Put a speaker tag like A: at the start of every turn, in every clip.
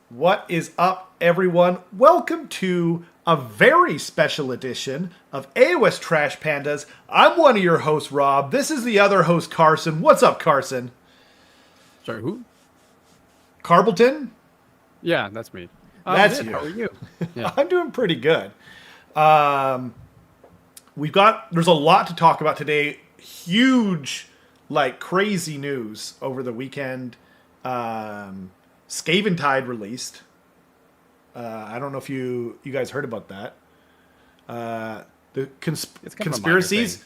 A: What is up, everyone? Welcome to a very special edition of AoS Trash Pandas. I'm one of your hosts, Rob. This is the other host, Carson. What's up, Carson?
B: Sorry, who?
A: Carbleton?
B: Yeah, that's me.
A: That's
B: Good.
A: you.
B: How are you? Yeah.
A: I'm doing pretty good. There's a lot to talk about today. Huge, crazy news over the weekend. Skaventide released. I don't know if you guys heard about that. The
B: It's kind of a minor
A: conspiracies.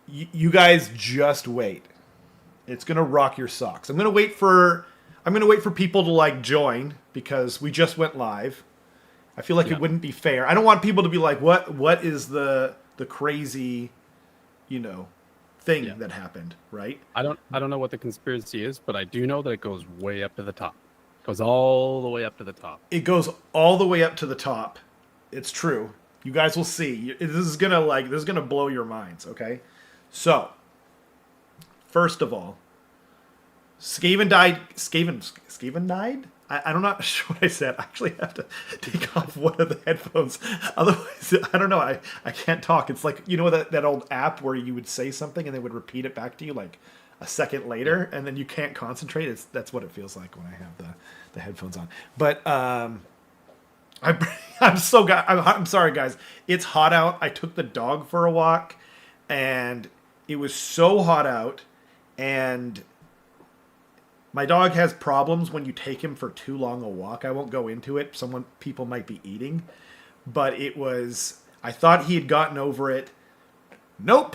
B: thing.
A: You guys just wait. It's gonna rock your socks. I'm gonna wait for people to join because we just went live. I feel like
B: Yeah.
A: it wouldn't be fair. I don't want people to be like, what is the crazy, thing
B: Yeah.
A: that happened, right?
B: I don't know what the conspiracy is, but I do know that it goes way up to the top. Goes all the way up to the top.
A: It goes all the way up to the top. It's true. You guys will see. This is gonna blow your minds. Okay, so first of all, Skaven died. Skaven died. I'm not sure what I said. I actually have to take off one of the headphones. Otherwise, I don't know. I can't talk. It's like, that old app where you would say something and they would repeat it back to you like a second later, and then you can't concentrate. That's what it feels like when I have the headphones on. But I'm sorry, guys. It's hot out. I took the dog for a walk, and it was so hot out, and my dog has problems when you take him for too long a walk. I won't go into it. People might be eating, but I thought he had gotten over it. Nope.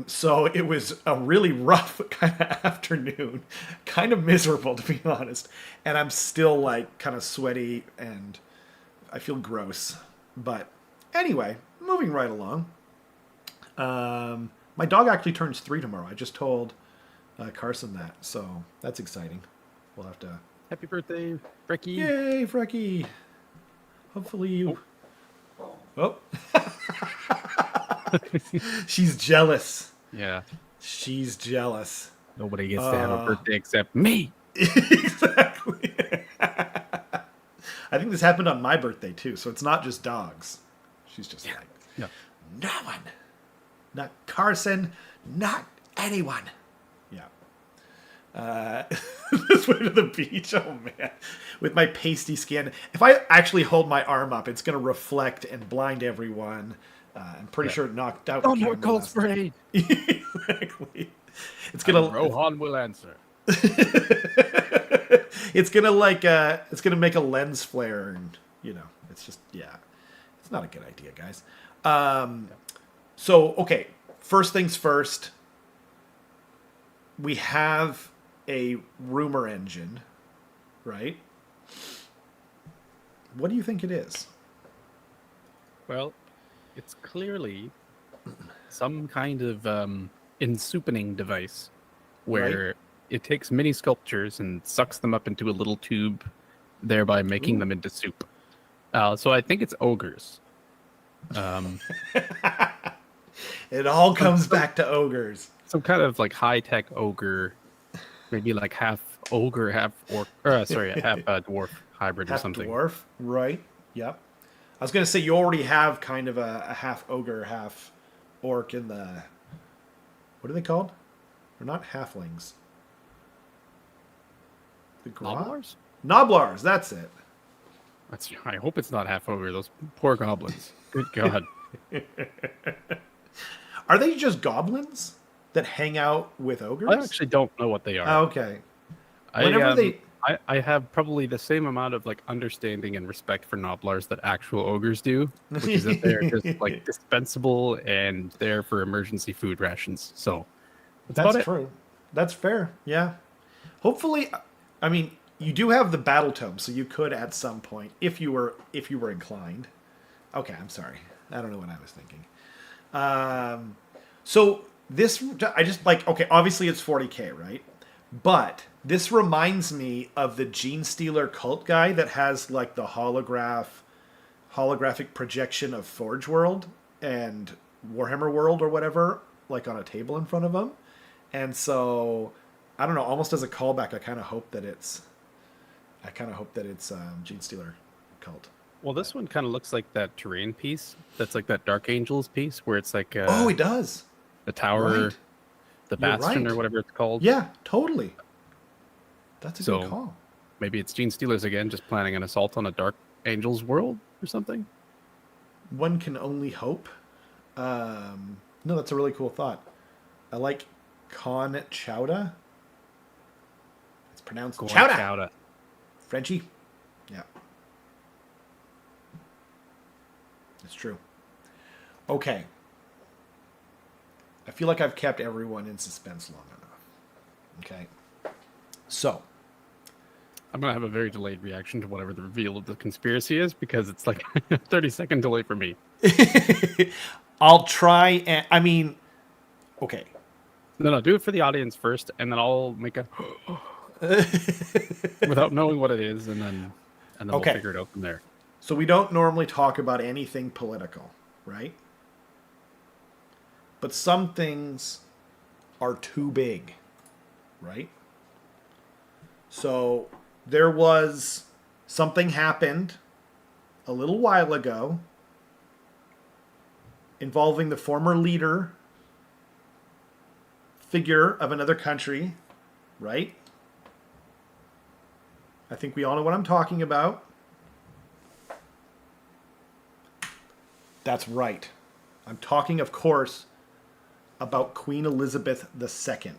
A: So it was a really rough kind of afternoon, kind of miserable, to be honest. And I'm still kind of sweaty and I feel gross. But anyway, moving right along. My dog actually turns 3 tomorrow. I just told Carson that, so that's exciting. We'll have to.
B: Happy birthday, Ricky.
A: Yay, Frecky! Hopefully you. Oh. She's jealous.
B: Yeah.
A: She's jealous.
B: Nobody gets to have a birthday except me.
A: Exactly. I think this happened on my birthday too, so it's not just dogs. She's just like,
B: Yeah.
A: no one, not Carson, not anyone. Yeah. This way to the beach. Oh man, with my pasty skin. If I actually hold my arm up, it's gonna reflect and blind everyone. I'm pretty sure it knocked out.
B: Oh
A: the
B: no,
A: camera
B: cold
A: last
B: spray.
A: Exactly. It's gonna.
B: Rohan will answer.
A: It's gonna it's gonna make a lens flare, and it's just it's not a good idea, guys. So okay, first things first. We have a rumor engine, right? What do you think it is?
B: Well, it's clearly some kind of ensoupening device where
A: Right.
B: it takes mini sculptures and sucks them up into a little tube, thereby making them into soup. So I think it's ogres.
A: It all comes back to ogres.
B: Some kind of high-tech ogre, maybe half ogre, half orc, half dwarf hybrid or
A: Half
B: something.
A: dwarf, right? Yep. I was gonna say you already have kind of a half ogre, half orc in the. What are they called? They're not halflings. The
B: Noblars?
A: Noblars, that's it.
B: I hope it's not half ogre. Those poor goblins. Good God.
A: Are they just goblins that hang out with ogres?
B: I actually don't know what they are.
A: Oh, okay.
B: I have probably the same amount of understanding and respect for Noblars that actual ogres do, which is that they're just dispensable and there for emergency food rations. So
A: That's true. That's fair. Yeah. Hopefully, I mean, you do have the battle tome, so you could at some point, if you were inclined. Okay, I'm sorry. I don't know what I was thinking. So this, I just okay. Obviously, it's 40K, right? But this reminds me of the Gene Stealer cult guy that has the holographic projection of Forge World and Warhammer World or whatever, on a table in front of him. And so, I don't know, almost as a callback, I kind of hope that it's I kind of hope that it's Gene Stealer cult.
B: Well, this one kind of looks like that terrain piece. That's like that Dark Angels piece where it's like
A: oh, it does.
B: The tower,
A: right.
B: the Bastion, or whatever it's called.
A: Yeah, totally. That's a good call.
B: Maybe it's Gene Stealers again, just planning an assault on a Dark Angels world or something.
A: One can only hope. No, that's a really cool thought. I like Con Chowda. It's pronounced Chowda. Frenchie. Yeah. It's true. Okay. I feel like I've kept everyone in suspense long enough. Okay. So.
B: I'm going to have a very delayed reaction to whatever the reveal of the conspiracy is, because it's like a 30-second delay for me.
A: I'll try and... I mean... Okay.
B: No, do it for the audience first, and then I'll make a... without knowing what it is, and then we'll figure it out from there.
A: So we don't normally talk about anything political, right? But some things are too big, right? So there was something happened a little while ago involving the former leader figure of another country, right? I think we all know what I'm talking about. That's right. I'm talking, of course, about Queen Elizabeth II.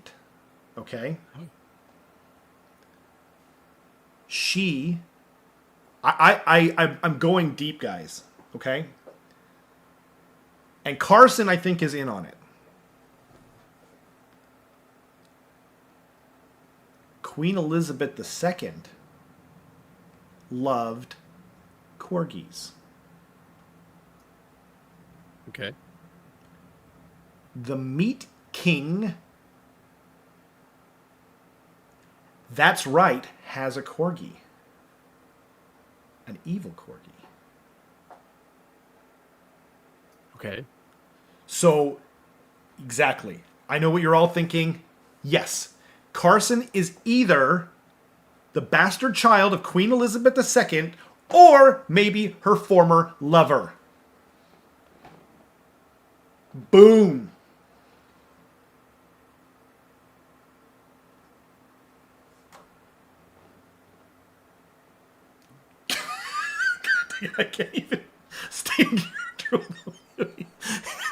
A: Okay? I'm going deep, guys. Okay? And Carson, I think, is in on it. Queen Elizabeth II loved corgis.
B: Okay.
A: The Meat King, that's right, has a corgi. An evil corgi.
B: Okay.
A: So, exactly. I know what you're all thinking. Yes, Carson is either the bastard child of Queen Elizabeth II or maybe her former lover. Boom. I can't even stay in control of the movie.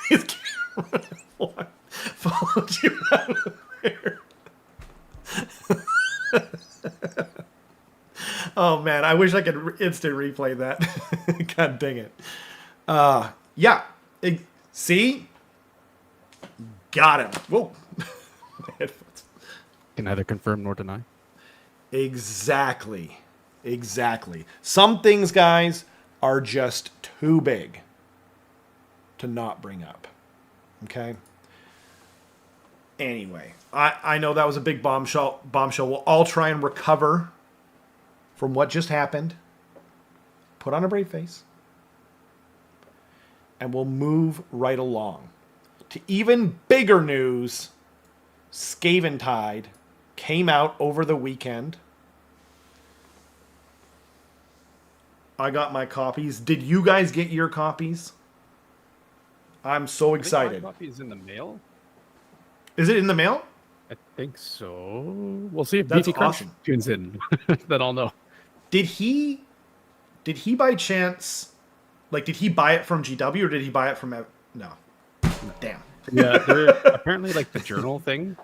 A: His camera followed you out of there. Oh man, I wish I could instant replay that. God dang it. Yeah. See? Got him. Whoa. My headphones.
B: Can neither confirm nor deny.
A: Exactly. Some things, guys, are just too big to not bring up. Okay? Anyway, I know that was a big bombshell. We'll all try and recover from what just happened. Put on a brave face. And we'll move right along to even bigger news. Scaventide came out over the weekend. I got my copies. Did you guys get your copies? I'm so excited.
B: My copy is in the mail.
A: Is it in the mail?
B: I think so. We'll see if
A: That's
B: BT Crunch
A: awesome.
B: tunes in. Then I'll know.
A: Did he by chance, like, did he buy it from GW or did he buy it from... No. Damn.
B: Yeah, they're apparently like the journal thing.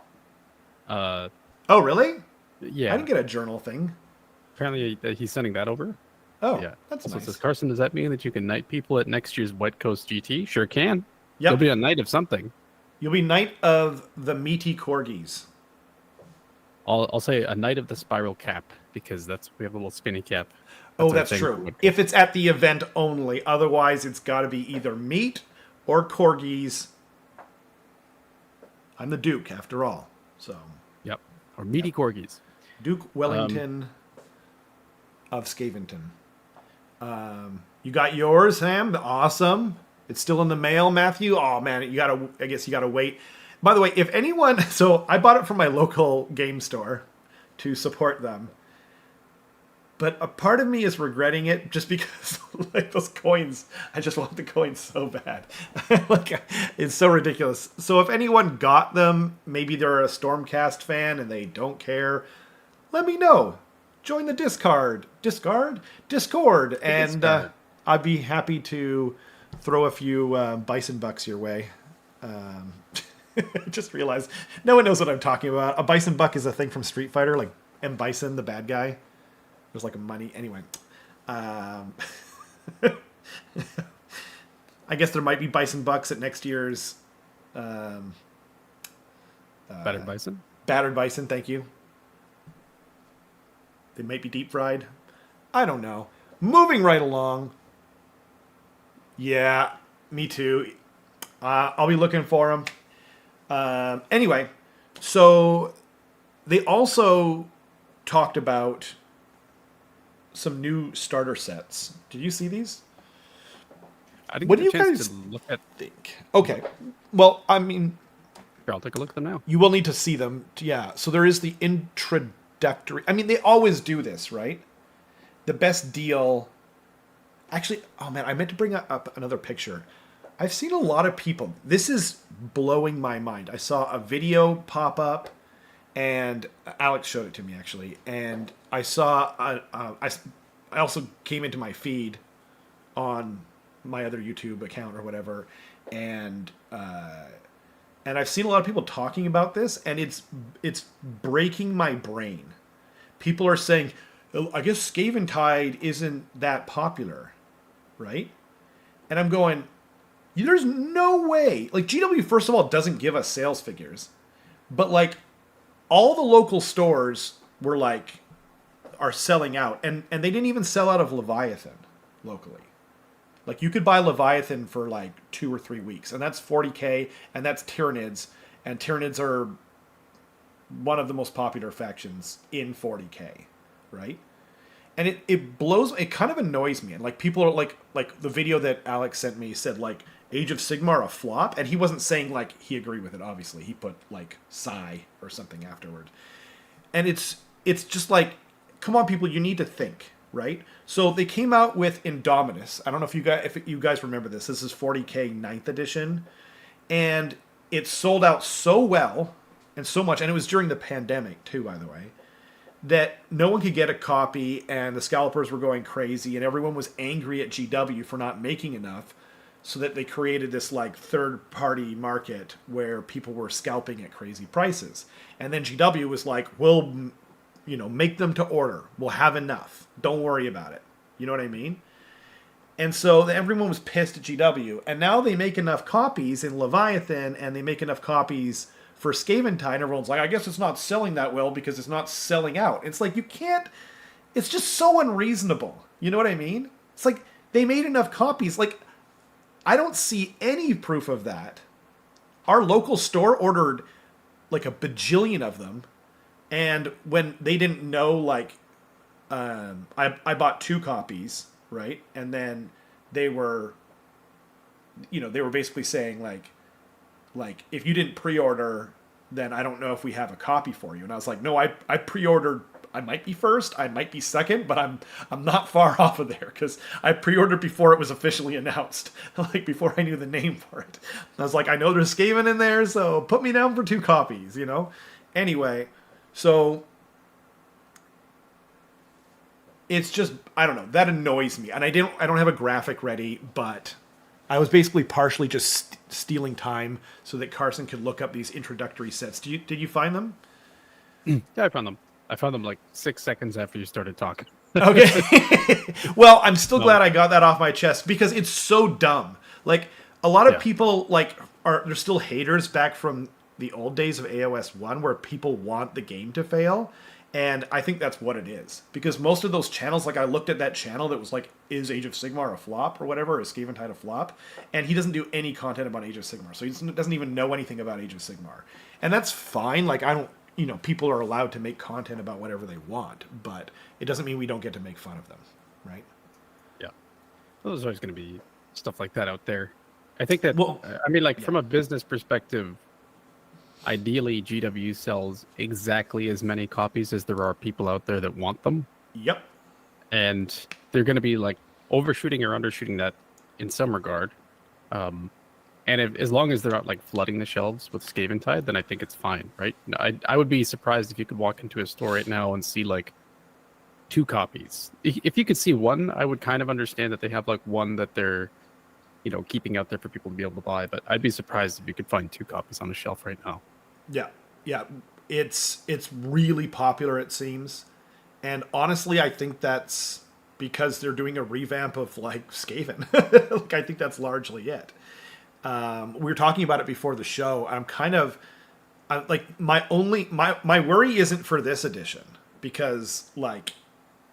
A: Oh, really?
B: Yeah.
A: I didn't get a journal thing.
B: Apparently he's sending that over.
A: Oh,
B: yeah.
A: That's
B: also
A: nice.
B: It says, Carson, does that mean that you can knight people at next year's White Coast GT? Sure can.
A: Yep.
B: You'll be a knight of something.
A: You'll be knight of the meaty corgis.
B: I'll say a knight of the spiral cap, because we have a little spinny cap.
A: That's true. If it's at the event only, otherwise it's got to be either meat or corgis. I'm the Duke, after all. So.
B: Yep. Or meaty corgis.
A: Duke Wellington of Scaventon. You got yours, Sam? Awesome. It's still in the mail, Matthew. Oh man, I guess you gotta wait. By the way, if anyone, so I bought it from my local game store to support them. But a part of me is regretting it just because, like, those coins, I just want the coins so bad. Like, it's so ridiculous. So if anyone got them, maybe they're a Stormcast fan and they don't care, let me know. Join the Discord, and I'd be happy to throw a few bison bucks your way. I just realized no one knows what I'm talking about. A bison buck is a thing from Street Fighter, like M. Bison, the bad guy. There's like a money. Anyway. I guess there might be bison bucks at next year's...
B: Battered bison?
A: Battered bison, thank you. They might be deep fried. I don't know. Moving right along. Yeah, me too. I'll be looking for them. Anyway, so they also talked about some new starter sets. Did you see these?
B: I didn't
A: what
B: get
A: do you
B: a chance
A: guys
B: to look at.
A: think? Okay. Well, I mean,
B: Here, I'll take a look at them now.
A: you will need to see them. Yeah. So there is the introductory. I mean, they always do this, right? The best deal. Actually, oh man, I meant to bring up another picture. I've seen a lot of people. This is blowing my mind. I saw a video pop up, and Alex showed it to me actually. And I saw. I also came into my feed on my other YouTube account or whatever, and I've seen a lot of people talking about this, and it's breaking my brain. People are saying, I guess Scaventide isn't that popular, right? And I'm going, there's no way. Like, GW, first of all, doesn't give us sales figures. But, like, all the local stores were, like, are selling out. And they didn't even sell out of Leviathan locally. Like, you could buy Leviathan for, like, 2 or 3 weeks. And that's 40k, and that's Tyranids. And Tyranids are one of the most popular factions in 40k, right? And it blows, it kind of annoys me. And, like, people are, like the video that Alex sent me said, like, Age of Sigmar a flop, and he wasn't saying, like, he agreed with it, obviously. He put, like, sigh or something afterward. And it's just like, come on, people, you need to think, right? So they came out with Indominus. I don't know if you guys remember this. This is 40k 9th edition. And it sold out so well, and so much, and it was during the pandemic, too, by the way, that no one could get a copy, and the scalpers were going crazy, and everyone was angry at GW for not making enough, so that they created this, like, third-party market where people were scalping at crazy prices. And then GW was like, we'll, make them to order. We'll have enough. Don't worry about it. You know what I mean? And so everyone was pissed at GW. And now they make enough copies in Leviathan, and they make enough copies for Scaventide, and everyone's like, I guess it's not selling that well because it's not selling out. It's like, you can't... It's just so unreasonable. You know what I mean? It's like, they made enough copies. Like, I don't see any proof of that. Our local store ordered like a bajillion of them, and when they didn't know, like, I bought 2 copies, right? And then they were basically saying like if you didn't pre-order, then I don't know if we have a copy for you. And I was like, no, I pre-ordered. I might be first, I might be second, but I'm not far off of there because I pre-ordered before it was officially announced, like before I knew the name for it. I was like, I know there's Skaven in there, so put me down for 2 copies, Anyway, so it's just, I don't know, that annoys me, and I don't have a graphic ready, but I was basically partially just stealing time so that Carson could look up these introductory sets. Did you find them?
B: Yeah, I found them. I found them like 6 seconds after you started talking.
A: Okay. Well, I'm still glad I got that off my chest because it's so dumb. Like, a lot of people, like, they're still haters back from the old days of AoS 1 where people want the game to fail. And I think that's what it is. Because most of those channels, like, I looked at that channel that was like, is Age of Sigmar a flop or whatever? Is Scaventide a flop? And he doesn't do any content about Age of Sigmar. So he doesn't even know anything about Age of Sigmar. And that's fine. Like, I don't... people are allowed to make content about whatever they want, but it doesn't mean we don't get to make fun of them, right?
B: Yeah. Well, there's always going to be stuff like that out there. I think that, from a business perspective, ideally GW sells exactly as many copies as there are people out there that want them.
A: Yep.
B: and they're going to be like overshooting or undershooting that in some regard. Um, and as long as they're not like flooding the shelves with Skaven Tide, then I think it's fine, right? I would be surprised if you could walk into a store right now and see like 2 copies. If you could see one, I would kind of understand that they have like one that they're, keeping out there for people to be able to buy. But I'd be surprised if you could find 2 copies on the shelf right now.
A: Yeah, yeah, it's really popular, it seems, and honestly, I think that's because they're doing a revamp of like Skaven. Like, I think that's largely it. We were talking about it before the show. Like my worry isn't for this edition because like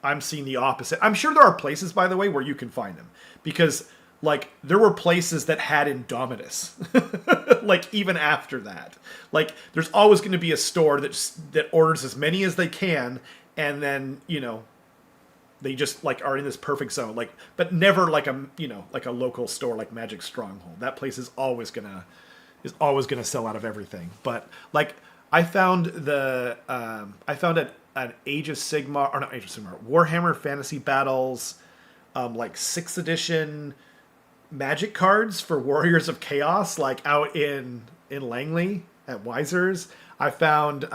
A: I'm seeing the opposite. I'm sure there are places, by the way, where you can find them because like there were places that had Indomitus, like even after that. Like there's always going to be a store that orders as many as they can, and then they just like are in this perfect zone. Like, but never like a local store like Magic Stronghold. That place is always gonna sell out of everything. But like I found an Age of Sigmar, or not Age of Sigmar, Warhammer Fantasy Battles, like 6th edition Magic cards for Warriors of Chaos, like out in Langley at Wiser's. I found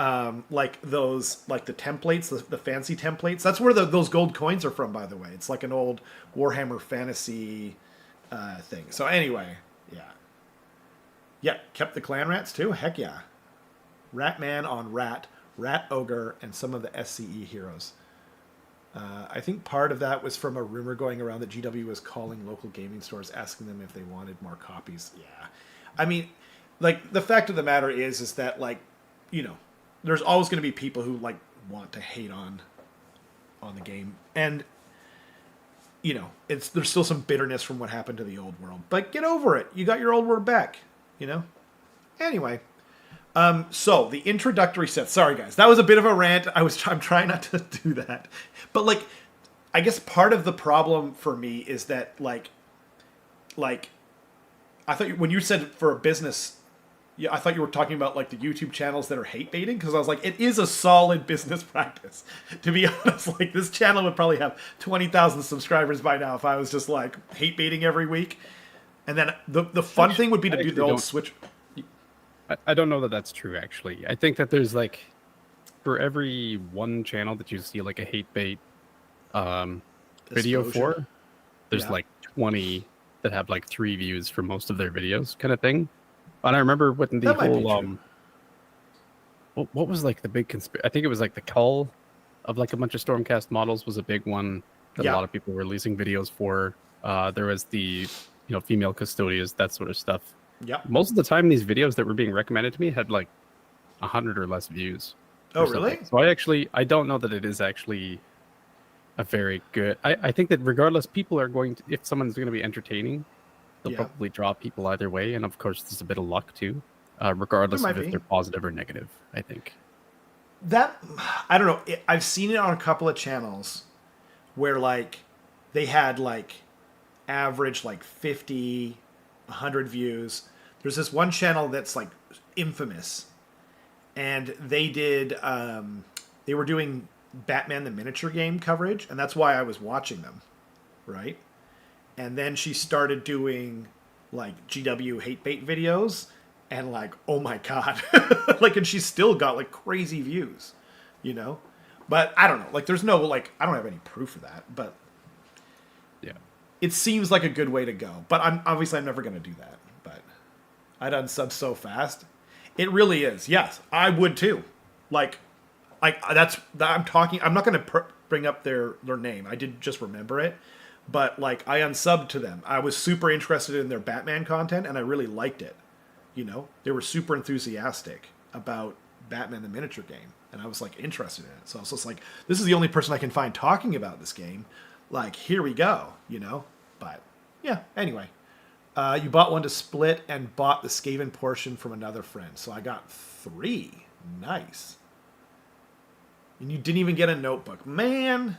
A: like those, like the templates, the fancy templates. That's where those gold coins are from, by the way. It's like an old Warhammer Fantasy thing. So anyway, yeah, kept the clan rats too. Heck yeah, Ratman on Rat Ogre, and some of the SCE heroes. I think part of that was from a rumor going around that GW was calling local gaming stores, asking them if they wanted more copies. Yeah, I mean, like the fact of the matter is that like, there's always going to be people who like want to hate on the game, and there's still some bitterness from what happened to the old world. But get over it. You got your old world back. Anyway. So the introductory set. Sorry, guys, that was a bit of a rant. I'm trying not to do that, but like, I guess part of the problem for me is that like, I thought when you said for a business, I thought you were talking about like the YouTube channels that are hate baiting, because I was like, it is a solid business practice. To be honest, like this channel would probably have 20,000 subscribers by now if I was just like hate baiting every week. And then the fun thing would be to do the old switch.
B: I don't know that that's true, actually. I think that there's like, for every one channel that you see like a hate bait video for, there's like 20 that have like 3 views for most of their videos, kind of thing. And I remember when the whole what was like the big I think it was like the cull of like a bunch of Stormcast models was a big one that a lot of people were releasing videos for. There was the female custodians, that sort of stuff.
A: Yeah.
B: Most of the time, these videos that were being recommended to me had like 100 or less views.
A: Oh, really?
B: So I don't know that it is actually a very good. I think that regardless, people are going to, if someone's going to be entertaining, they'll probably draw people either way. And of course, there's a bit of luck too, regardless of if they're positive or negative, I think.
A: That, I don't know. I've seen it on a couple of channels where like they had like average like 50, 100 views. There's this one channel that's like infamous, and they were doing Batman the miniature game coverage, and that's why I was watching them, right? And then she started doing like GW hate bait videos, and like, oh my god, like, and she's still got like crazy views, but I don't know, like there's no, like, I don't have any proof of that, but
B: yeah,
A: it seems like a good way to go. But I'm never going to do that. But I'd unsub so fast. It really is. Yes, I would too. Like I'm talking. I'm not going to bring up their name. I did just remember it. But like I unsubbed to them. I was super interested in their Batman content, and I really liked it. They were super enthusiastic about Batman the miniature game, and I was like interested in it. So I was just like, this is the only person I can find talking about this game. Like, here we go, But, yeah, anyway. You bought one to split and bought the Skaven portion from another friend. So I got 3. Nice. And you didn't even get a notebook. Man,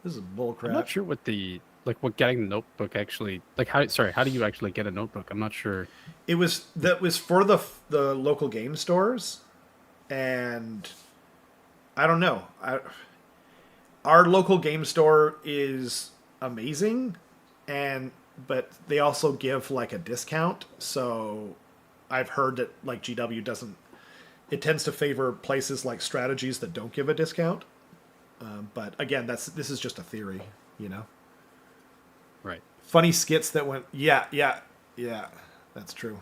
A: this is bullcrap.
B: I'm not sure what getting the notebook actually, like, how do you actually get a notebook? I'm not sure.
A: That was for the local game stores. And I don't know. our local game store is amazing, but they also give like a discount. So I've heard that like GW doesn't. It tends to favor places like Strategies that don't give a discount. But again, this is just a theory, you know.
B: Right.
A: Funny skits that went, yeah, that's true.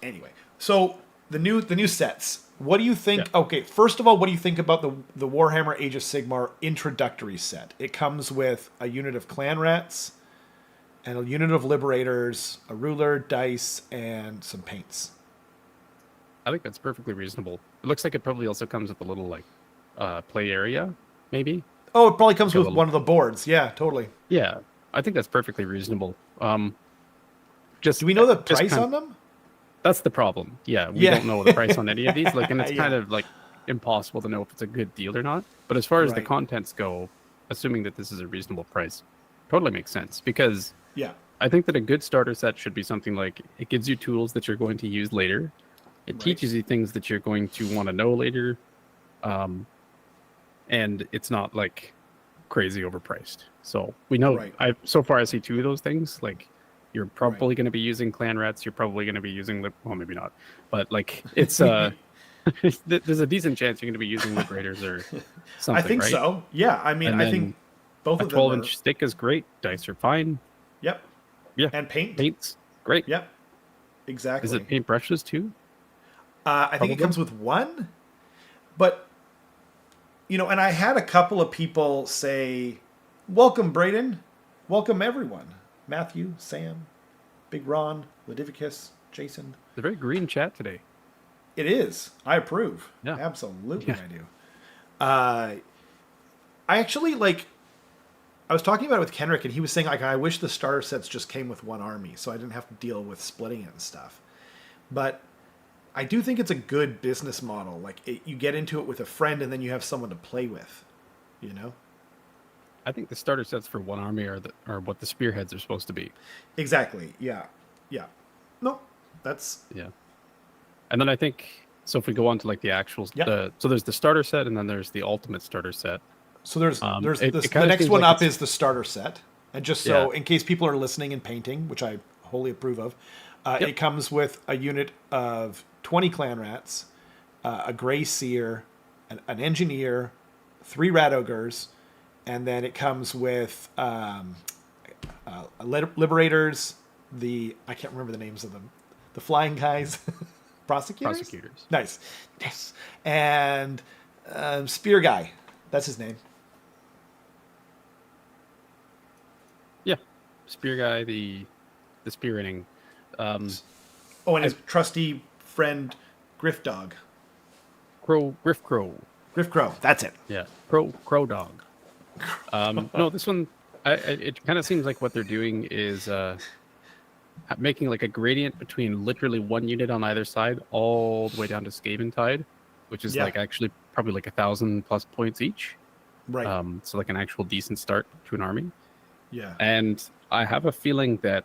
A: Anyway, so the new sets. What do you think? Yeah. Okay, first of all, what do you think about the Warhammer Age of Sigmar introductory set? It comes with a unit of clan rats, and a unit of liberators, a ruler, dice, and some paints.
B: I think that's perfectly reasonable. It looks like it probably also comes with a little like play area, maybe.
A: Oh, it probably comes with one of the boards. Yeah, totally.
B: Yeah, I think that's perfectly reasonable.
A: Do we know the price on them?
B: That's the problem. Yeah, we don't know the price on any of these. Like, and it's kind of like impossible to know if it's a good deal or not. But as far as the contents go, assuming that this is a reasonable price, totally makes sense. Because I think that a good starter set should be something like it gives you tools that you're going to use later. It teaches you things that you're going to want to know later. And it's not like crazy overpriced. So we know so far I see two of those things. Like, you're probably going to be using clan rats. You're probably going to be using well, maybe not, but like it's there's a decent chance you're going to be using liberators or something.
A: I think so. Yeah, I mean, I think both of them.
B: 12-inch stick is great. Dice are fine.
A: Yep.
B: Yeah.
A: And
B: paints great.
A: Yep. Exactly.
B: Is it paint brushes too?
A: I think it comes with one, but you know, and I had a couple of people say, "Welcome, Braden. Welcome, everyone." Matthew, Sam, Big Ron, Ladivicus, Jason.
B: It's a very green chat today.
A: It is. I approve.
B: Yeah.
A: Absolutely, I do. I actually, like, I was talking about it with Kenrick, and he was saying, like, I wish the starter sets just came with one army, so I didn't have to deal with splitting it and stuff. But I do think it's a good business model. Like, you get into it with a friend, and then you have someone to play with, you know?
B: I think the starter sets for one army are what the spearheads are supposed to be.
A: Exactly. Yeah. No, that's...
B: Yeah. And then I think, so if we go on to like the actual... so there's the starter set, and then there's the ultimate starter set.
A: So there's the next one up is the starter set. And just so, in case people are listening and painting, which I wholly approve of, it comes with a unit of 20 clan rats, a gray seer, an engineer, 3 rat ogres, and then it comes with liberators, I can't remember the names of them, the flying guys, prosecutors. Nice, yes, and spear guy, that's his name.
B: Yeah, spear guy, the spearheading.
A: And his trusty friend, Griff Dog.
B: Griff Crow.
A: That's it.
B: Yeah, Crow Dog. No, this one, it kind of seems like what they're doing is making like a gradient between literally one unit on either side all the way down to Skaven Tide, which is like actually probably like 1,000+ points each.
A: Right.
B: So like an actual decent start to an army.
A: Yeah.
B: And I have a feeling that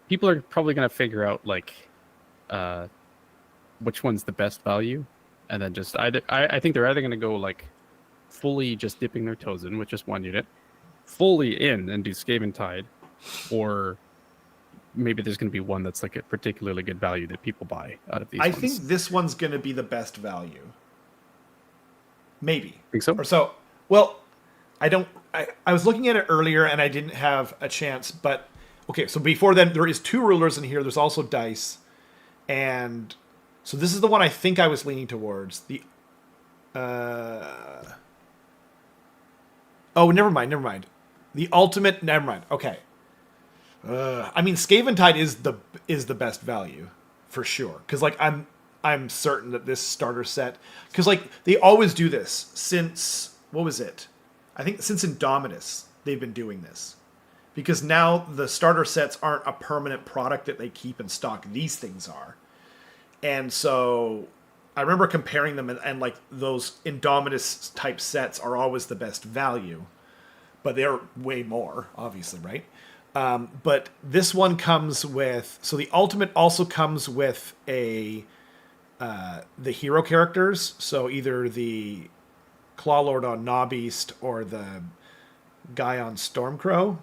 B: people are probably gonna figure out like which one's the best value. And then just I think they're either going to go like fully just dipping their toes in with just one unit, fully in and do Skaven Tide, or maybe there's going to be one that's like a particularly good value that people buy out of these.
A: I think this one's going to be the best value. Maybe.
B: Think so?
A: Or so. Well, I was looking at it earlier and I didn't have a chance, but okay. So before then, there is 2 rulers in here. There's also dice, and so this is the one I think I was leaning towards. Never mind. The ultimate, never mind. Okay. I mean, Skaven Tide is the best value for sure. Because like I'm certain that this starter set, because like they always do this since, what was it? I think since Indomitus they've been doing this. Because now the starter sets aren't a permanent product that they keep in stock. These things are. And so I remember comparing them, and like those Indomitus type sets are always the best value, but they're way more, obviously, right? But this one comes with, so the ultimate also comes with a the hero characters. So either the Claw Lord on Knobbeast or the guy on Stormcrow,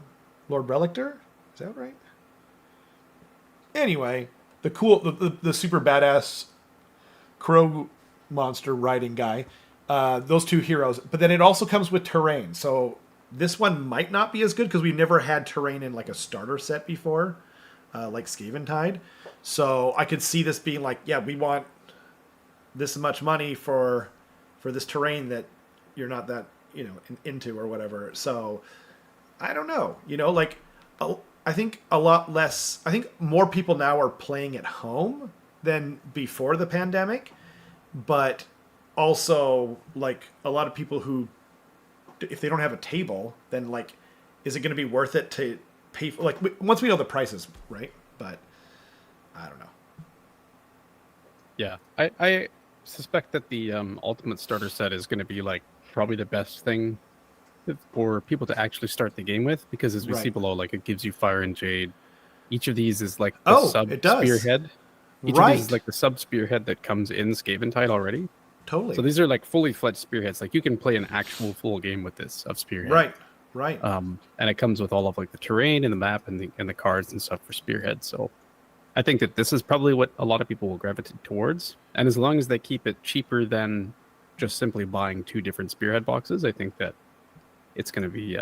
A: Lord Relictor. Is that right? Anyway, the super badass crow monster riding guy. Those two heroes. But then it also comes with terrain. So this one might not be as good because we've never had terrain in like a starter set before, like Scaventide. So I could see this being like, yeah, we want this much money for this terrain that you're not that into or whatever. So I don't know. Like I think a lot less. I think more people now are playing at home than before the pandemic, but also like a lot of people who, if they don't have a table, then like, is it going to be worth it to pay for, like, once we know the prices, right? But I don't know.
B: Yeah, I suspect that the ultimate starter set is going to be like probably the best thing for people to actually start the game with, because as we see below, like it gives you Fire and Jade. Each of these is like the sub spearhead. Each of these is like the sub spearhead that comes in Scaventide already.
A: Totally.
B: So these are like fully fledged spearheads. Like you can play an actual full game with this of spearhead.
A: Right.
B: And it comes with all of like the terrain and the map and the cards and stuff for spearhead. So I think that this is probably what a lot of people will gravitate towards. And as long as they keep it cheaper than just simply buying 2 different spearhead boxes, I think that it's going to be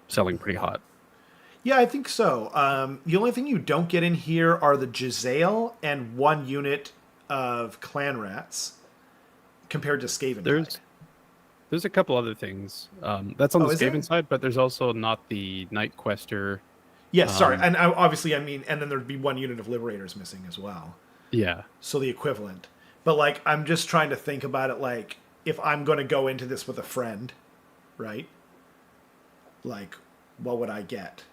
B: selling pretty hot.
A: Yeah, I think so. The only thing you don't get in here are the Giselle and 1 unit of Clan Rats compared to Scaventide.
B: There's a couple other things. That's on the Skaven side, but there's also not the Night Quester.
A: Yes, sorry. And obviously, I mean, and then there'd be 1 unit of Liberators missing as well.
B: Yeah.
A: So the equivalent. But, like, I'm just trying to think about it, like, if I'm going to go into this with a friend, right? Like, what would I get?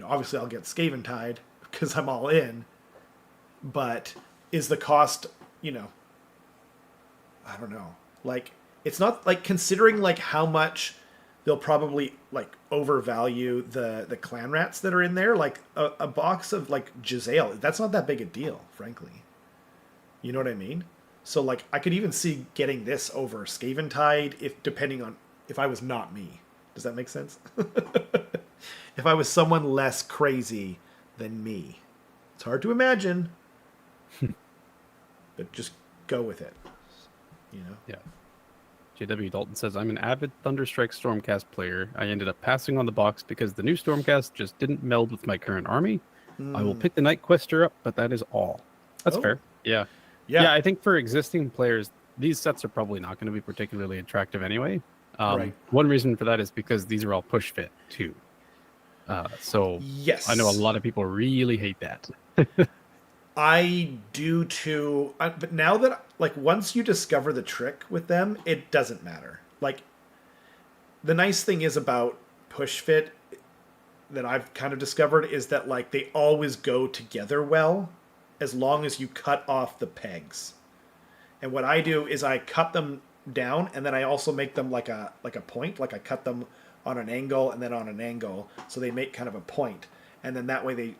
A: Obviously I'll get Scaventide because I'm all in. But is the cost, I don't know. Like, it's not, like, considering, like, how much they'll probably, like, overvalue the Clan Rats that are in there. Like, a box of, like, Giselle, that's not that big a deal, frankly. You know what I mean? So, like, I could even see getting this over Scaventide if I was not me. Does that make sense? If I was someone less crazy than me. It's hard to imagine. But just go with it.
B: Yeah. JW Dalton says, I'm an avid Thunderstrike Stormcast player. I ended up passing on the box because the new Stormcast just didn't meld with my current army. I will pick the Night Quester up, but that is all. That's fair. Yeah. I think for existing players, these sets are probably not going to be particularly attractive anyway. One reason for that is because these are all push fit too. So yes, I know a lot of people really hate that.
A: I do too. But now that, like, once you discover the trick with them, it doesn't matter. Like, the nice thing is about push fit that I've kind of discovered is that, like, they always go together well as long as you cut off the pegs. And what I do is I cut them down, and then I also make them like a point. Like, I cut them on an angle and then on an angle, so they make kind of a point. And then that way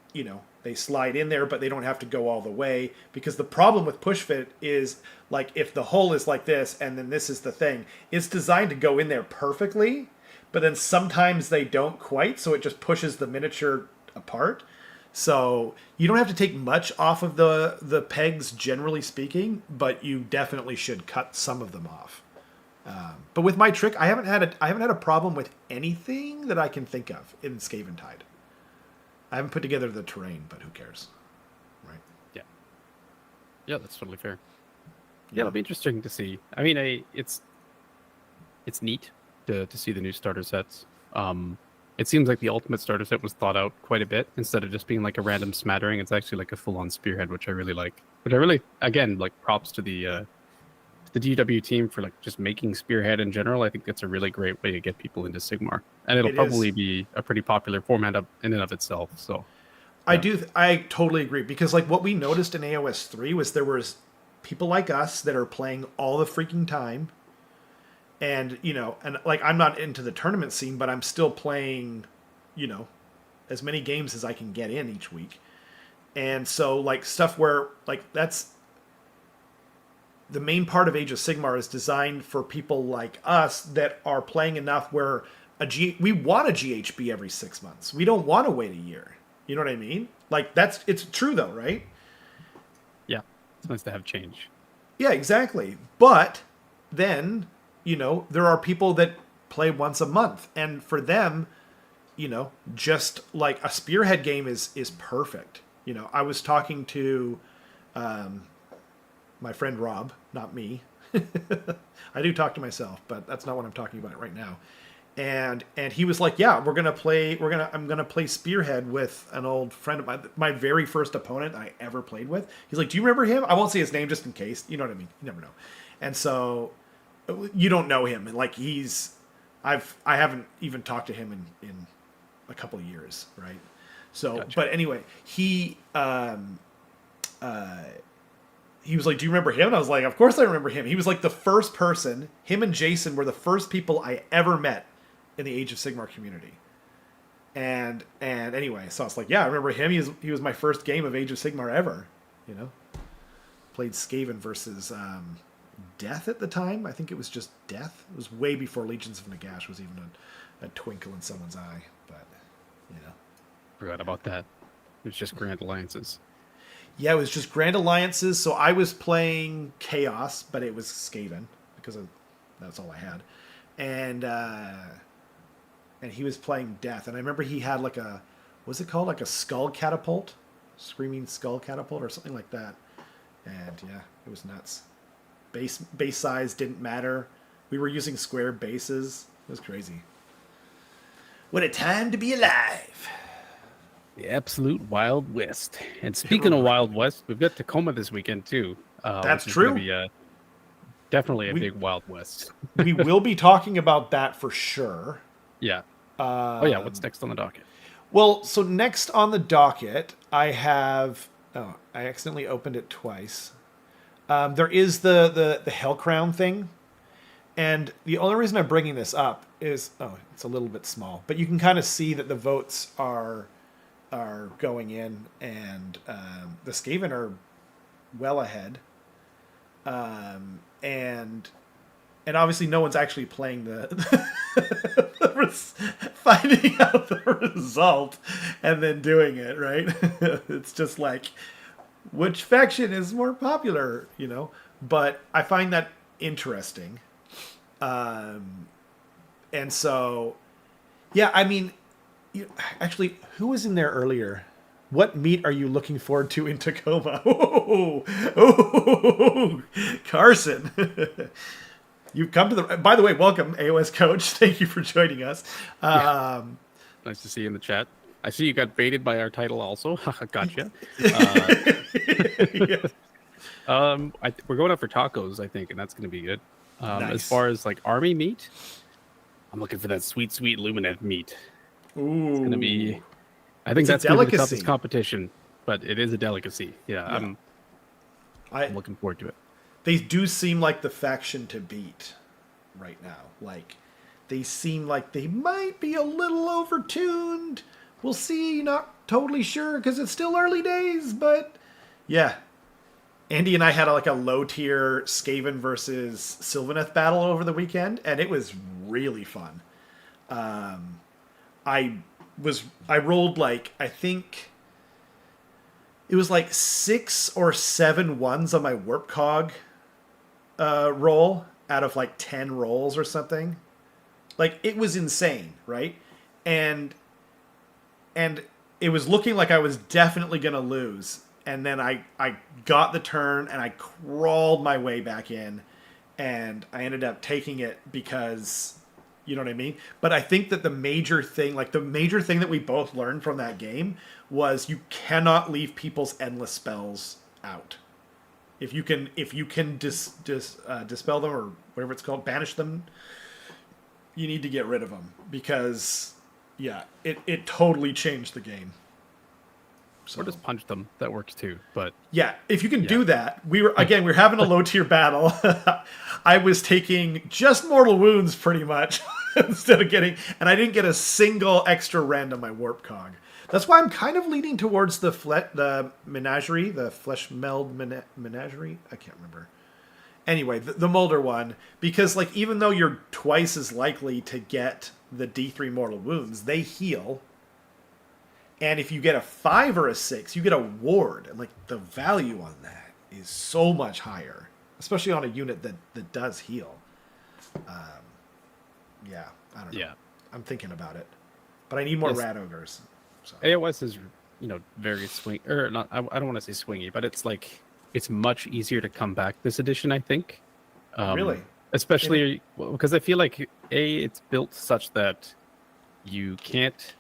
A: they slide in there, but they don't have to go all the way. Because the problem with push fit is, like, if the hole is like this and then this is the thing, it's designed to go in there perfectly, but then sometimes they don't quite, so it just pushes the miniature apart. So you don't have to take much off of the pegs, generally speaking, but you definitely should cut some of them off. But with my trick, I haven't had a problem with anything that I can think of in Scaventide. I haven't put together the terrain, but who cares, right?
B: Yeah, that's totally fair. Yeah, it'll be interesting to see. I mean, it's neat to see the new starter sets. It seems like the ultimate starter set was thought out quite a bit instead of just being like a random smattering. It's actually like a full-on spearhead, which I really like. But I really, again, like, props to the GW team for, like, just making spearhead in general. I think it's a really great way to get people into Sigmar, and it'll probably be a pretty popular format in and of itself. So yeah.
A: I totally agree, because, like, what we noticed in AoS 3 was there was people like us that are playing all the freaking time. And, and, like, I'm not into the tournament scene, but I'm still playing, as many games as I can get in each week. And so, like, stuff where, like, that's the main part of Age of Sigmar is designed for people like us that are playing enough where we want a GHB every 6 months. We don't want to wait a year. You know what I mean? Like it's true though, right?
B: Yeah, it's nice to have change.
A: Yeah, exactly. But then, there are people that play once a month, and for them, just like a spearhead game is perfect. I was talking to my friend Rob, not me. I do talk to myself, but that's not what I'm talking about right now. And he was like, "Yeah, I'm gonna play Spearhead with an old friend of mine, my very first opponent I ever played with." He's like, "Do you remember him?" I won't say his name just in case. You know what I mean? You never know. And so you don't know him. Like I haven't even talked to him in a couple of years, right? So, gotcha. But anyway, he was like, "Do you remember him?" And I was like, "Of course I remember him." He was like the first person. Him and Jason were the first people I ever met in the Age of Sigmar community. And anyway, so it's like, yeah, I remember him. He was my first game of Age of Sigmar ever. Played Skaven versus Death at the time. I think it was just Death. It was way before Legions of Nagash was even a twinkle in someone's eye. But
B: forgot about that. It was just Grand Alliances.
A: Yeah, it was just Grand Alliances. So I was playing Chaos, but it was Skaven because that's all I had. And he was playing Death. And I remember he had like what's it called? Like a skull catapult? Screaming skull catapult or something like that. And yeah, it was nuts. Base size didn't matter. We were using square bases. It was crazy. What a time to be alive.
B: The absolute Wild West. And speaking of Wild West, we've got Tacoma this weekend too.
A: That's true.
B: Be, definitely a big Wild West.
A: We will be talking about that for sure.
B: Yeah. What's next on the docket?
A: Well, so next on the docket, I have... Oh, I accidentally opened it twice. There is the Hell Crown thing. And the only reason I'm bringing this up is... Oh, it's a little bit small. But you can kind of see that the votes are going in. And the Skaven are well ahead. And obviously no one's actually playing finding out the result and then doing it, right? It's just like, which faction is more popular, But I find that interesting. And so, yeah, I mean, actually, who was in there earlier? What meet are you looking forward to in Tacoma? Oh, Carson. You've come to by the way, welcome, AoS Coach. Thank you for joining us.
B: Nice to see you in the chat. I see you got baited by our title also. Gotcha. We're going out for tacos, I think, and that's going to be good. Nice. As far as like army meat, I'm looking for that sweet Luminev meat.
A: Ooh.
B: It's going to be... I think that's going to be the toughest competition, but it is a delicacy. Yeah. I'm looking forward to it.
A: They do seem like the faction to beat right now. Like, they seem like they might be a little overtuned. We'll see. Not totally sure because it's still early days, but yeah. Andy and I had a low-tier Skaven versus Sylvaneth battle over the weekend, and it was really fun. I rolled I think it was 6 or 7 ones on my Warp Cog roll out of 10 rolls or something. It was insane, right? And it was looking like I was definitely going to lose. And then I got the turn and I crawled my way back in and I ended up taking it because, you know what I mean? But I think that the major thing that we both learned from that game was you cannot leave people's endless spells out. If you can dispel them or whatever it's called, banish them, you need to get rid of them because, yeah, it totally changed the game. So.
B: Or just punch them. That works too. But
A: yeah, if you can do that, we're having a low tier battle. I was taking just mortal wounds pretty much instead of getting, and I didn't get a single extra rend on my Warp Cog. That's why I'm kind of leaning towards the menagerie, the flesh meld menagerie. I can't remember. anyway, the Mulder one, because like even though you're twice as likely to get the D3 mortal wounds, they heal. And if you get a 5 or a 6, you get a ward. And like the value on that is so much higher, especially on a unit that does heal. Yeah, I don't know.
B: Yeah.
A: I'm thinking about it. But I need more rat ogres. So.
B: AoS is, very swing, or not, I don't want to say swingy, but it's like, it's much easier to come back this edition, I think.
A: Really?
B: Especially because I feel like, it's built such that you can't,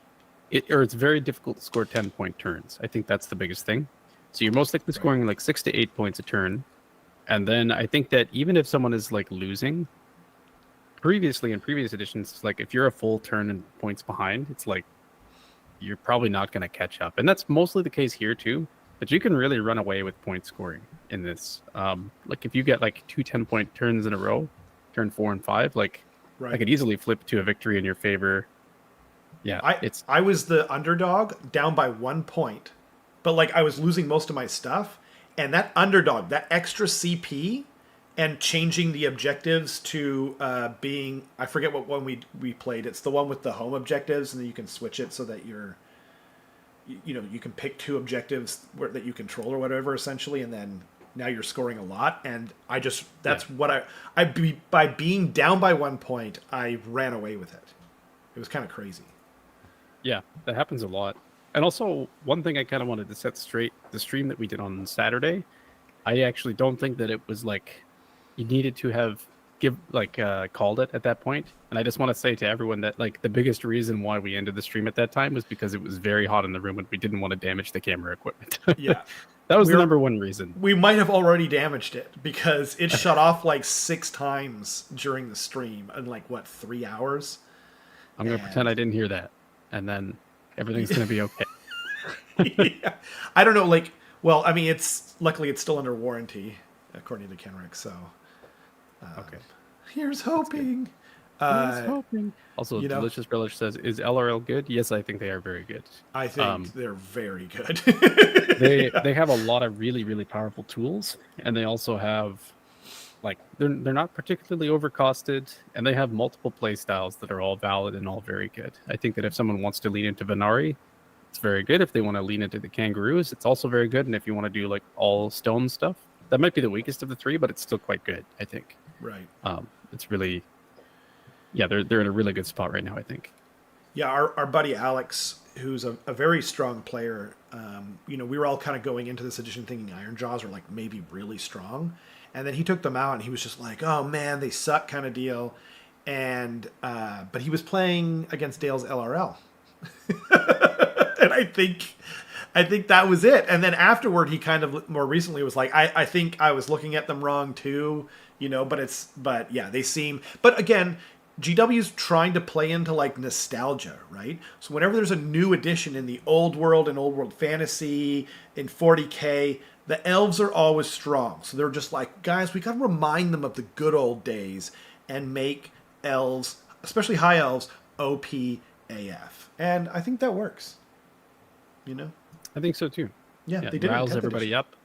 B: it's very difficult to score 10-point turns. I think that's the biggest thing. So you're most likely scoring like 6 to 8 points a turn. And then I think that even if someone is like losing, previously in previous editions, like if you're a full turn and points behind, it's like you're probably not going to catch up. And that's mostly the case here too. But you can really run away with point scoring in this. Like if you get like 2 10-point turns in a row, turn 4 and 5, like I could easily flip to a victory in your favor. Yeah,
A: I was the underdog down by 1 point, but like I was losing most of my stuff, and that underdog, that extra CP, and changing the objectives to being, I forget what one we played. It's the one with the home objectives, and then you can switch it so that you can pick 2 objectives that you control or whatever, essentially, and then now you're scoring a lot. And what by being down by 1 point, I ran away with it. It was kind of crazy.
B: Yeah, that happens a lot. And also, one thing I kind of wanted to set straight, the stream that we did on Saturday, I actually don't think that it was like you needed to have called it at that point. And I just want to say to everyone that like the biggest reason why we ended the stream at that time was because it was very hot in the room and we didn't want to damage the camera equipment.
A: Yeah.
B: That was the number one reason.
A: We might have already damaged it because it shut off like 6 times during the stream in 3 hours.
B: I'm going to pretend I didn't hear that. And then everything's going to be okay.
A: Yeah. I don't know. Luckily it's still under warranty, according to Kenrick. So,
B: okay.
A: Here's hoping.
B: Here's hoping. Also, Delicious Relish says, "Is LRL good?" Yes, I think they are very good.
A: I think they're very good.
B: they have a lot of really, really powerful tools, and they also have they're not particularly overcosted, and they have multiple play styles that are all valid and all very good. I think that if someone wants to lean into Venari, it's very good. If they want to lean into the Kangaroos, it's also very good. And if you want to do all stone stuff, that might be the weakest of the 3, but it's still quite good, I think.
A: Right.
B: It's really, they're in a really good spot right now, I think.
A: Yeah, our buddy Alex, who's a very strong player, we were all kind of going into this edition thinking Iron Jaws are maybe really strong. And then he took them out and he was just like, oh man, they suck kind of deal. And but he was playing against Dale's LRL. And I think that was it. And then afterward, he kind of more recently was like, I think I was looking at them wrong too, but yeah, they seem, but again, GW's trying to play into nostalgia, right? So whenever there's a new edition in the old world and old world fantasy in 40K, the elves are always strong. So they're just like, guys, we got to remind them of the good old days and make elves, especially high elves, OP AF. And I think that works.
B: I think so too.
A: Yeah, they did.
B: Riles everybody up.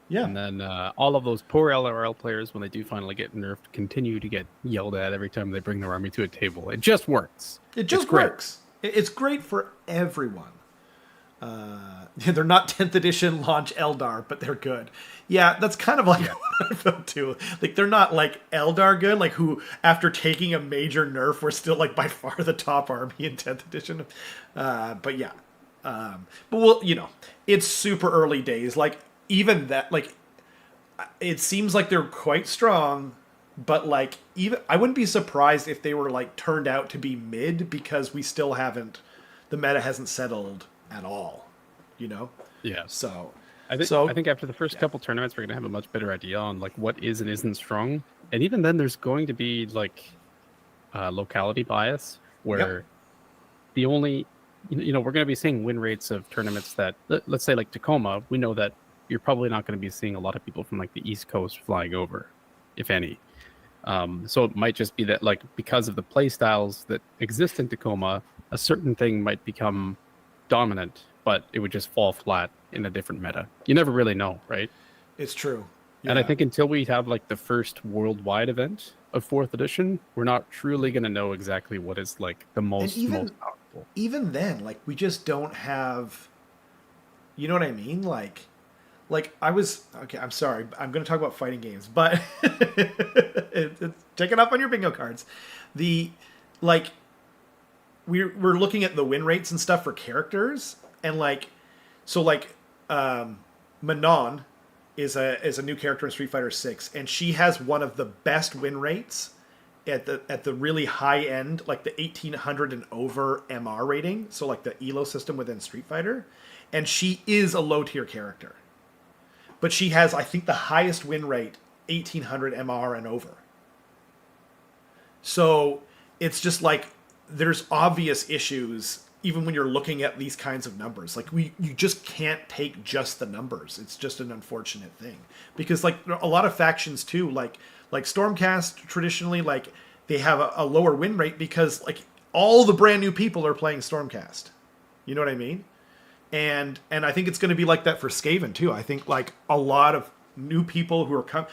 A: Yeah.
B: And then all of those poor LRL players, when they do finally get nerfed, continue to get yelled at every time they bring their army to a table. It just works.
A: It just works. It's great for everyone. They're not 10th edition launch Eldar, but they're good. Yeah, that's kind of what I felt too. They're not Eldar good, who after taking a major nerf were still by far the top army in 10th edition. But yeah. But it's super early days. Even that, it seems like they're quite strong, but even I wouldn't be surprised if they were turned out to be mid because we still haven't, the meta hasn't settled at all,
B: Yeah.
A: So
B: I think after the first couple tournaments, we're gonna have a much better idea on what is and isn't strong, and even then, there's going to be locality bias where the only we're going to be seeing win rates of tournaments that, let's say Tacoma, we know that you're probably not going to be seeing a lot of people from the East Coast flying over, if any. So it might just be that because of the play styles that exist in Tacoma, a certain thing might become dominant, but it would just fall flat in a different meta. You never really know, right?
A: It's true.
B: And I think until we have like the first worldwide event of 4th edition, we're not truly going to know exactly what is like the most powerful.
A: Even then, like we just don't have, you know what I mean? Like I was, okay, I'm sorry, I'm going to talk about fighting games, but it's take it up on your bingo cards. Like we're looking at the win rates and stuff for characters, and Manon is a new character in Street Fighter 6, and she has one of the best win rates at the really high end, like the 1800 and over MR rating, so like the ELO system within Street Fighter, and she is a low tier character, but she has, I think, the highest win rate 1800 MR and over. So it's just like there's obvious issues even when you're looking at these kinds of numbers. Like you just can't take just the numbers. It's just an unfortunate thing, because like a lot of factions too, like Stormcast traditionally, like they have a lower win rate because like all the brand new people are playing Stormcast. You know what I mean? And I think it's going to be like that for Skaven too. I think like a lot of new people who are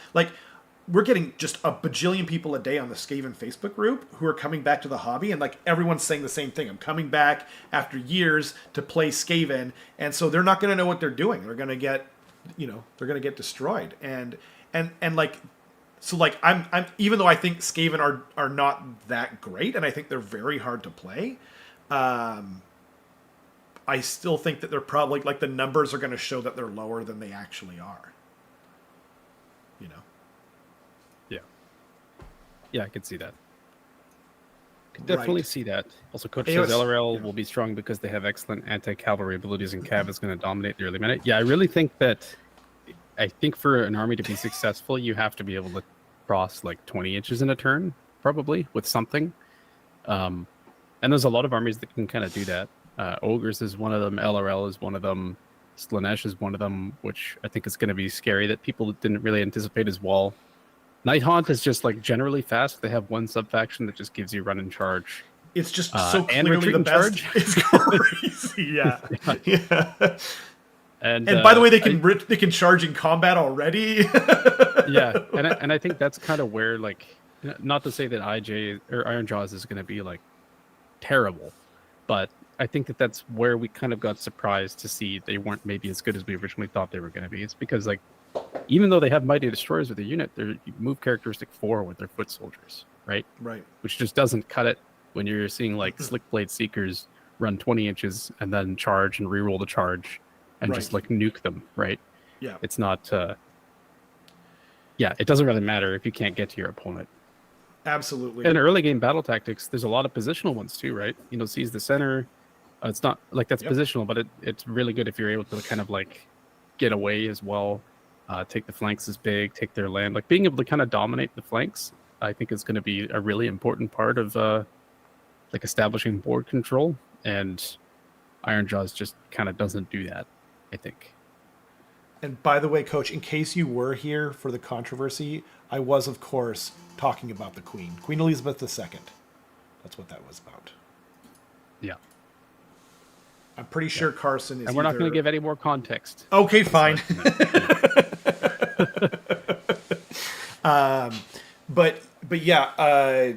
A: we're getting just a bajillion people a day on the Skaven Facebook group who are coming back to the hobby, and like everyone's saying the same thing. I'm coming back after years to play Skaven, and so they're not going to know what they're doing. They're going to get, they're going to get destroyed. And like, so like I'm even though I think Skaven are not that great, and I think they're very hard to play, I still think that they're probably like the numbers are going to show that they're lower than they actually are.
B: Yeah, I could see that. Could definitely see that. Also, Coach says LRL will be strong because they have excellent anti-cavalry abilities, and Cav is going to dominate the early minute. Yeah, I really think that. I think for an army to be successful, you have to be able to cross like 20 inches in a turn, probably with something. And there's a lot of armies that can kind of do that. Ogres is one of them. LRL is one of them. Slaanesh is one of them, which I think is going to be scary that people didn't really anticipate as well. Night Haunt is just like generally fast. They have one sub-faction that just gives you run and charge.
A: It's just so clearly the best. Charge. It's crazy, yeah. And by the way, they can charge in combat already.
B: Yeah, and I think that's kind of where, like, not to say that IJ or Iron Jaws is going to be like terrible, but I think that's where we kind of got surprised to see they weren't maybe as good as we originally thought they were going to be. It's because like, even though they have Mighty Destroyers with a unit, they're move characteristic 4 with their foot soldiers, right?
A: Right.
B: Which just doesn't cut it when you're seeing like Slick Blade Seekers run 20 inches and then charge and reroll the charge and just like nuke them, right?
A: Yeah.
B: It's not. It doesn't really matter if you can't get to your opponent.
A: Absolutely.
B: In early game battle tactics, there's a lot of positional ones too, right? Seize the center. It's not like that's positional, but it's really good if you're able to kind of like get away as well. Take the flanks is big, take their land. Like being able to kind of dominate the flanks, I think is going to be a really important part of like establishing board control. And Iron Jaws just kind of doesn't do that, I think.
A: And by the way, Coach, in case you were here for the controversy, I was, of course, talking about the Queen Elizabeth II. That's what that was about.
B: Yeah.
A: I'm pretty sure Carson is.
B: And we're not going to give any more context.
A: Okay, fine. But yeah,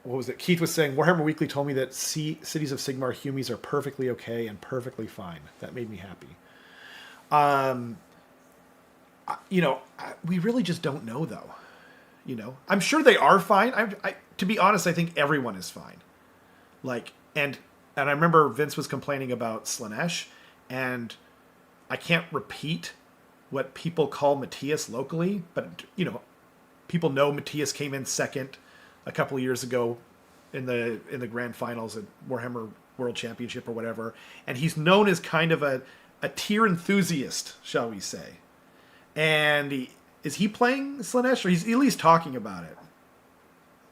A: what was it? Keith was saying Warhammer Weekly told me that Cities of Sigmar Humies are perfectly okay and perfectly fine. That made me happy. We really just don't know though. I'm sure they are fine. To be honest, I think everyone is fine. Like, and I remember Vince was complaining about Slaanesh, and I can't repeat what people call Matthias locally, but people know Matthias came in second a couple of years ago in the grand finals at Warhammer World Championship or whatever, and he's known as kind of a tier enthusiast, shall we say. And is he playing Slaanesh, or he's at least talking about it?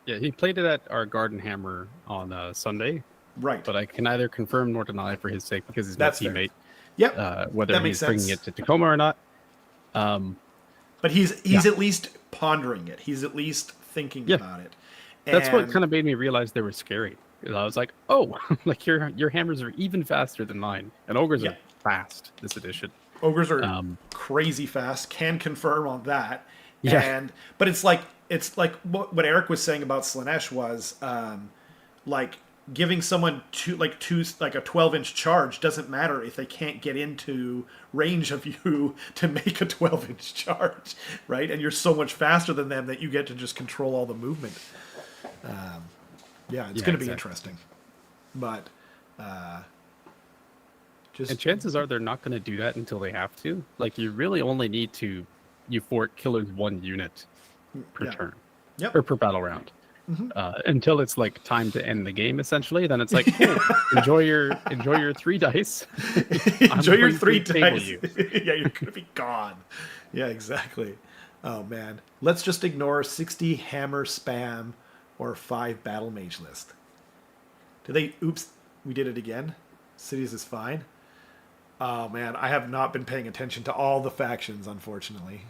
B: Yeah, he played it at our Garden Hammer on Sunday.
A: Right.
B: But I can neither confirm nor deny for his sake because he's my teammate.
A: Yep.
B: Whether he's bringing it to Tacoma or not.
A: But he's at least pondering it. He's at least thinking about it. And
B: that's what kind of made me realize they were scary. I was like, oh, like your hammers are even faster than mine. And ogres are fast this edition.
A: Ogres are crazy fast. Can confirm on that.
B: Yeah.
A: But it's like what Eric was saying about Slaanesh was like giving someone a 12-inch charge doesn't matter if they can't get into range of you to make a 12-inch charge, right? And you're so much faster than them that you get to just control all the movement. It's going to be interesting, but
B: and chances are they're not going to do that until they have to. Like, you really only need to euphoric killers 1 unit per turn, or per battle round. Mm-hmm. Until it's like time to end the game, essentially. Then it's like, cool, enjoy your 3 dice.
A: Enjoy your 3 dice. Yeah, you're gonna be gone. Yeah, exactly. Oh man, let's just ignore 60 hammer spam or 5 battle mage list. Oops, we did it again. Cities is fine. Oh man, I have not been paying attention to all the factions, unfortunately.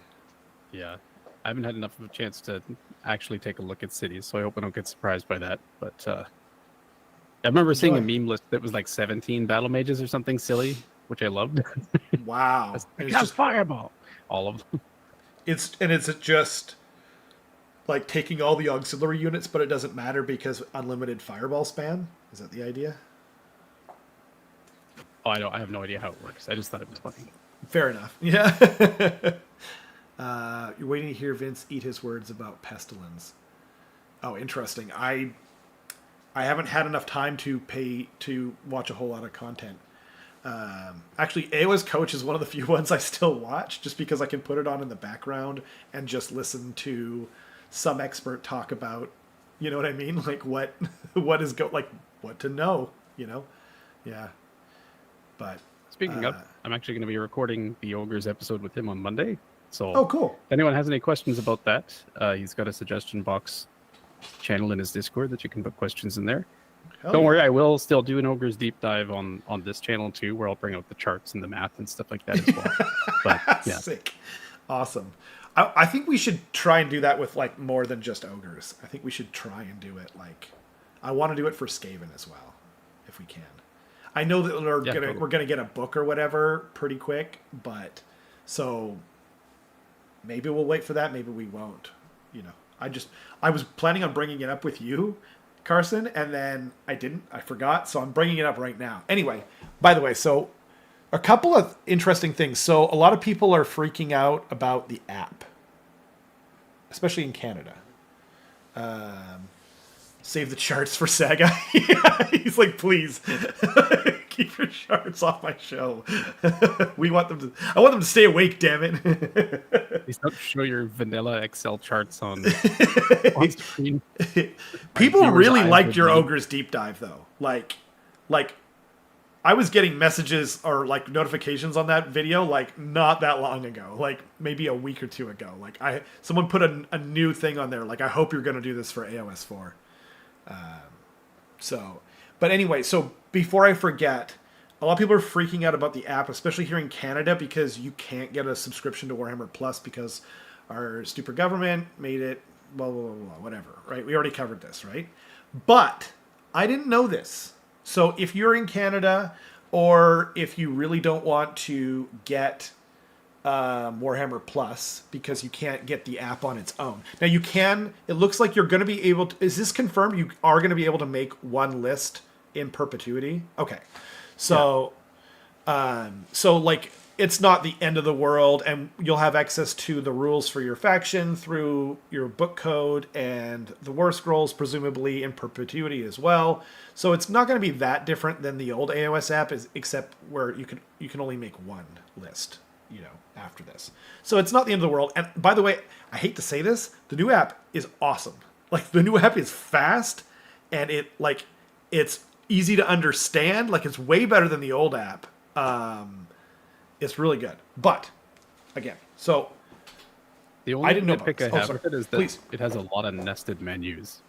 B: Yeah. I haven't had enough of a chance to actually take a look at cities, so I hope I don't get surprised by that. But I remember seeing a meme list that was like 17 battle mages or something silly, which I loved.
A: Wow.
B: It's just fireball. All of them.
A: It's just like taking all the auxiliary units, but it doesn't matter because unlimited fireball spam? Is that the idea?
B: Oh, I have no idea how it works. I just thought it was funny.
A: Fair enough. Yeah. You're waiting to hear Vince eat his words about pestilence. Oh, interesting. I haven't had enough time to watch a whole lot of content. Actually, AoS Coach is one of the few ones I still watch, just because I can put it on in the background and just listen to some expert talk about, you know what I mean? Like what to know, you know? Yeah. But
B: speaking of, I'm actually going to be recording the Ogres episode with him on Monday. So,
A: oh, cool.
B: If anyone has any questions about that, he's got a suggestion box channel in his Discord that you can put questions in there. Don't worry, I will still do an Ogres deep dive on this channel too, where I'll bring out the charts and the math and stuff like that as well. But yeah,
A: sick, awesome. I think we should try and do that with like more than just Ogres. I think we should try and do it like I want to do it for Skaven as well, if we can. I know that we're gonna get a book or whatever pretty quick, but so. Maybe we'll wait for that. Maybe we won't. You know, I was planning on bringing it up with you, Carson, and then I didn't. I forgot. So I'm bringing it up right now. Anyway, by the way, so a couple of interesting things. So a lot of people are freaking out about the app, especially in Canada. Save the charts for Saga. He's like, please keep your charts off my show. I want them to stay awake, damn it.
B: Please don't show your vanilla Excel charts on screen.
A: People really liked your Ogres deep dive though. Like I was getting messages or like notifications on that video like not that long ago, like maybe a week or 2 ago. Like someone put a new thing on there, like I hope you're going to do this for AoS 4. But anyway, so before I forget, a lot of people are freaking out about the app, especially here in Canada, because you can't get a subscription to Warhammer Plus because our stupid government made it blah, blah, blah, blah, whatever, right? We already covered this, right? But I didn't know this. So if you're in Canada or if you really don't want to get Warhammer Plus because you can't get the app on its own. Now you can, it looks like you're going to be able to, is this confirmed? You are going to be able to make one list in perpetuity? Okay. So, so like it's not the end of the world and you'll have access to the rules for your faction through your book code and the war scrolls presumably in perpetuity as well. So it's not going to be that different than the old AoS app except where you can only make one list, you know, after this. So it's not the end of the world. And by the way, I hate to say this, the new app is awesome. Like the new app is fast and it's easy to understand. Like it's way better than the old app. It's really good. But again, so
B: the only nitpick I have with it is that
A: Please.
B: It has a lot of nested menus.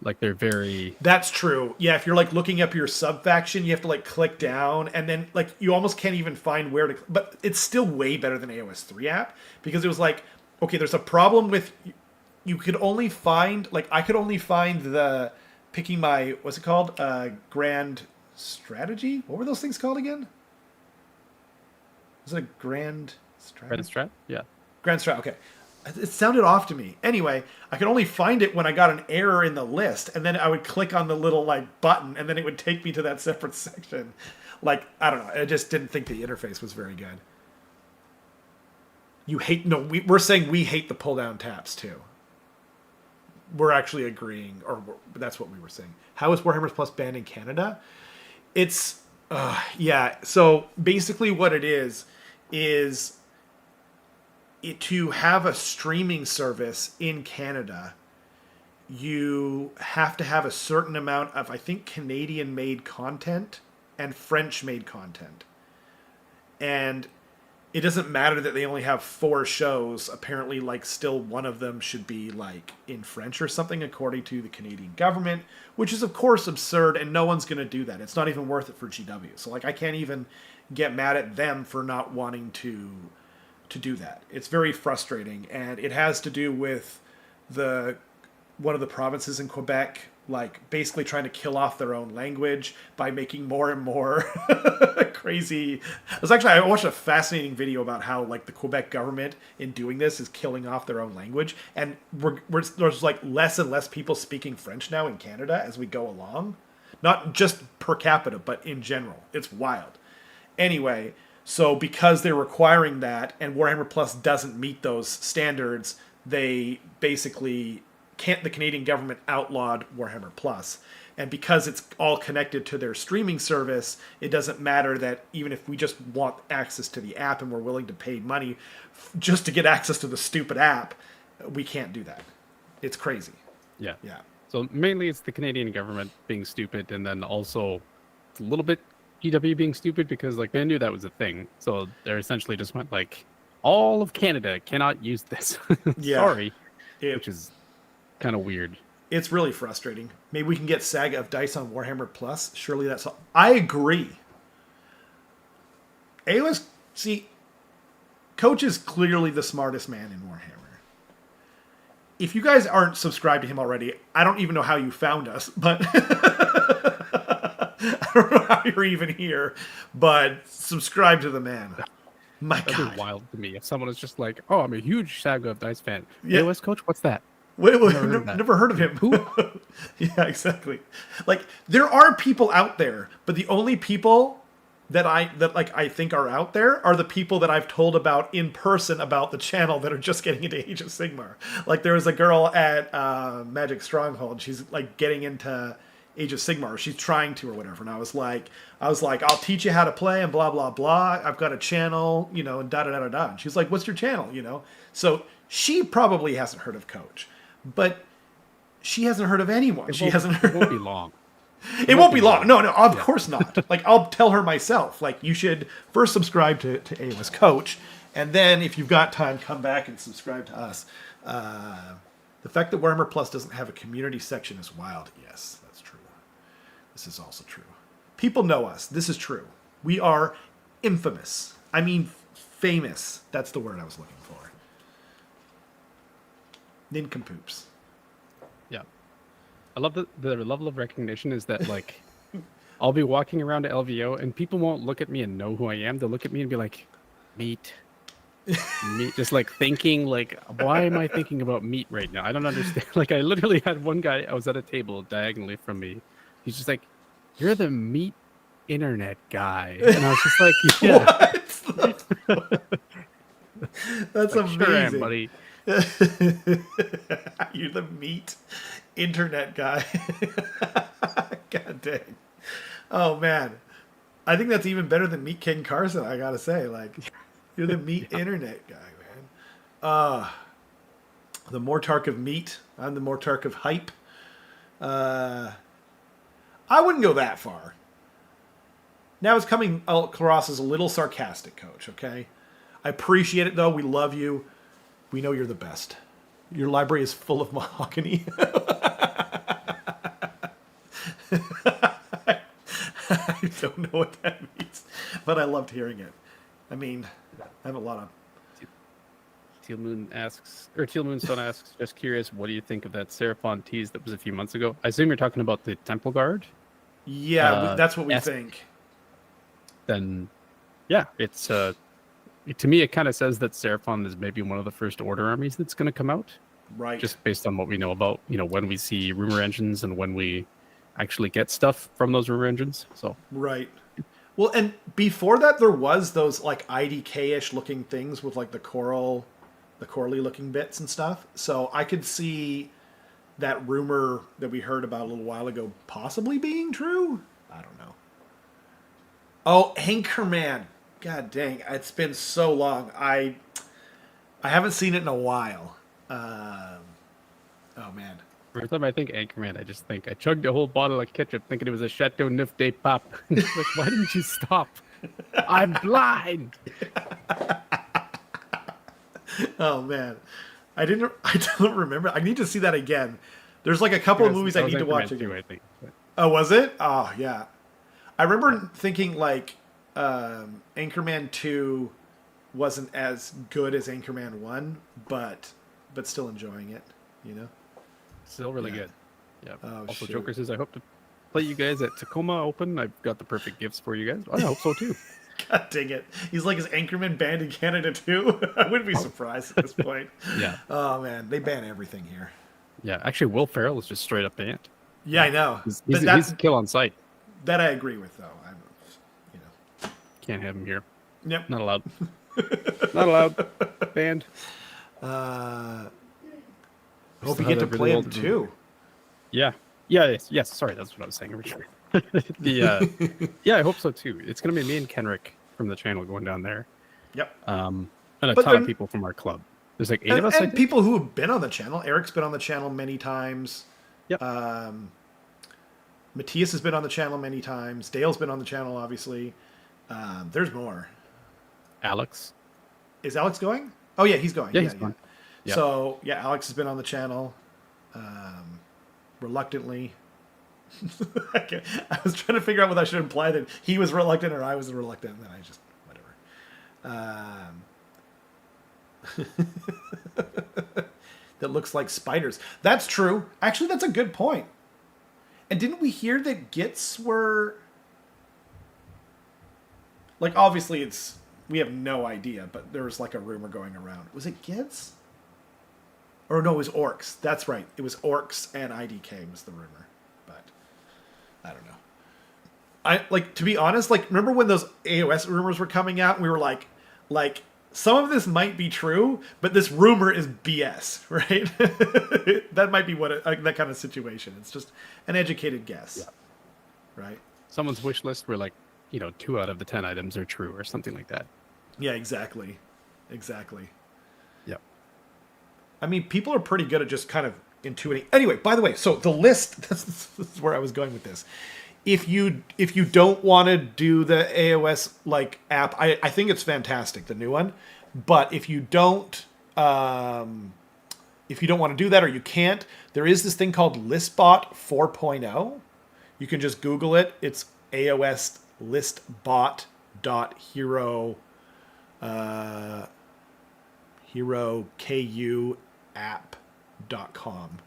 B: Like they're very...
A: That's true. Yeah, if you're like looking up your sub-faction, you have to like click down and then like you almost can't even find where to... But it's still way better than AoS 3 app because it was like, okay, there's a problem with... You could only find... Like I could only find the... Picking my... What's it called? Grand strategy? What were those things called again? Was it a Grand Strat?
B: Red Strat? Yeah.
A: Grand Strat, okay. It sounded off to me. Anyway, I could only find it when I got an error in the list, and then I would click on the little like button, and then it would take me to that separate section. Like, I don't know. I just didn't think the interface was very good. We're saying we hate the pull-down tabs, too. We're actually agreeing, that's what we were saying. How is Warhammer Plus banned in Canada? It's, yeah. So basically what it is to have a streaming service in Canada, you have to have a certain amount of, I think, Canadian-made content and French-made content. And it doesn't matter that they only have 4 shows. Apparently, like, still one of them should be, like, in French or something, according to the Canadian government, which is, of course, absurd, and no one's going to do that. It's not even worth it for GW. So, like, I can't even get mad at them for not wanting to do that. It's very frustrating, and it has to do with one of the provinces in Quebec, like, basically trying to kill off their own language by making more and more crazy. I watched a fascinating video about how, like, the Quebec government in doing this is killing off their own language, and there's like less and less people speaking French now in Canada as we go along, not just per capita but in general. It's wild. Anyway, so because they're requiring that and Warhammer Plus doesn't meet those standards, they basically the Canadian government outlawed Warhammer Plus. And because it's all connected to their streaming service, it doesn't matter that even if we just want access to the app and we're willing to pay money just to get access to the stupid app, we can't do that. It's crazy.
B: Yeah.
A: Yeah.
B: So mainly it's the Canadian government being stupid, and then also a little bit GW being stupid because, like, they knew that was a thing. So they're essentially just went like, all of Canada cannot use this.
A: Yeah.
B: Sorry. Which is kind of weird.
A: It's really frustrating. Maybe we can get Saga of Dice on Warhammer Plus. Surely that's all. I agree. AoS, see, Coach is clearly the smartest man in Warhammer. If you guys aren't subscribed to him already, I don't even know how you found us, but I don't know how you're even here, but subscribe to the man. My
B: That'd
A: God.
B: be wild to me if someone is just like, oh, I'm a huge Saga of Dice fan.
A: Yeah.
B: AoS Coach, what's that?
A: Wait, never heard of him.
B: Who?
A: Yeah, exactly. Like, there are people out there, but the only people that I think are out there are the people that I've told about in person about the channel that are just getting into Age of Sigmar. Like, there was a girl at Magic Stronghold. She's like getting into Age of Sigmar. She's trying to or whatever. And I was like, I'll teach you how to play and blah blah blah. I've got a channel, and da da da da da. And she's like, what's your channel? So she probably hasn't heard of Coach. But she hasn't heard of anyone. It
B: won't be long.
A: It won't be long. No, of course not. Like, I'll tell her myself. Like, you should first subscribe to AoS Coach, and then if you've got time, come back and subscribe to us. The fact that Warhammer Plus doesn't have a community section is wild. Yes, that's true. This is also true. People know us. This is true. We are infamous. I mean, famous. That's the word I was looking for. Nincompoops.
B: Yeah. I love the level of recognition is that, like, I'll be walking around to LVO and people won't look at me and know who I am. They'll look at me and be like, meat. Meat. Just like thinking, like, why am I thinking about meat right now? I don't understand. Like, I literally had one guy, I was at a table diagonally from me. He's just like, you're the meat internet guy. And I was just like, yeah.
A: That's
B: like,
A: amazing.
B: Sure am, buddy.
A: You're the meat internet guy. God dang. Oh man, I think that's even better than Meat King Carson. I gotta say, like, you're the meat internet guy, man. The Mortark of meat. I'm the Mortark of hype. I wouldn't go that far. Now it's coming across as a little sarcastic, Coach. Okay, I appreciate it though. We love you. We know you're the best. Your library is full of mahogany. I don't know what that means, but I loved hearing it. I mean, I have a lot of...
B: Teal Moonstone asks, just curious, what do you think of that Seraphon tease that was a few months ago? I assume you're talking about the Temple Guard?
A: Yeah, that's what we think.
B: Then, yeah, it's to me, it kind of says that Seraphon is maybe one of the first Order armies that's going to come out.
A: Right.
B: Just based on what we know about, when we see rumor engines and when we actually get stuff from those rumor engines. So
A: right. Well, and before that, there was those like IDK-ish looking things with like the corally looking bits and stuff. So I could see that rumor that we heard about a little while ago possibly being true. I don't know. Oh, Anchorman. God dang, it's been so long. I haven't seen it in a while. Oh man.
B: Every time I think Anchorman, I just think I chugged a whole bottle of ketchup thinking it was a Chateau Neuf de Pop. Like, why didn't you stop? I'm blind.
A: Oh man, I don't remember. I need to see that again. There's like a couple of movies I need to watch again.
B: I think.
A: Oh, was it? Oh yeah. I remember thinking like Anchorman 2 wasn't as good as Anchorman 1, but still enjoying it,
B: Still really good. Yeah.
A: Oh,
B: also,
A: shoot.
B: Joker says, I hope to play you guys at Tacoma Open. I've got the perfect gifts for you guys. I hope so too.
A: God dang it. He's like, is Anchorman banned in Canada too? I wouldn't be surprised at this point.
B: Yeah.
A: Oh man, they ban everything here.
B: Yeah. Actually, Will Ferrell is just straight up banned.
A: Yeah, I know.
B: He's a kill on sight.
A: That I agree with, though.
B: Can't have him here.
A: Yep.
B: Not allowed. Not allowed. Banned.
A: Hope you get to play him too.
B: Yeah. Yeah. Yes. Sorry, that's what I was saying originally. Yeah, I hope so too. It's gonna be me and Kenrick from the channel going down there.
A: Yep.
B: And a ton of people from our club. There's like 8 of us.
A: And people who have been on the channel. Eric's been on the channel many times.
B: Yep.
A: Matthias has been on the channel many times. Dale's been on the channel, obviously. There's more.
B: Alex.
A: Is Alex going? Oh yeah, he's going.
B: Yeah, he's going. Yeah.
A: So yeah, Alex has been on the channel. Reluctantly. I was trying to figure out whether I should imply that he was reluctant or I was reluctant, and then I just whatever. That looks like spiders. That's true. Actually, that's a good point. And didn't we hear that Gits were like, obviously we have no idea, but there was like a rumor going around. Was it Gits? Or no, it was Orcs. That's right. It was Orcs and IDK was the rumor. But I don't know. I like, to be honest, like, remember when those AoS rumors were coming out and we were like some of this might be true, but this rumor is BS, right? That might be that kind of situation. It's just an educated guess, right?
B: Someone's wish list where 2 out of the 10 items are true or something like that.
A: Yeah, exactly.
B: Yep.
A: I mean, people are pretty good at just kind of intuiting. Anyway, by the way, so the list, this is where I was going with this. If you don't want to do the AoS app, I think it's fantastic, the new one. But if you don't want to do that, or you can't, there is this thing called Listbot 4.0. You can just Google it. It's AoS listbot.hero herokuapp.com.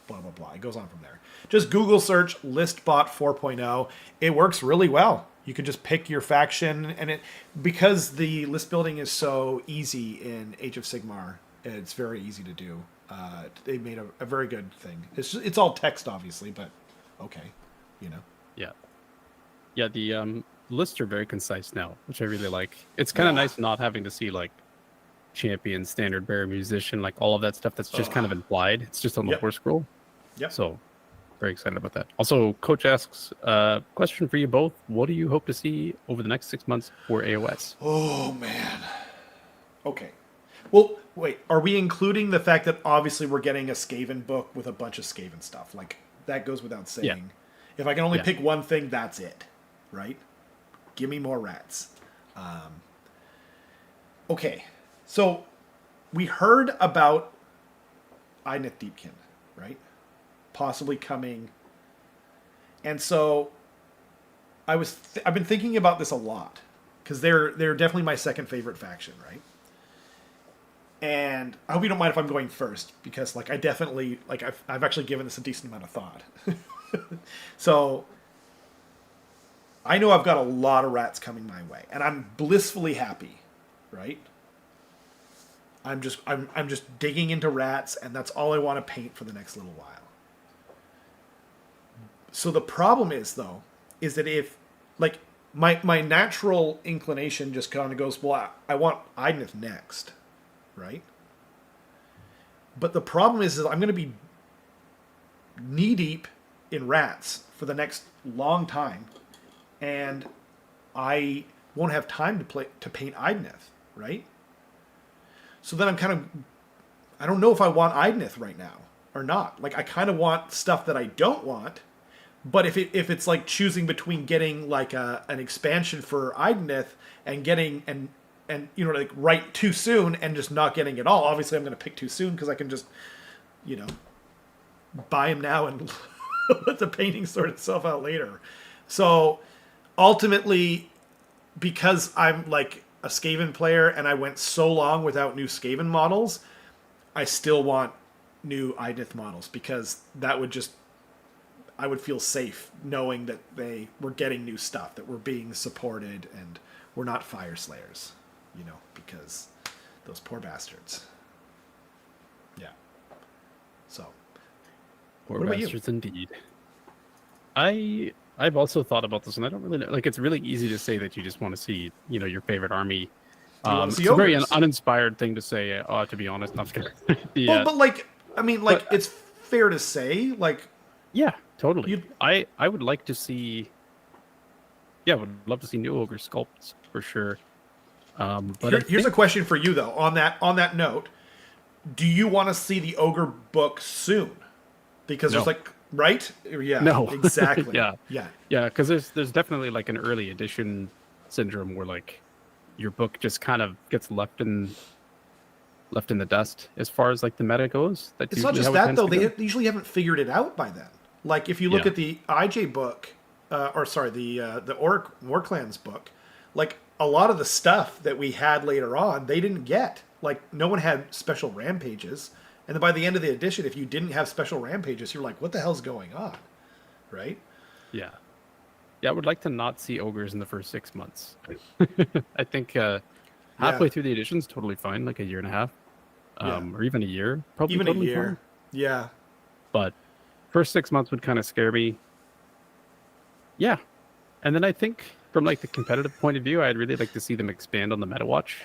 A: Blah, blah, blah. It goes on from there. Just Google search Listbot 4.0. It works really well. You can just pick your faction, and because the list building is so easy in Age of Sigmar, it's very easy to do. They made a very good thing. It's all text, obviously, but okay,
B: Yeah. Yeah, the lists are very concise now, which I really like. It's kind of nice not having to see champion, standard bearer, musician, all of that stuff that's just kind of implied. It's just on the horse scroll.
A: Yep.
B: So very excited about that. Also, Coach asks, question for you both. What do you hope to see over the next 6 months for AoS?
A: Oh, man. Okay. Well, wait. Are we including the fact that obviously we're getting a Skaven book with a bunch of Skaven stuff? That goes without saying.
B: Yeah.
A: If I can only pick one thing, that's it. Right? Give me more rats. Okay. So we heard about Einith Deepkin, right? Possibly coming. And so I've been thinking about this a lot, because they're definitely my second favorite faction, right? And I hope you don't mind if I'm going first, because I definitely I've actually given this a decent amount of thought. So I know I've got a lot of rats coming my way, and I'm blissfully happy right? I'm just digging into rats, and that's all I want to paint for the next little while. So the problem is, though, is that if, like, my natural inclination just kind of goes, well, I want Idoneth next, right? But the problem is I'm going to be knee deep in rats for the next long time, and I won't have time to paint Idoneth, right? So then I don't know if I want Idoneth right now or not. Like, I kind of want stuff that I don't want, but if it's like choosing between getting like an expansion for Idoneth and getting and you know, like, right too soon and just not getting it all, obviously I'm going to pick too soon because I can just, you know, buy him now and let the painting sort itself out later. So ultimately, because I'm like a Skaven player and I went so long without new Skaven models, I still want new Idoneth models, because that would just, I would feel safe knowing that they were getting new stuff, that we're being supported, and we're not fire slayers, you know, because those poor bastards. Yeah. So.
B: Poor bastards indeed. I've also thought about this, and I don't really know. Like, it's really easy to say that you just want to see, you know, your favorite army. It's a very uninspired thing to say. To be honest, I'm scared.
A: Well, but like, I mean, like, it's fair to say, like.
B: Yeah, totally. I would like to see. Yeah, I would love to see new ogre sculpts for sure. But
A: here's a question for you, though. On that note, do you want to see the ogre book soon? Because there's like. Right? Yeah.
B: No.
A: Exactly.
B: Yeah.
A: Yeah.
B: Yeah. Because there's definitely like an early edition syndrome where like your book just kind of gets left in the dust as far as like the meta goes. That's
A: it's not just that though; they usually haven't figured it out by then. Like if you look at the IJ book, the War Clans book, like a lot of the stuff that we had later on, they didn't get. Like no one had special rampages. And then by the end of the edition, if you didn't have special rampages, you're like, what the hell's going on? Right?
B: Yeah. Yeah, I would like to not see ogres in the first 6 months. I think halfway through the edition's totally fine, like a year and a half. Or even a year. Probably
A: even
B: totally
A: a year.
B: Fine.
A: Yeah.
B: But first 6 months would kind of scare me. Yeah. And then I think from like the competitive point of view, I'd really like to see them expand on the meta watch.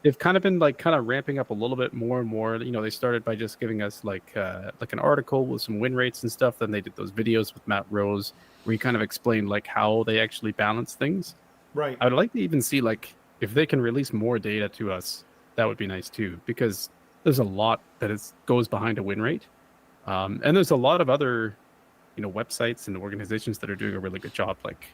B: They've kind of been like kind of ramping up a little bit more and more. You know, they started by just giving us like an article with some win rates and stuff. Then they did those videos with Matt Rose where he kind of explained like how they actually balance things.
A: Right.
B: I would like to even see like if they can release more data to us, that would be nice too, because there's a lot that goes behind a win rate. And there's a lot of other, you know, websites and organizations that are doing a really good job, like,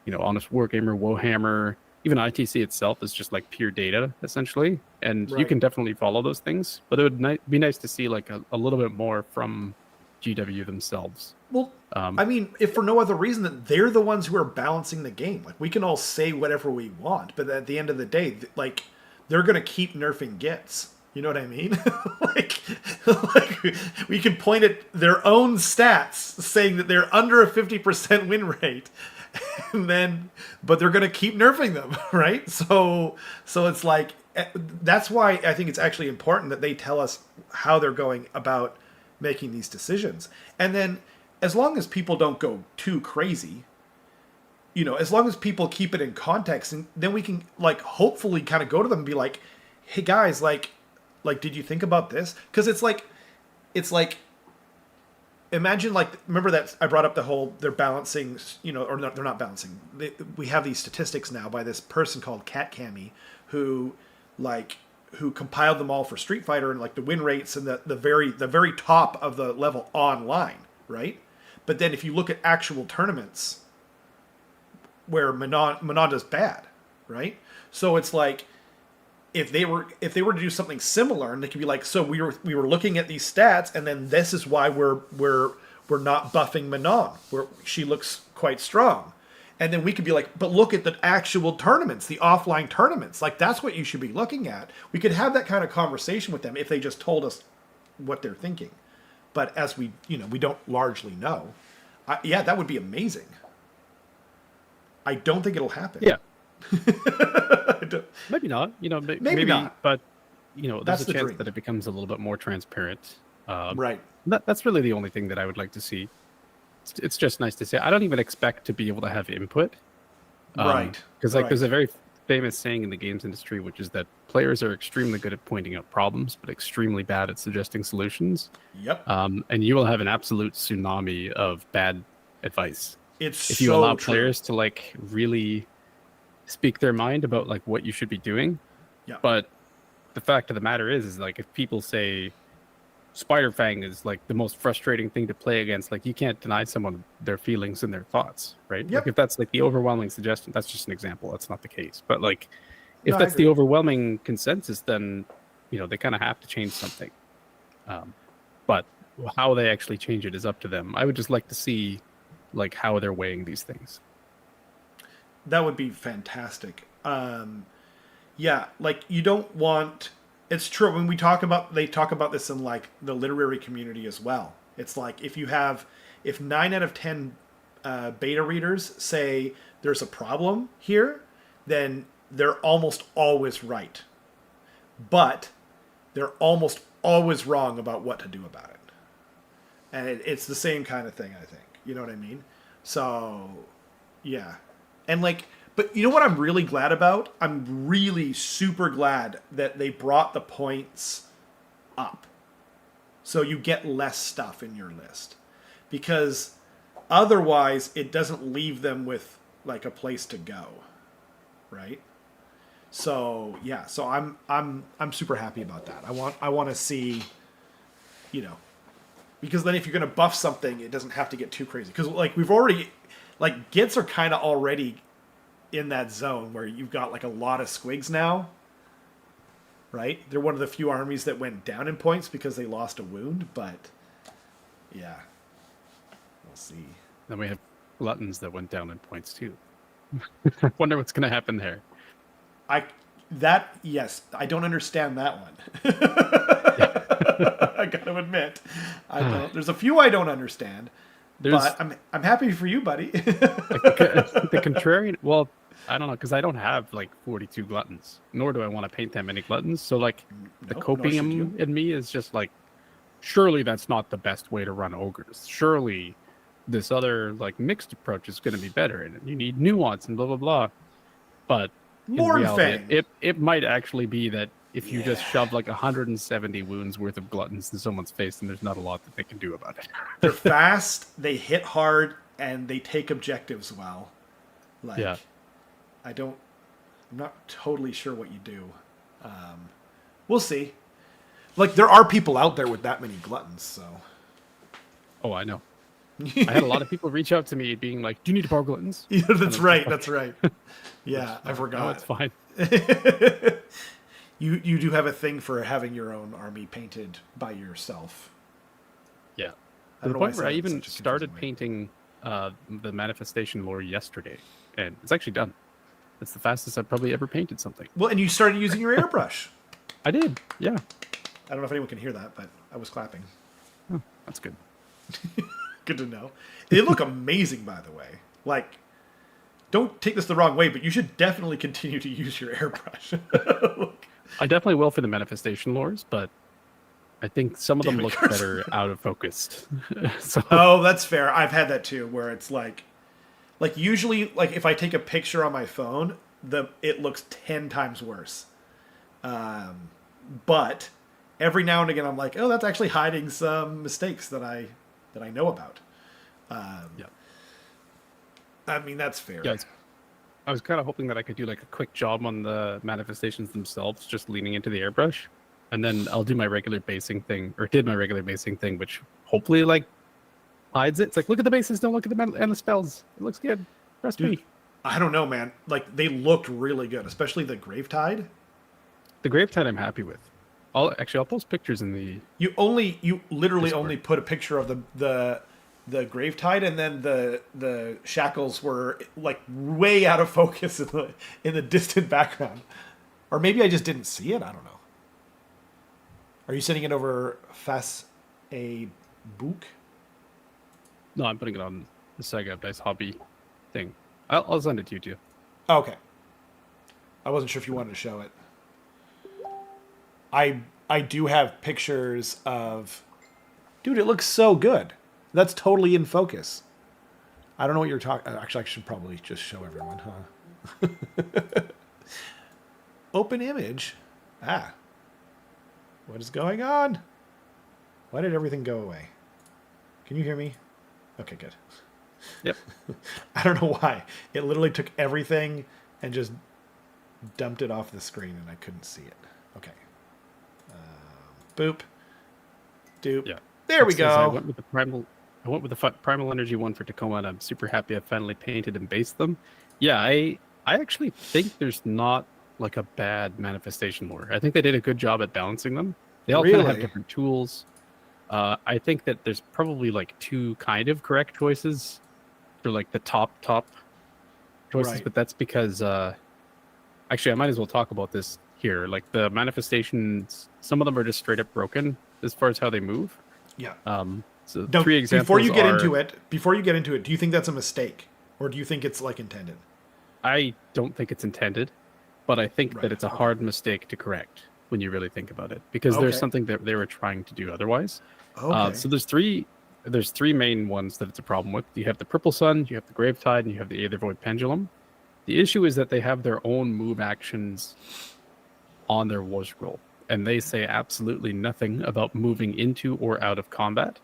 B: you know, Honest Wargamer, Warhammer. Even ITC itself is just like pure data, essentially. And you can definitely follow those things. But it would be nice to see like a little bit more from GW themselves.
A: Well, I mean, if for no other reason that they're the ones who are balancing the game. Like, we can all say whatever we want, but at the end of the day, like, they're going to keep nerfing gets. You know what I mean? like we can point at their own stats saying that they're under a 50% win rate. And then, but they're going to keep nerfing them, right? So it's like, that's why I think it's actually important that they tell us how they're going about making these decisions. And then, as long as people don't go too crazy, you know, as long as people keep it in context, and then we can like hopefully kind of go to them and be like, hey guys, like, did you think about this? Because it's like. Imagine, like, remember that I brought up the whole, they're balancing, you know, or no, they're not balancing. We have these statistics now by this person called Cat Cammy who compiled them all for Street Fighter, and like the win rates and the very top of the level online, right? But then if you look at actual tournaments where Manon does bad, right? So it's like, if they were to do something similar, and they could be like, so we were looking at these stats, and then this is why we're not buffing Manon, where she looks quite strong, and then we could be like, but look at the actual tournaments, the offline tournaments, like that's what you should be looking at. We could have that kind of conversation with them if they just told us what they're thinking, but as we don't largely know, that would be amazing. I don't think it'll happen.
B: Yeah. Maybe not.
A: Maybe
B: Maybe,
A: not.
B: but there's
A: That's
B: a
A: the
B: chance
A: dream.
B: that it becomes a little bit more transparent.
A: Right.
B: That's really the only thing that I would like to see. It's just nice to say. I don't even expect to be able to have input,
A: Right.
B: because there's
A: Right.
B: a very famous saying in the games industry, which is that players are extremely good at pointing out problems, but extremely bad at suggesting solutions.
A: Yep.
B: And you will have an absolute tsunami of bad advice
A: It's
B: if you
A: so
B: allow
A: true.
B: players to like really speak their mind about like what you should be doing.
A: Yep.
B: But the fact of the matter is like if people say Spider Fang is like the most frustrating thing to play against, like you can't deny someone their feelings and their thoughts, right? Like
A: Yep.
B: if that's like the overwhelming suggestion, that's just an example. That's not the case. But like
A: No,
B: if
A: I
B: that's the
A: agree.
B: overwhelming consensus, then they kind of have to change something. But how they actually change it is up to them. I would just like to see like how they're weighing these things.
A: That would be fantastic. Yeah, like you don't want. It's true when they talk about this in like the literary community as well. It's like if 9 out of 10 beta readers say there's a problem here, then they're almost always right, but they're almost always wrong about what to do about it. And it's the same kind of thing, I think. You know what I mean? So, yeah. And like, but you know what I'm really glad about? I'm really super glad that they brought the points up. So you get less stuff in your list. Because otherwise it doesn't leave them with like a place to go. Right? So, yeah, so I'm super happy about that. I want to see, you know, because then if you're going to buff something, it doesn't have to get too crazy. Because like we've already, like Gits are kind of already in that zone where you've got like a lot of squigs now, right? They're one of the few armies that went down in points because they lost a wound, but yeah, we'll see.
B: Then we have gluttons that went down in points too. I wonder what's going to happen there.
A: Yes, I don't understand that one. I gotta admit, I don't. There's a few I don't understand, but I'm happy for you, buddy.
B: Like the contrarian. Well, I don't know because I don't have like 42 gluttons, nor do I want to paint that many gluttons. So like the
A: Nope, nor should you.
B: copium in me is just like, surely that's not the best way to run ogres. Surely this other like mixed approach is going to be better, and you need nuance and blah blah blah. But in reality,
A: Mornfang.
B: it might actually be that if you just
A: Yeah.
B: shove like 170 wounds worth of gluttons in someone's face, then there's not a lot that they can do about it.
A: They're fast, they hit hard, and they take objectives well. Like,
B: Yeah.
A: I'm not totally sure what you do. We'll see. Like, there are people out there with that many gluttons, so.
B: Oh, I know. I had a lot of people reach out to me being like, "Do you need to borrow gluttons?"
A: Yeah, that's right. That's right. Yeah, I forgot.
B: No, it's fine.
A: You do have a thing for having your own army painted by yourself.
B: Yeah.
A: I
B: To
A: don't
B: the
A: know why
B: point where I
A: said it in
B: even
A: such a
B: started
A: confusing way.
B: painting the manifestation lore yesterday, and it's actually done. It's the fastest I've probably ever painted something.
A: Well, and you started using your airbrush.
B: I did, yeah.
A: I don't know if anyone can hear that, but I was clapping.
B: Oh, that's good.
A: Good to know. They look amazing, by the way. Like, don't take this the wrong way, but you should definitely continue to use your airbrush.
B: I definitely will for the manifestation lores, but I think some of them look
A: Carson.
B: better out of focus. So
A: Oh, that's fair. I've had that too, where it's like usually, like if I take a picture on my phone, it looks 10 times worse. But every now and again, I'm like, oh, that's actually hiding some mistakes that I know about.
B: yeah.
A: I mean, that's fair.
B: Yeah, I was kind of hoping that I could do like a quick job on the manifestations themselves, just leaning into the airbrush, and then I'll do my regular basing thing, or did my regular basing thing, which hopefully like hides it. It's like, look at the bases, don't look at and the spells. It looks good. Trust
A: Dude,
B: me.
A: I don't know, man. Like they looked really good, especially the Gravetide.
B: The Gravetide I'm happy with. I'll post pictures in the.
A: You literally
B: Discord.
A: only put a picture of the Gravetide, and then the shackles were like way out of focus in the distant background, or maybe I just didn't see it. I don't know. Are you sending it over a book?
B: No, I'm putting it on the sagaofdice hobby thing. I'll send it to you too.
A: Okay. I wasn't sure if you wanted to show it. I do have pictures of... Dude, it looks so good. That's totally in focus. I don't know what you're talking... Actually, I should probably just show everyone, huh? Open image? Ah. What is going on? Why did everything go away? Can you hear me? Okay, good.
B: Yep.
A: I don't know why. It literally took everything and just dumped it off the screen and I couldn't see it. Okay. Boop. Doop.
B: Yeah.
A: There we go.
B: I went with the primal energy one for Tacoma, and I'm super happy I finally painted and based them. Yeah, I actually think there's not like a bad manifestation lore. I think they did a good job at balancing them. They all kind of have different tools. I think that there's probably like two kind of correct choices for like the top choices,
A: Right.
B: but that's because actually I might as well talk about this here. Like the manifestations, some of them are just straight up broken as far as how they move.
A: Yeah.
B: So
A: Now,
B: 3 examples.
A: Before you get into it, do you think that's a mistake, or do you think it's like intended?
B: I don't think it's intended, but I think that it's a hard mistake to correct when you really think about it, because there's something that they were trying to do otherwise. So there's three main ones that it's a problem with. You have the Purple Sun, you have the Gravetide, and you have the Aether Void Pendulum. The issue is that they have their own move actions on their war scroll, and they say absolutely nothing about moving into or out of combat.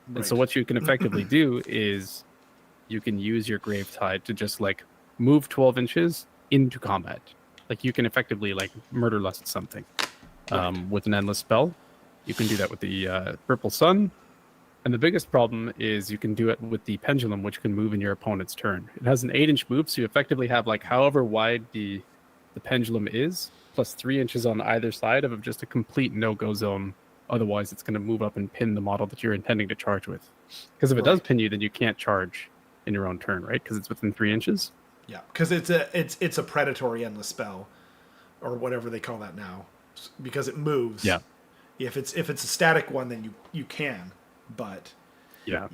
B: Right. And so what you can effectively do is you can use your Gravetide to just like move 12 inches into combat. Like you can effectively like murder lust something with an endless spell. You can do that with the Purple Sun. And the biggest problem is you can do it with the Pendulum, which can move in your opponent's turn. It has an 8-inch move, so you effectively have like however wide the Pendulum is, plus 3 inches on either side of just a complete no-go zone. Otherwise, it's going to move up and pin the model that you're intending to charge with. Because if it does pin you, then you can't charge in your own turn, right? Because it's within 3 inches.
A: Yeah, because it's a predatory endless spell, or whatever they call that now, because it moves.
B: Yeah.
A: If it's a static one, then you can, but
B: yeah.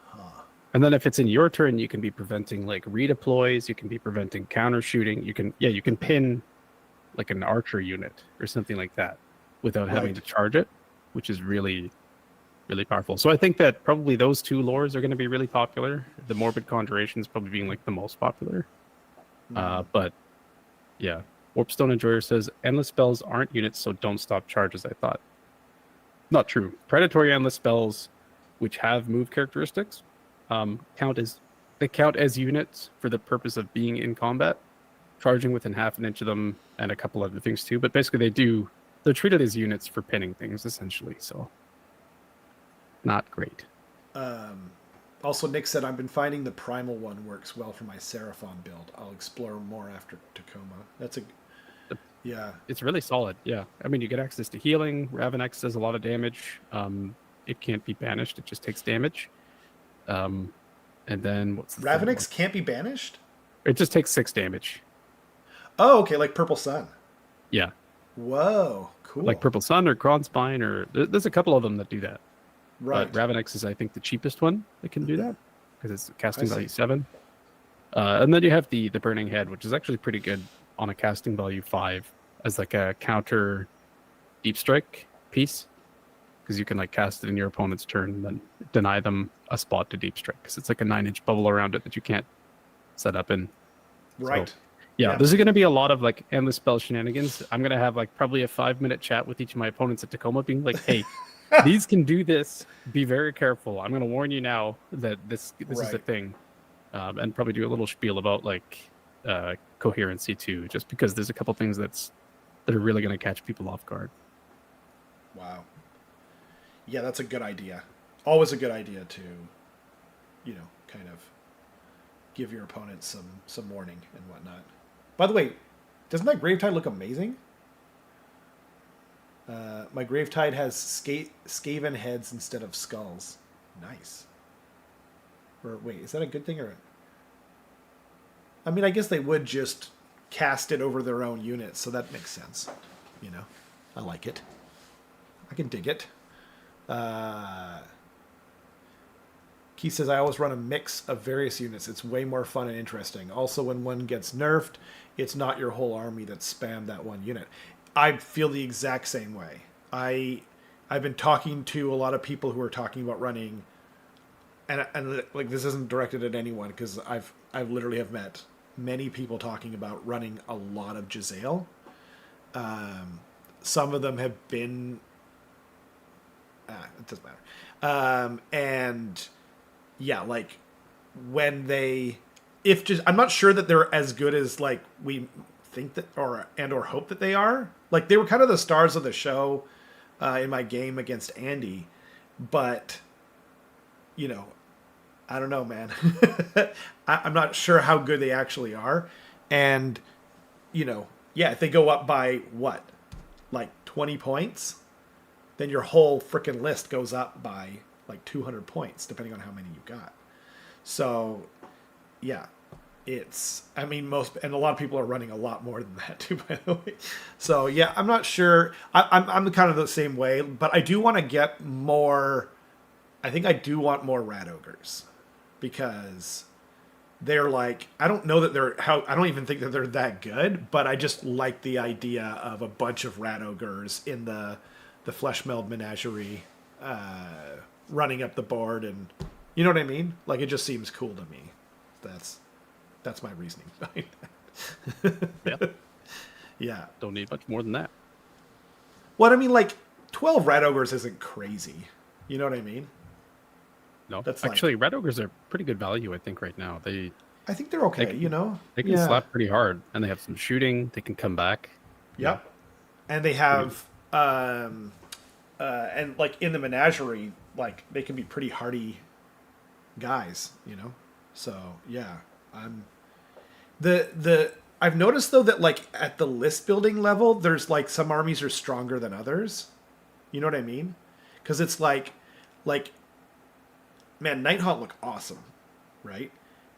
A: Huh.
B: And then if it's in your turn, you can be preventing like redeploys. You can be preventing counter shooting. You can pin like an archer unit or something like that without having to charge it, which is really, really powerful. So I think that probably those two lores are going to be really popular. The Morbid Conjuration is probably being like the most popular. But yeah, Warpstone Enjoyer says endless spells aren't units, so don't stop charges. I thought not true. Predatory endless spells, which have move characteristics, count as units for the purpose of being in combat, charging within half an inch of them, and a couple other things too. But basically, they're treated as units for pinning things essentially. So not great.
A: Also, Nick said, I've been finding the primal one works well for my Seraphon build. I'll explore more after Tacoma.
B: It's really solid. Yeah. I mean, you get access to healing. Ravenex does a lot of damage. It can't be banished. It just takes damage. And then what's the
A: Ravenex can't be banished?
B: It just takes 6 damage.
A: Oh, okay. Like Purple Sun.
B: Yeah.
A: Whoa. Cool.
B: Like Purple Sun or Grondspine, or there's a couple of them that do that.
A: Right.
B: But Ravenex is, I think, the cheapest one that can do that because it's casting value 7. And then you have the Burning Head, which is actually pretty good on a casting value 5 as like a counter deep strike piece, because you can like cast it in your opponent's turn and then deny them a spot to deep strike because it's like a 9-inch bubble around it that you can't set up in.
A: Right.
B: So, yeah, there's going to be a lot of like endless spell shenanigans. I'm going to have like probably a 5-minute chat with each of my opponents at Tacoma being like, hey, these can do this. Be very careful. I'm going to warn you now that this is a thing. And probably do a little spiel about like coherency too, just because there's a couple things that are really going to catch people off guard.
A: Wow. Yeah, that's a good idea. Always a good idea to, kind of give your opponent some warning and whatnot. By the way, doesn't that Gravetide look amazing? My Gravetide has Skaven heads instead of skulls. Nice. Or wait, is that a good thing or? I mean, I guess they would just cast it over their own unit, so that makes sense. I like it. I can dig it. Can He says, I always run a mix of various units. It's way more fun and interesting. Also, when one gets nerfed, it's not your whole army that spammed that one unit. I feel the exact same way. I've been talking to a lot of people who are talking about running, and like this isn't directed at anyone because I've literally have met many people talking about running a lot of Giselle. Some of them have been, it doesn't matter. And yeah, like when I'm not sure that they're as good as like we think that or hope that they are. Like they were kind of the stars of the show in my game against Andy, but you know, I don't know, man. I'm not sure how good they actually are, and you know, yeah, if they go up by what, like 20 points, then your whole freaking list goes up by like 200 points, depending on how many you got. So, yeah, I mean, and a lot of people are running a lot more than that too, by the way. So, yeah, I'm not sure. I'm kind of the same way, but I do want to get more. I think I do want more rat ogres because they're like, I don't know that I don't even think that they're that good, but I just like the idea of a bunch of rat ogres in the flesh meld menagerie running up the board, and you know what I mean? Like it just seems cool to me. That's my reasoning behind that.
B: Yeah.
A: Yeah.
B: Don't need much more than that.
A: What I mean, like 12 rat ogres isn't crazy. You know what I mean?
B: No, that's actually rat ogres are pretty good value. I think right now
A: I think they're okay. They
B: can slap pretty hard, and they have some shooting. They can come back.
A: Yep. Yeah. And they have and like in the menagerie, like they can be pretty hardy guys, you know. So yeah, I've noticed though that like at the list building level, there's like some armies are stronger than others. You know what I mean? Because it's like, man, Nighthaunt look awesome, right?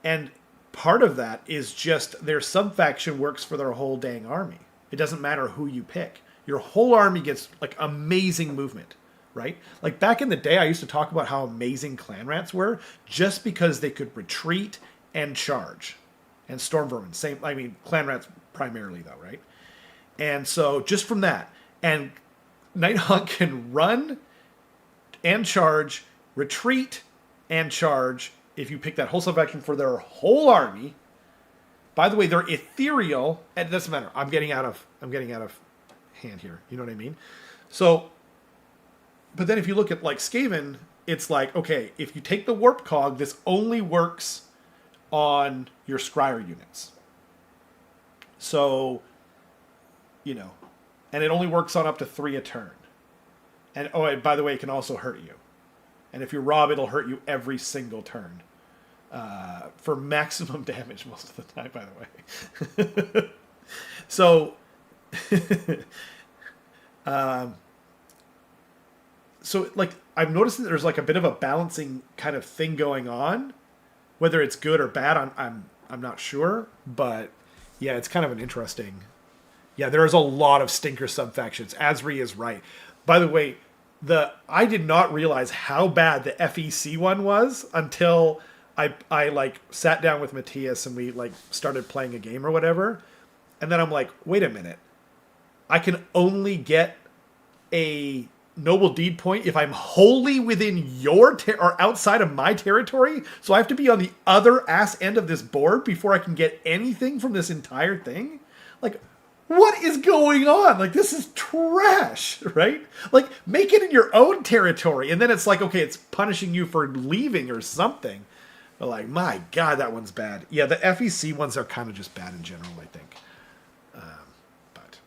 A: And part of that is just their sub-faction works for their whole dang army. It doesn't matter who you pick. Your whole army gets like amazing movement, right? Like back in the day, I used to talk about how amazing clan rats were just because they could retreat and charge. And storm vermin, same. I mean, clan rats primarily though, right? And so just from that, and Nighthaunt can run and charge, retreat and charge if you pick that whole sub-faction for their whole army. By the way, they're ethereal, and it doesn't matter. I'm getting out of hand here. You know what I mean? So, but then if you look at like Skaven, it's like, okay, if you take the warp cog, this only works on your scryer units. So, you know, and it only works on up to 3 a turn. And and by the way, it can also hurt you. And if you rob, it'll hurt you every single turn. For maximum damage most of the time, by the way. So, so like I'm noticing that there's like a bit of a balancing kind of thing going on. Whether it's good or bad, I'm not sure, but yeah, it's kind of an interesting. Yeah, there's a lot of stinker sub-factions. Asri is right. By the way, I did not realize how bad the FEC one was until I like sat down with Matthias and we like started playing a game or whatever. And then I'm like, wait a minute. I can only get a noble deed point if I'm wholly within your or outside of my territory. So I have to be on the other ass end of this board before I can get anything from this entire thing. Like, what is going on? Like, this is trash, right? Like, make it in your own territory. And then it's like, okay, it's punishing you for leaving or something. But like, my God, that one's bad. Yeah, the FEC ones are kind of just bad in general, I think. But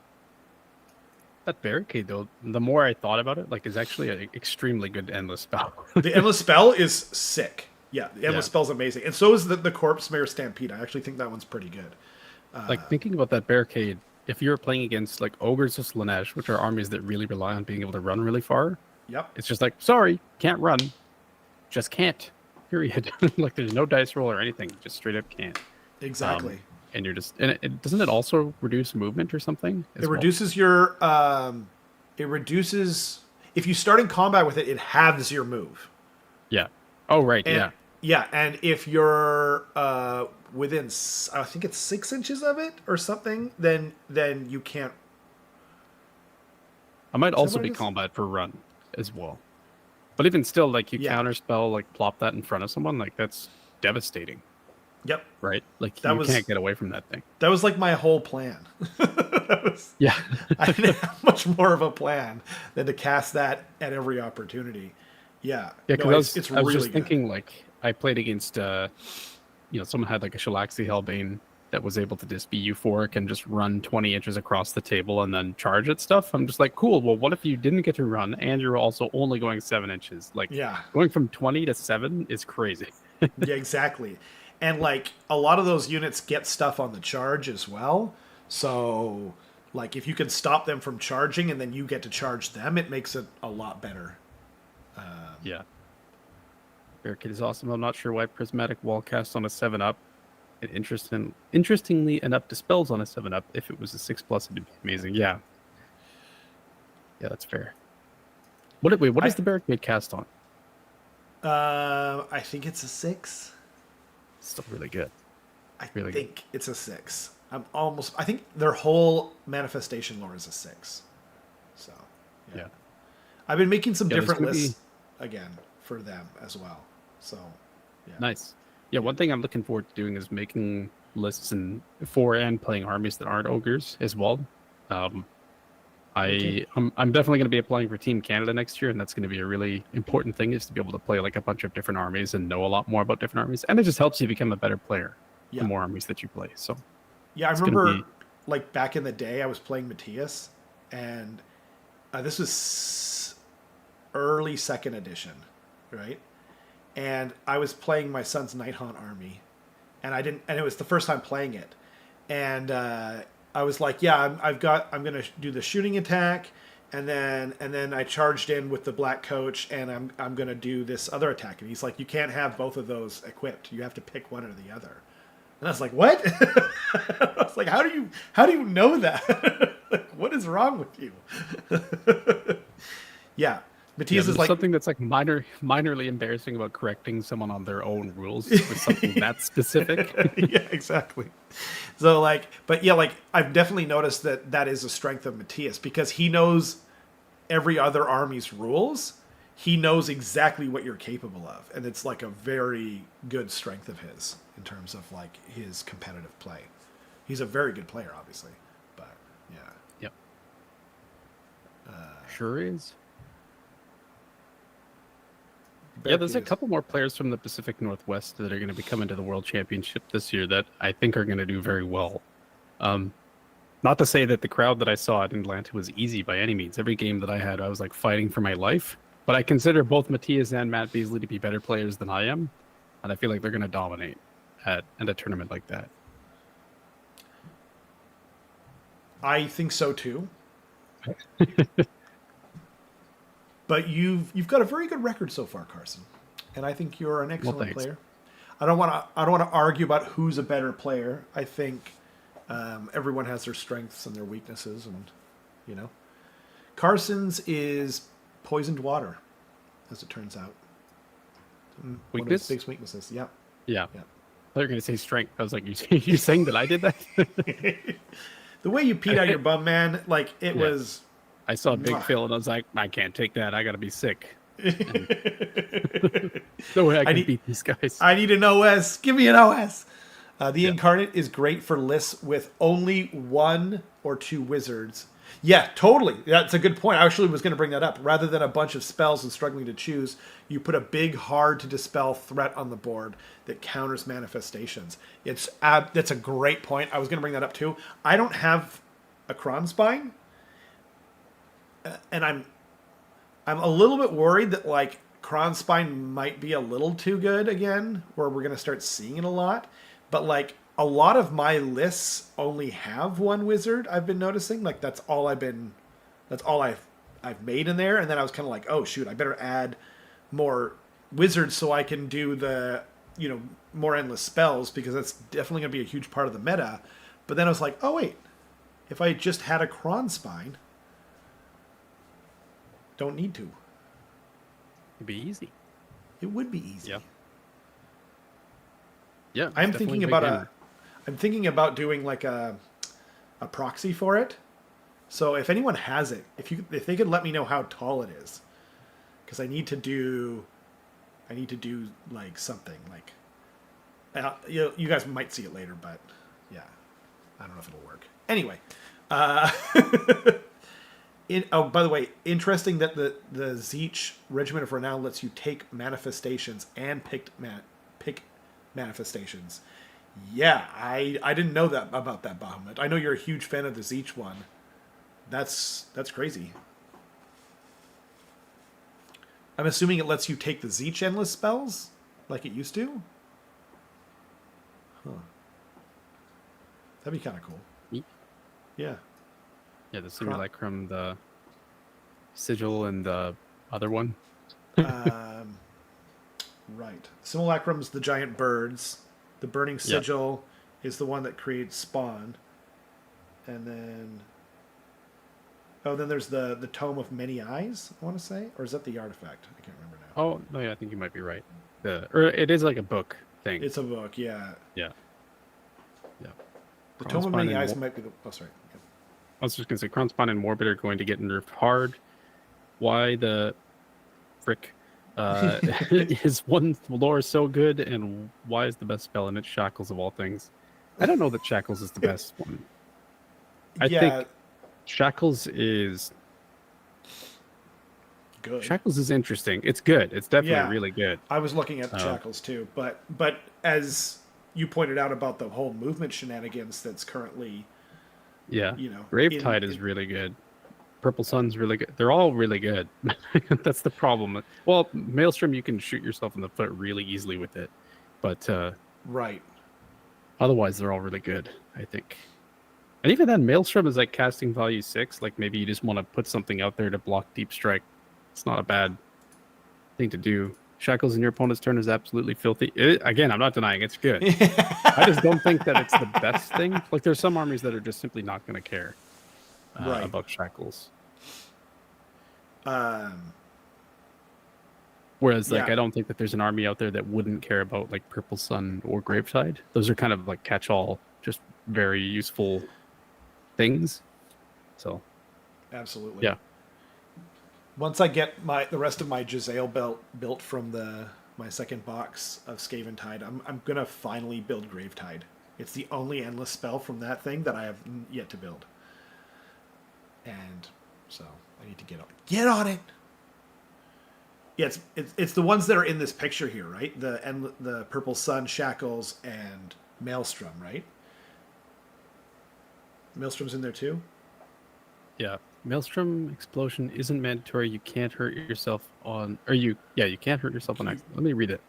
B: that barricade, though, the more I thought about it, like, is actually an extremely good endless spell.
A: The endless spell is sick. Yeah, the endless spell's amazing. And so is the Corpse Mare Stampede. I actually think that one's pretty good.
B: Like, thinking about that barricade, if you're playing against, like, Ogres of Slanesh, which are armies that really rely on being able to run really far, it's just like, sorry, can't run. Just can't. Period. Like, there's no dice roll or anything. Just straight up can't.
A: Exactly.
B: And you're just... And doesn't it also reduce movement or something?
A: It reduces your... it reduces... If you start in combat with it, it halves your move.
B: Yeah. Oh, right, yeah.
A: Yeah, and if you're within, I think it's 6 inches of it or something, then you can't.
B: I might
A: Is that
B: also
A: what it
B: be
A: is?
B: combat for run as well. But even still, like you
A: Yeah.
B: counterspell, like plop that in front of someone, like that's devastating,
A: Yep.
B: right? Like
A: That
B: you
A: was
B: can't get away from that thing.
A: that was like my whole plan. That was,
B: Yeah.
A: I didn't have much more of a plan than to cast that at every opportunity. Yeah.
B: Yeah,
A: No,
B: because
A: it's
B: I was
A: really
B: just
A: good.
B: thinking like I played against someone had like a Shalaxi Hellbane that was able to just be euphoric and just run 20 inches across the table and then charge at stuff. I'm just like, cool. Well, what if you didn't get to run and you're also only going 7 inches? Like
A: Yeah.
B: going from 20 to 7 is crazy.
A: Yeah, exactly. And like a lot of those units get stuff on the charge as well. So like if you can stop them from charging and then you get to charge them, it makes it a lot better.
B: Yeah. Barricade is awesome. I'm not sure why Prismatic Wall cast on a 7-up. It interestingly enough dispels on a 7-up. If it was a 6+, it'd be amazing. Yeah. Yeah, that's fair. What
A: I
B: is the barricade cast on?
A: I think it's a 6.
B: Still really good.
A: I
B: Really good.
A: think it's a 6. I think their whole manifestation lore is a 6. So
B: Yeah.
A: I've been making some
B: Yeah, there's
A: different
B: gonna be
A: lists again for them as well. So yeah.
B: nice. Yeah, one thing I'm looking forward to doing is making lists for and playing armies that aren't ogres as well. Um,
A: Okay.
B: I'm definitely going to be applying for Team Canada next year, and that's going to be a really important thing is to be able to play like a bunch of different armies and know a lot more about different armies, and it just helps you become a better player the
A: Yeah.
B: more armies that you play. So
A: Yeah, I
B: it's going to
A: remember
B: be
A: like back in the day I was playing Matthias and this was early second edition, right? And I was playing my son's Nighthaunt army, and it was the first time playing it, and I was like, yeah, I'm gonna do the shooting attack, and then I charged in with the black coach, and I'm gonna do this other attack, and he's like, you can't have both of those equipped, you have to pick one or the other, and I was like, what? I was like, how do you know that? Like, what is wrong with you? Yeah.
B: yeah.
A: Matthias is
B: There's
A: like,
B: something that's like minorly embarrassing about correcting someone on their own rules with something that specific.
A: yeah, exactly. So like, but yeah, like I've definitely noticed that is a strength of Matthias because he knows every other army's rules. He knows exactly what you're capable of, and it's like a very good strength of his in terms of like his competitive play. He's a very good player, obviously, but yeah.
B: Yep. Sure is. Yeah, there's a couple more players from the Pacific Northwest that are going to be coming to the World Championship this year that I think are going to do very well. Not to say that the crowd that I saw at Atlanta was easy by any means. Every game that I had, I was like fighting for my life. But I consider both Matthias and Matt Beasley to be better players than I am, and I feel like they're going to dominate at a tournament like that.
A: I think so too. But you've got a very good record so far, Carson, and I think you're an excellent player. I don't want to argue about who's a better player. I think everyone has their strengths and their weaknesses, and you know, Carson's is poisoned water, as it turns out.
B: Weakness?
A: One of his biggest weaknesses. Yeah.
B: Yeah. I thought you were going to say strength. I was like, you saying that I did that?
A: The way you peed out your bum, man, like it was.
B: I saw Big Phil and I was like, I can't take that. I got to be sick. No way I can beat these guys.
A: I need an OS. Give me an OS. The Incarnate is great for lists with only 1 or 2 wizards. Yeah, totally. That's a good point. I actually was going to bring that up. Rather than a bunch of spells and struggling to choose, you put a big, hard to dispel threat on the board that counters manifestations. That's a great point. I was going to bring that up too. I don't have a Kronspine, and I'm a little bit worried that like Kronspine might be a little too good again, where we're going to start seeing it a lot. But like a lot of my lists only have 1 wizard. I've been noticing like that's all I've made in there. And then I was kind of like, oh shoot, I better add more wizards so I can do the more endless spells because that's definitely going to be a huge part of the meta. But then I was like, oh wait, if I just had a Kronspine. Don't need to.
B: It'd be easy.
A: It would be easy.
B: Yeah. Yeah, it's
A: I'm
B: definitely
A: thinking
B: a big
A: about
B: hammer.
A: I'm thinking about doing like a proxy for it. So if anyone has it, if they could let me know how tall it is, because I need to do like something like you guys might see it later, but yeah, I don't know if it'll work. Anyway, uh, oh, by the way, interesting that the Zeech Regiment of Renown lets you take manifestations and pick manifestations. Yeah, I didn't know that about that Bahamut. I know you're a huge fan of the Zeech one. That's crazy. I'm assuming it lets you take the Zeech endless spells like it used to. Huh. That'd be kind of cool.
B: Neat.
A: Yeah.
B: Yeah, the simulacrum, the sigil, and the other one.
A: Um, right. Simulacrum's the giant birds. The burning
B: Yeah.
A: sigil is the one that creates spawn. And then then there's the tome of many eyes, I want to say, or is that the artifact? I can't remember now.
B: Oh no, yeah, I think you might be right. Or it is like a book thing.
A: It's a book, yeah.
B: Yeah. Yeah.
A: The tome of many eyes might be the. Oh, sorry. Yeah.
B: I was just gonna say, Kronspawn and Morbid are going to get nerfed hard. Why the frick is one lore so good, and why is the best spell in it Shackles of all things? I don't know that Shackles is the best one. I think Shackles is
A: good.
B: Shackles is interesting. It's good. It's definitely really good.
A: I was looking at Shackles too, but as you pointed out about the whole movement shenanigans that's currently,
B: Gravetide is really good. Purple Sun's really good. They're all really good. That's the problem. Well, Maelstrom, you can shoot yourself in the foot really easily with it, but
A: right.
B: Otherwise, they're all really good, I think. And even then, Maelstrom is like casting value 6. Like maybe you just want to put something out there to block Deep Strike. It's not a bad thing to do. Shackles in your opponent's turn is absolutely filthy. Again, I'm not denying it's good. I just don't think that it's the best thing. Like there's some armies that are just simply not going to care about Shackles. Whereas, like, I don't think that there's an army out there that wouldn't care about like Purple Sun or Gravetide. Those are kind of like catch-all, just very useful things. So,
A: absolutely,
B: yeah.
A: Once I get the rest of my Jezzail belt built from my second box of Scaventide, I'm gonna finally build Gravetide. It's the only endless spell from that thing that I have yet to build, and so I need to get on it. Yeah, it's the ones that are in this picture here, right? The Purple Sun, Shackles, and Maelstrom, right? Maelstrom's in there too?
B: Yeah. Maelstrom Explosion isn't mandatory. You can't hurt yourself you can't hurt yourself on accident. Let me read it.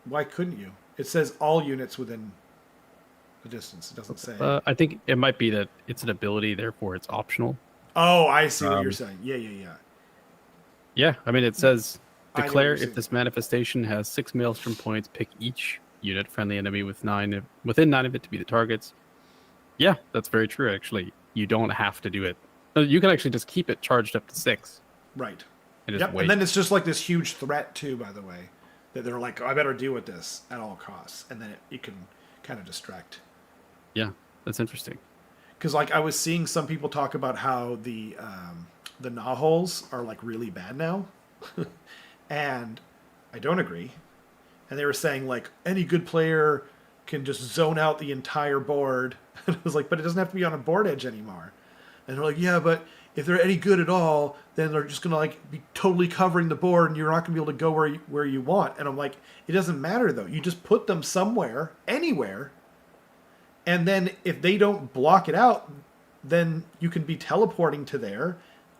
A: Why couldn't you? It says all units within the distance. It doesn't say.
B: I think it might be that it's an ability, therefore it's optional.
A: Oh, I see what you're saying. Yeah.
B: Yeah, I mean, it says, declare if this manifestation has 6 Maelstrom points, pick each unit, friendly enemy within 9 of it to be the targets. Yeah, that's very true, actually. You don't have to do it. You can actually just keep it charged up to 6.
A: Right.
B: And just wait.
A: And then it's just like this huge threat, too, by the way, that they're like, I better deal with this at all costs. And then it can kind of distract.
B: Yeah, that's interesting.
A: Because, like, I was seeing some people talk about how the Nahholes are, like, really bad now. And I don't agree. And they were saying, like, any good player can just zone out the entire board. And I was like, but it doesn't have to be on a board edge anymore. And they're like, yeah, but if they're any good at all, then they're just going to, like, be totally covering the board and you're not going to be able to go where you want. And I'm like, it doesn't matter, though. You just put them somewhere, anywhere. And then if they don't block it out, then you can be teleporting to there.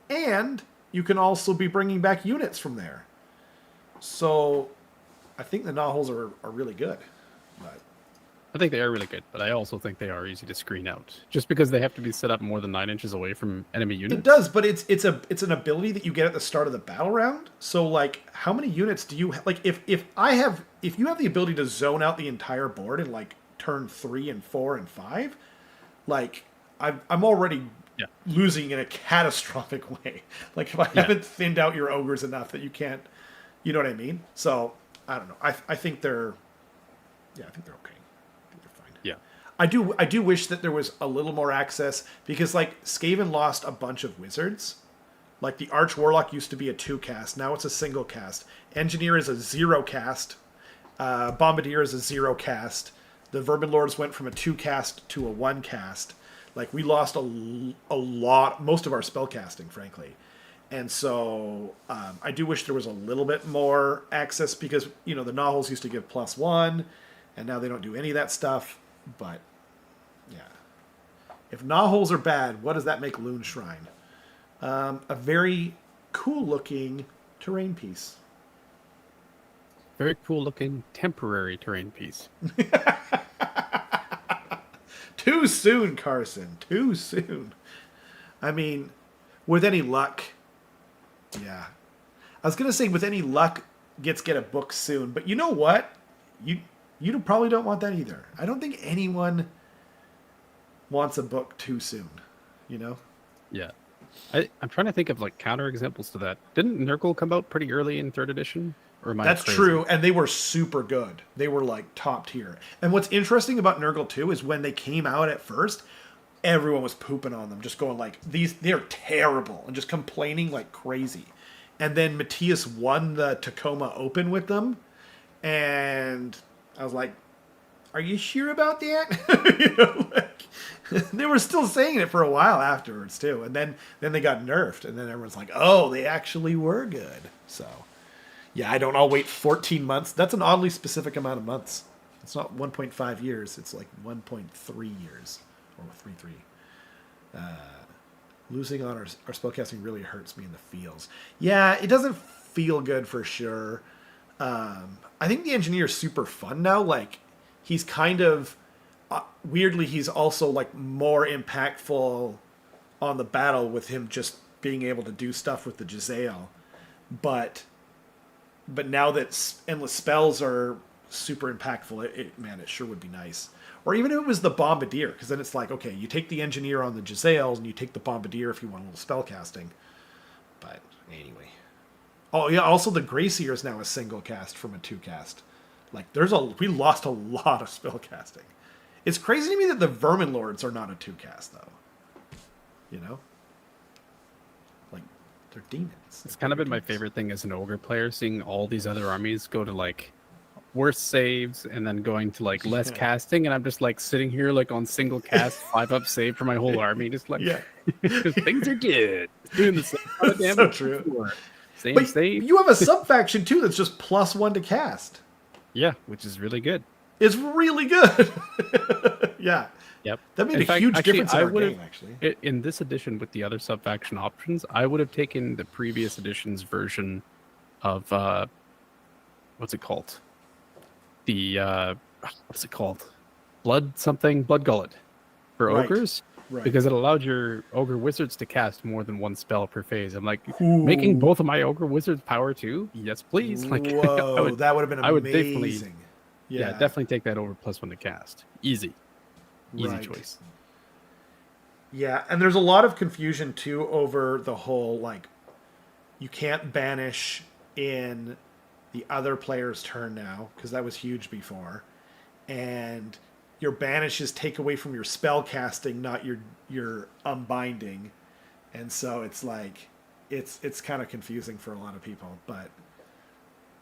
A: And you can also be bringing back units from there. So I think the Nahholes are really good. But
B: I think they are really good, but I also think they are easy to screen out. Just because they have to be set up more than 9 inches away from enemy units.
A: It does, but it's an ability that you get at the start of the battle round. So, like, how many units do you have? Like, if you have the ability to zone out the entire board in, like, turn 3 and 4 and 5, like, I'm already losing in a catastrophic way. Like, if I haven't thinned out your ogres enough that you can't, you know what I mean? So I don't know. I think they're okay. I do wish that there was a little more access, because like Skaven lost a bunch of wizards. Like the Arch Warlock used to be a 2 cast, now it's a single cast. Engineer is a 0 cast. Bombardier is a 0 cast. The Vermin Lords went from a 2 cast to a 1 cast. Like we lost a lot, most of our spell casting, frankly. And so I do wish there was a little bit more access, because the Nahals used to give +1, and now they don't do any of that stuff. But yeah, if Nahals are bad, what does that make Loon Shrine? A very cool looking terrain piece.
B: Very cool looking temporary terrain piece.
A: Too soon, Carson. Too soon. I mean, with any luck, yeah. I was gonna say with any luck, get a book soon. But you know what? You probably don't want that either. I don't think anyone wants a book too soon.
B: Yeah. I'm trying to think of like counter examples to that. Didn't Nurgle come out pretty early in 3rd edition? Or am I
A: That's
B: crazy?
A: true, and they were super good. They were like top tier. And what's interesting about Nurgle 2 is when they came out at first, everyone was pooping on them, just going like, they're terrible, and just complaining like crazy. And then Matthias won the Tacoma Open with them, and I was like, are you sure about that? They were still saying it for a while afterwards too, and then they got nerfed, and then everyone's like, oh, they actually were good. So yeah, I'll wait 14 months. That's an oddly specific amount of months. It's not 1.5 years. It's like 1.3 years, or 3.3. Losing on our spellcasting really hurts me in the feels. Yeah, it doesn't feel good for sure. I think the engineer is super fun now. Like, he's kind of weirdly, he's also like more impactful on the battle with him just being able to do stuff with the Jezzail. But now that endless spells are super impactful, it sure would be nice. Or even if it was the Bombardier, because then it's like, okay, you take the engineer on the Jezzails and you take the Bombardier if you want a little spell casting. But anyway. Oh yeah, also the Gracier is now a single cast from a 2 cast. Like we lost a lot of spell casting. It's crazy to me that the Vermin Lords are not a 2 cast though. Like, they're demons.
B: It's kind of been my favorite thing as an ogre player, seeing all these other armies go to like worse saves and then going to like less casting, and I'm just like sitting here like on single cast 5-up save for my whole army, just like things are good. Doing the same kind of damage.
A: So true.
B: Before. Same save.
A: You have a sub faction too that's just +1 to cast.
B: Yeah, which is really good.
A: It's really good. Yeah.
B: Yep.
A: That made a huge difference in our game, actually.
B: In this edition with the other sub-faction options, I would have taken the previous edition's version of, what's it called? What's it called? Blood Gullet for ogres. Right. Because it allowed your ogre wizards to cast more than 1 spell per phase. I'm like, making both of my ogre wizards power 2? Yes, please. Like,
A: whoa, that would have been amazing.
B: I would definitely take that over +1 to cast. Easy choice.
A: Yeah, and there's a lot of confusion too over the whole like, you can't banish in the other player's turn now, because that was huge before, and your banishes take away from your spell casting, not your unbinding, and so it's like it's kind of confusing for a lot of people, but.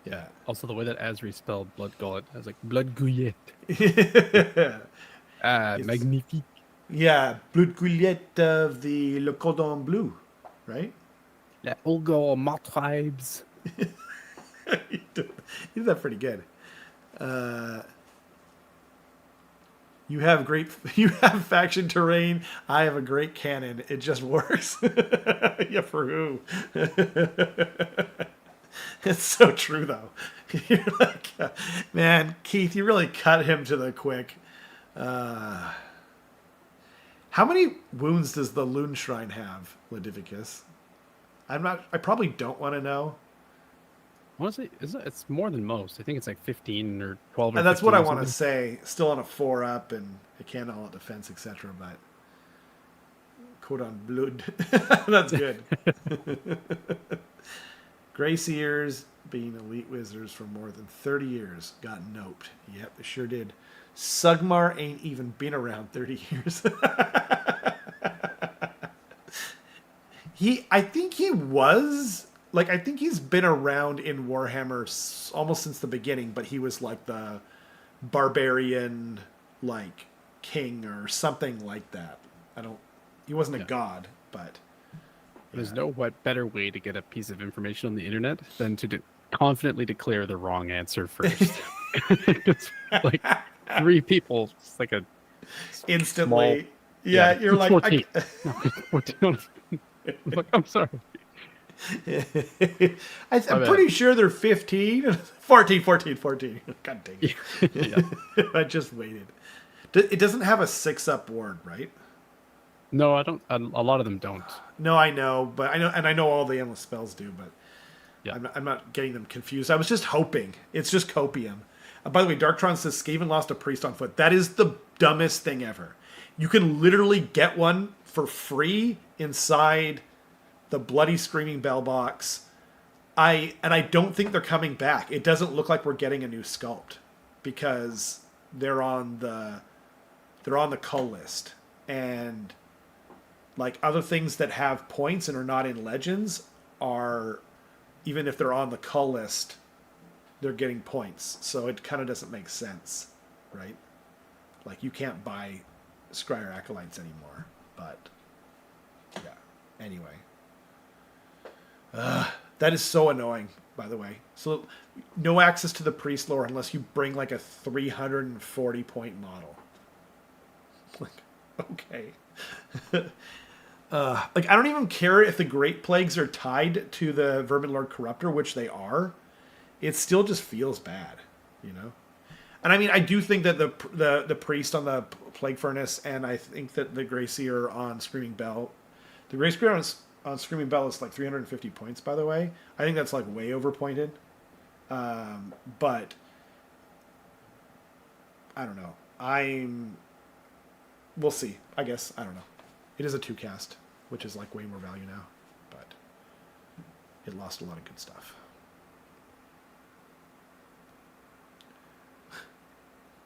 A: Yeah.
B: Also, the way that Asri spelled Blood Gullet, I was like, Blood Gullet. Magnifique.
A: Yeah, Blood Gullet of the Le Cordon Bleu, right?
B: La Ogre Matribes.
A: You did that pretty good. You have faction terrain. I have a great cannon. It just works. Yeah, for who? It's so true, though. You're like, man, Keith, you really cut him to the quick. How many wounds does the Loon Shrine have, Ledivicus? I probably don't want to know.
B: Honestly, it's more than most. I think it's like 15 or 12 or
A: and that's what I want to say. Still on a 4-up, and it can't all at defense, etc. But Cordon Blood. That's good. Grayseers, being elite wizards for more than 30 years, got noped. Yep, they sure did. Sigmar ain't even been around 30 years. I think he was like, I think he's been around in Warhammer almost since the beginning, but he was like the barbarian, like king or something like that. He wasn't a god, but
B: there's no better way to get a piece of information on the internet than to confidently declare the wrong answer first. It's like 3 people, it's like a
A: instantly.
B: Small,
A: you're like
B: 14. No, 14. I'm sorry.
A: I'm pretty sure they're 15. 14. God dang it.
B: Yeah.
A: I just waited. It doesn't have a 6-up ward, right?
B: No, I don't. A lot of them don't.
A: No, I know, but I know all the endless spells do, but
B: yeah.
A: I'm not getting them confused. I was just hoping. It's just copium. By the way, Darktron says Skaven lost a priest on foot. That is the dumbest thing ever. You can literally get one for free inside the bloody screaming bell box. I don't think they're coming back. It doesn't look like we're getting a new sculpt because they're on the cull list, and like other things that have points and are not in legends are, even if they're on the cull list, they're getting points. So it kind of doesn't make sense, right? Like you can't buy Scryer Acolytes anymore. But yeah, anyway. That is so annoying, by the way. So no access to the priest lore unless you bring like a 340 point model. Like, okay. Like I don't even care if the Great Plagues are tied to the Vermin Lord Corruptor, which they are. It still just feels bad, you know. And I mean, I do think that the priest on the Plague Furnace, and I think that the Greyseer on Screaming Bell, the Greyseer on Screaming Bell is like 350 points, by the way. I think that's like way overpointed. But I don't know. We'll see. I guess. I don't know. It is a 2-cast, which is like way more value now, but it lost a lot of good stuff.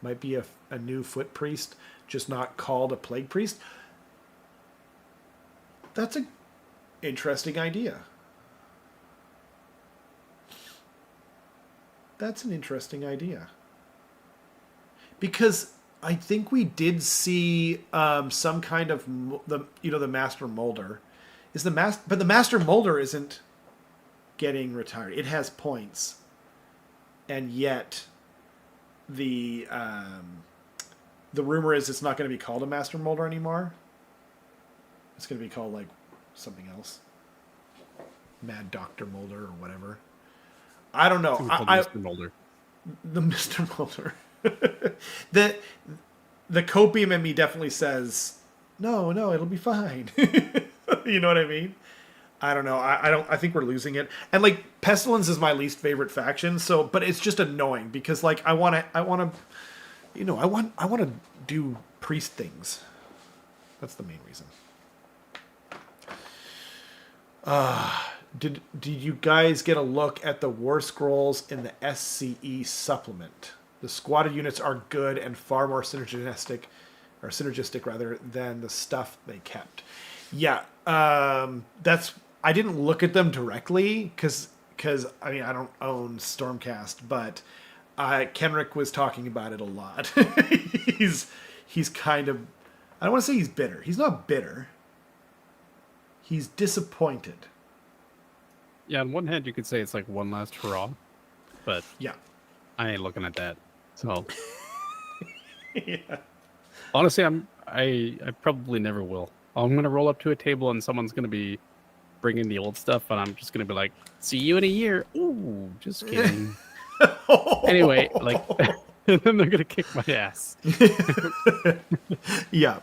A: Might be a new foot priest, just not called a plague priest. That's an interesting idea. That's an interesting idea. Because I think we did see some kind of the Master Molder. But the Master Molder isn't getting retired. It has points, and yet the rumor is it's not going to be called a Master Molder anymore. It's going to be called like something else, Mad Doctor Molder or whatever. I don't know.
B: Mr. Molder.
A: The Mr. Molder. the copium in me definitely says no, it'll be fine. You know what I mean? I don't know. I think we're losing it. And like Pestilence is my least favorite faction, so but it's just annoying because like I want to do priest things. That's the main reason. Did you guys get a look at the War Scrolls in the SCE supplement? The squatted units are good and far more synergistic rather than the stuff they kept. Yeah, I didn't look at them directly because I mean I don't own Stormcast, but Kenrick was talking about it a lot. he's kind of, I don't want to say he's bitter. He's not bitter. He's disappointed.
B: Yeah, on one hand you could say it's like one last hurrah, but
A: yeah,
B: I ain't looking at that. So
A: yeah.
B: Honestly, I probably never will. I'm gonna roll up to a table and someone's gonna be bringing the old stuff, and I'm just gonna be like, "See you in a year." Ooh, just kidding. Anyway, like, and then they're gonna kick my ass.
A: Yeah.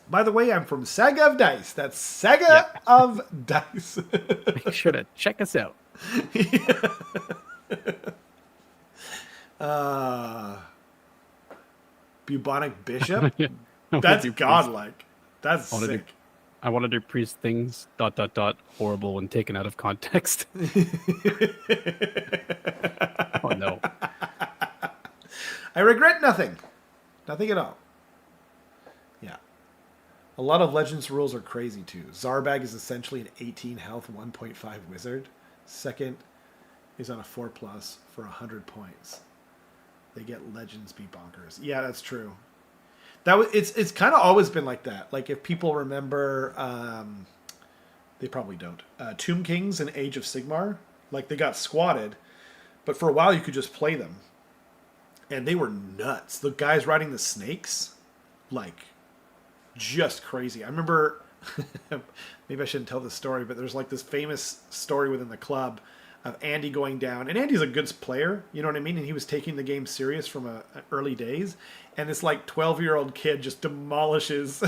A: By the way, I'm from Sagaofdice. That's Sagaofdice.
B: Make sure to check us out.
A: Bubonic Bishop? That's godlike. That's sick.
B: I want to do priest things, ... horrible when taken out of context. Oh, no.
A: I regret nothing. Nothing at all. Yeah. A lot of Legends rules are crazy too. Zarbag is essentially an 18 health 1.5 wizard. Second is on a 4+ for 100 points. They get Legends be bonkers. Yeah, that's true. It's kind of always been like that. Like if people remember, they probably don't. Tomb Kings and Age of Sigmar, like they got squatted, but for a while you could just play them, and they were nuts. The guys riding the snakes, like, just crazy. I remember, maybe I shouldn't tell this story, but there's like this famous story within the club of Andy going down, and Andy's a good player, you know what I mean? And he was taking the game serious from early days, and this like 12-year-old kid just demolishes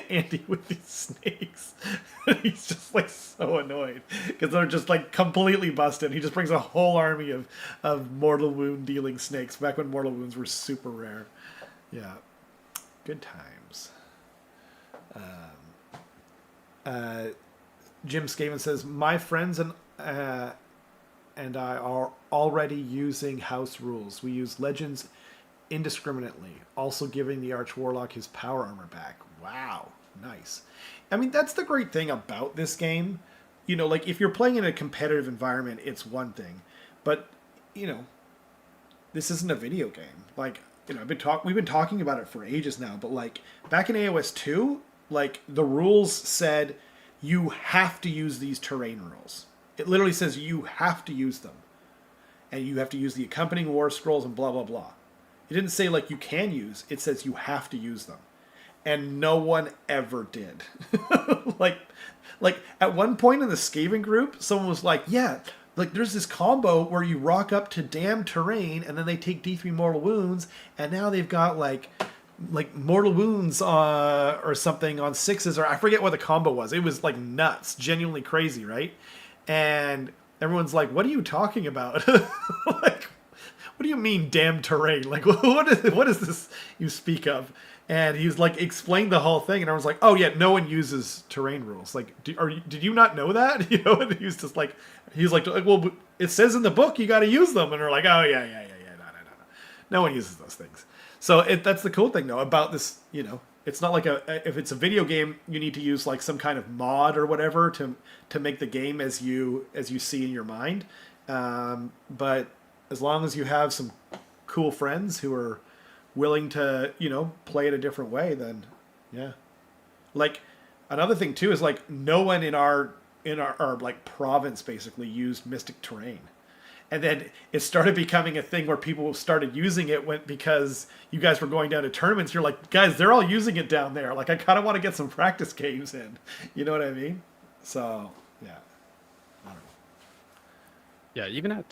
A: Andy with these snakes. He's just like so annoyed because they're just like completely busted. He just brings a whole army of mortal wound dealing snakes back when mortal wounds were super rare. Yeah, good times. Jim Skaven says, my friends and I are already using house rules. We use legends indiscriminately, also giving the Arch Warlock his power armor back. Wow, nice. I mean, that's the great thing about this game. You know, like if you're playing in a competitive environment, it's one thing, but you know, this isn't a video game. Like, you know, we've been talking about it for ages now, but like back in AoS 2, like the rules said you have to use these terrain rules. It literally says you have to use them. And you have to use the accompanying war scrolls and blah, blah, blah. It didn't say like you can use. It says you have to use them. And no one ever did. like at one point in the Skaven group, someone was like, yeah, like there's this combo where you rock up to damn terrain and then they take D3 mortal wounds. And now they've got like mortal wounds or something on 6s, or I forget what the combo was. It was like nuts, genuinely crazy, right? And everyone's like, what are you talking about? Like, what do you mean damn terrain? Like, what is this you speak of? And he's like, explained the whole thing. And everyone's like, oh yeah, no one uses terrain rules. Like, did you not know that? You know, and he's like, well, it says in the book you got to use them. And they're like, oh yeah, no. No one uses those things. So that's the cool thing though about this, you know, it's not like if it's a video game, you need to use like some kind of mod or whatever to make the game as you see in your mind. But as long as you have some cool friends who are willing to, you know, play it a different way, then yeah. Like another thing too is like no one in our like province basically used Mystic Terrain. And then it started becoming a thing where people started using it because you guys were going down to tournaments. You're like, guys, they're all using it down there. Like, I kind of want to get some practice games in. You know what I mean? So, yeah. I don't know.
B: Yeah, even at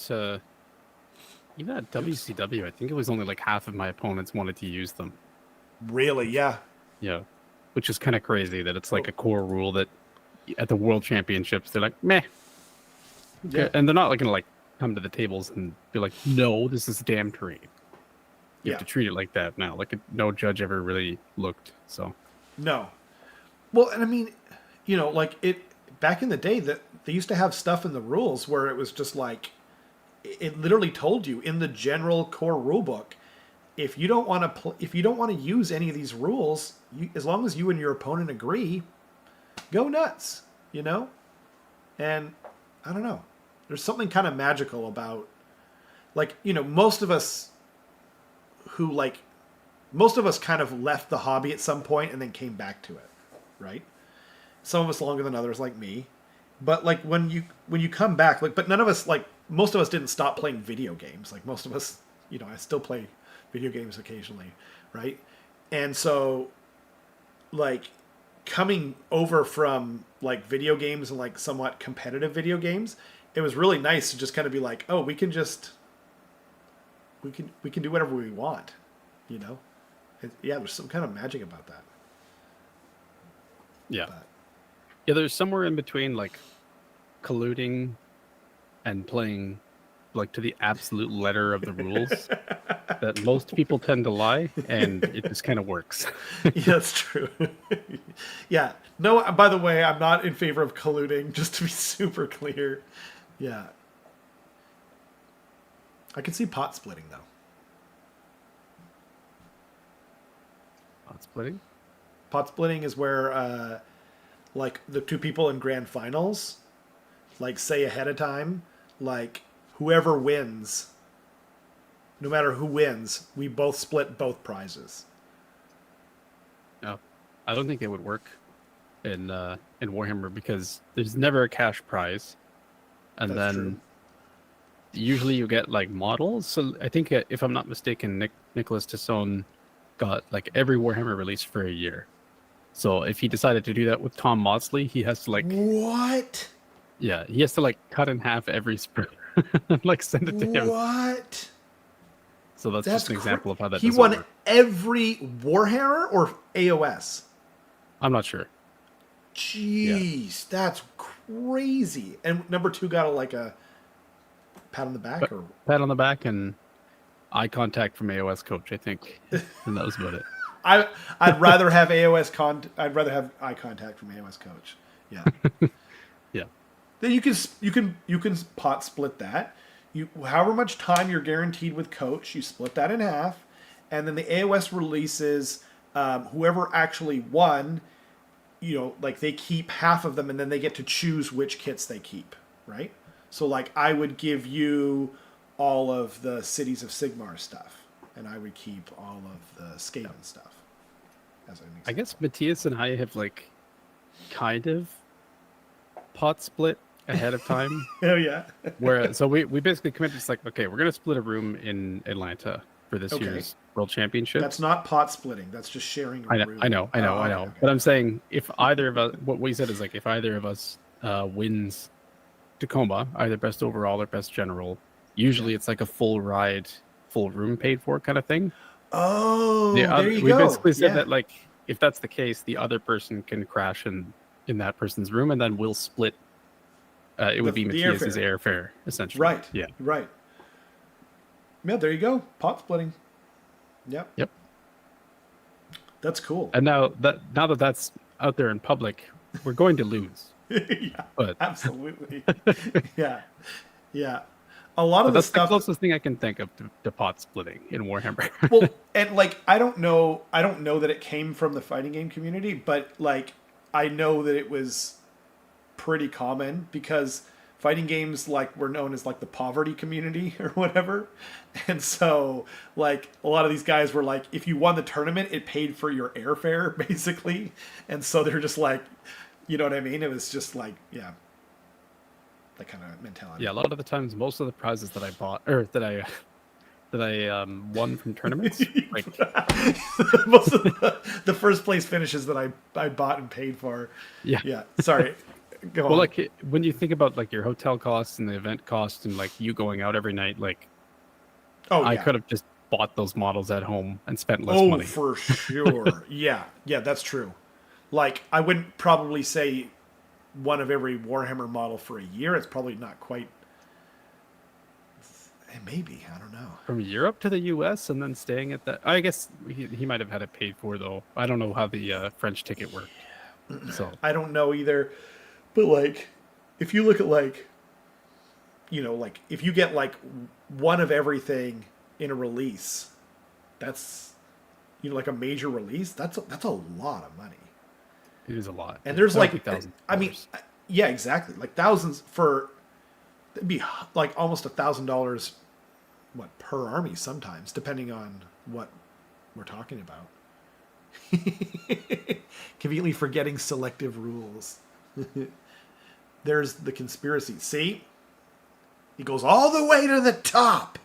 B: WCW, I think it was only like half of my opponents wanted to use them.
A: Really? Yeah.
B: Yeah. Which is kind of crazy that it's like a core rule that at the World Championships, they're like, meh. Okay. Yeah. And they're not like going to like come to the tables and be like, no, this is damn terrain. You have to treat it like that now. Like no judge ever really looked. So
A: no. Well, and I mean, you know, like it back in the day that they used to have stuff in the rules where it was just like it literally told you in the general core rule book, if you don't want to use any of these rules, as long as you and your opponent agree, go nuts, you know? And I don't know. There's something kind of magical about, like, you know, most of us kind of left the hobby at some point and then came back to it, right? Some of us longer than others, like me. But like when you come back, like, but none of us, like, most of us didn't stop playing video games. Like most of us, you know, I still play video games occasionally, right? And so, like, coming over from like video games and like somewhat competitive video games, it was really nice to just kind of be like, oh, we can do whatever we want, you know? Yeah, there's some kind of magic about that.
B: Yeah. Yeah, there's somewhere in between like colluding and playing like to the absolute letter of the rules that most people tend to lie, and it just kind of works.
A: Yeah, that's true. Yeah. No, by the way, I'm not in favor of colluding, just to be super clear. Yeah. I can see pot splitting, though.
B: pot splitting?
A: Pot splitting is where like the two people in grand finals, like say ahead of time, like whoever wins, no matter who wins, we both split both prizes.
B: No, I don't think it would work in Warhammer because there's never a cash prize, and
A: That's true.
B: then usually you get like models. So I think if I'm not mistaken, Nicholas Tassone got like every Warhammer release for a year. So if he decided to do that with Tom Maudsley, he has to like
A: What?
B: yeah, he has to like cut in half every sprint, like send it to him.
A: What?
B: So that's just an example of how that
A: he
B: doesn't
A: won
B: work.
A: every Warhammer or AoS.
B: I'm not sure.
A: Jeez, that's crazy. And number two got a pat on the back, or
B: Pat on the back and eye contact from AOS coach, I think, and that was about it.
A: I'd rather have I'd rather have eye contact from AOS coach. Yeah.
B: Yeah.
A: Then you can pot split that. You however much time you're guaranteed with coach, you split that in half, and then the AOS releases whoever actually won. You know, like they keep half of them, and then they get to choose which kits they keep. Right. So like I would give you all of the Cities of Sigmar stuff, and I would keep all of the Skaven stuff. As an example.
B: I guess Matthias and I have like kind of pot split ahead of time.
A: Oh yeah.
B: Where so we basically committed to like, okay, we're gonna split a room in Atlanta for this year's World Championship.
A: That's not pot splitting. That's just sharing a room.
B: I know.
A: Okay.
B: But I'm saying if either of us, what we said is like if either of us wins Tacoma, either best overall or best general, usually it's like a full ride, full room paid for kind of thing.
A: Oh, there you
B: we
A: go.
B: We basically said that like if that's the case, the other person can crash in that person's room, and then we'll split. It would be Matthias's airfare, essentially.
A: Right.
B: Yeah.
A: Right. Yeah, there you go. Pot splitting. Yep. That's cool.
B: And now that that's out there in public, we're going to lose.
A: Yeah,
B: but
A: absolutely. Yeah. A lot of the stuff.
B: That's the closest thing I can think of to pot splitting in Warhammer.
A: Well, and like I don't know that it came from the fighting game community, but like I know that it was pretty common because fighting games like were known as like the poverty community or whatever. And so like a lot of these guys were like, if you won the tournament, it paid for your airfare basically. And so they're just like, you know what I mean? It was just like, yeah, that kind of mentality.
B: Yeah, a lot of the times, most of the prizes that I bought or that I won from tournaments, like
A: most of the first place finishes that I bought and paid for. Yeah. Sorry. Go on.
B: Well, like when you think about like your hotel costs and the event costs and like you going out every night, like I could have just bought those models at home and spent less money.
A: Oh, for sure. Yeah, that's true. Like I wouldn't probably say one of every Warhammer model for a year. It's probably not quite. Maybe, I don't know.
B: From Europe to the U.S. and then staying at that. I guess he might have had it paid for though. I don't know how the French ticket worked. So
A: I don't know either. But like, if you look at like, you know, like if you get like one of everything in a release, that's, you know, like a major release. That's a lot of money.
B: It is a lot.
A: And there's like,
B: $1,000.
A: I mean, yeah, exactly. Like thousands for, it'd be like almost $1,000, what, per army sometimes, depending on what we're talking about. Conveniently forgetting selective rules. There's the conspiracy. See? He goes all the way to the top.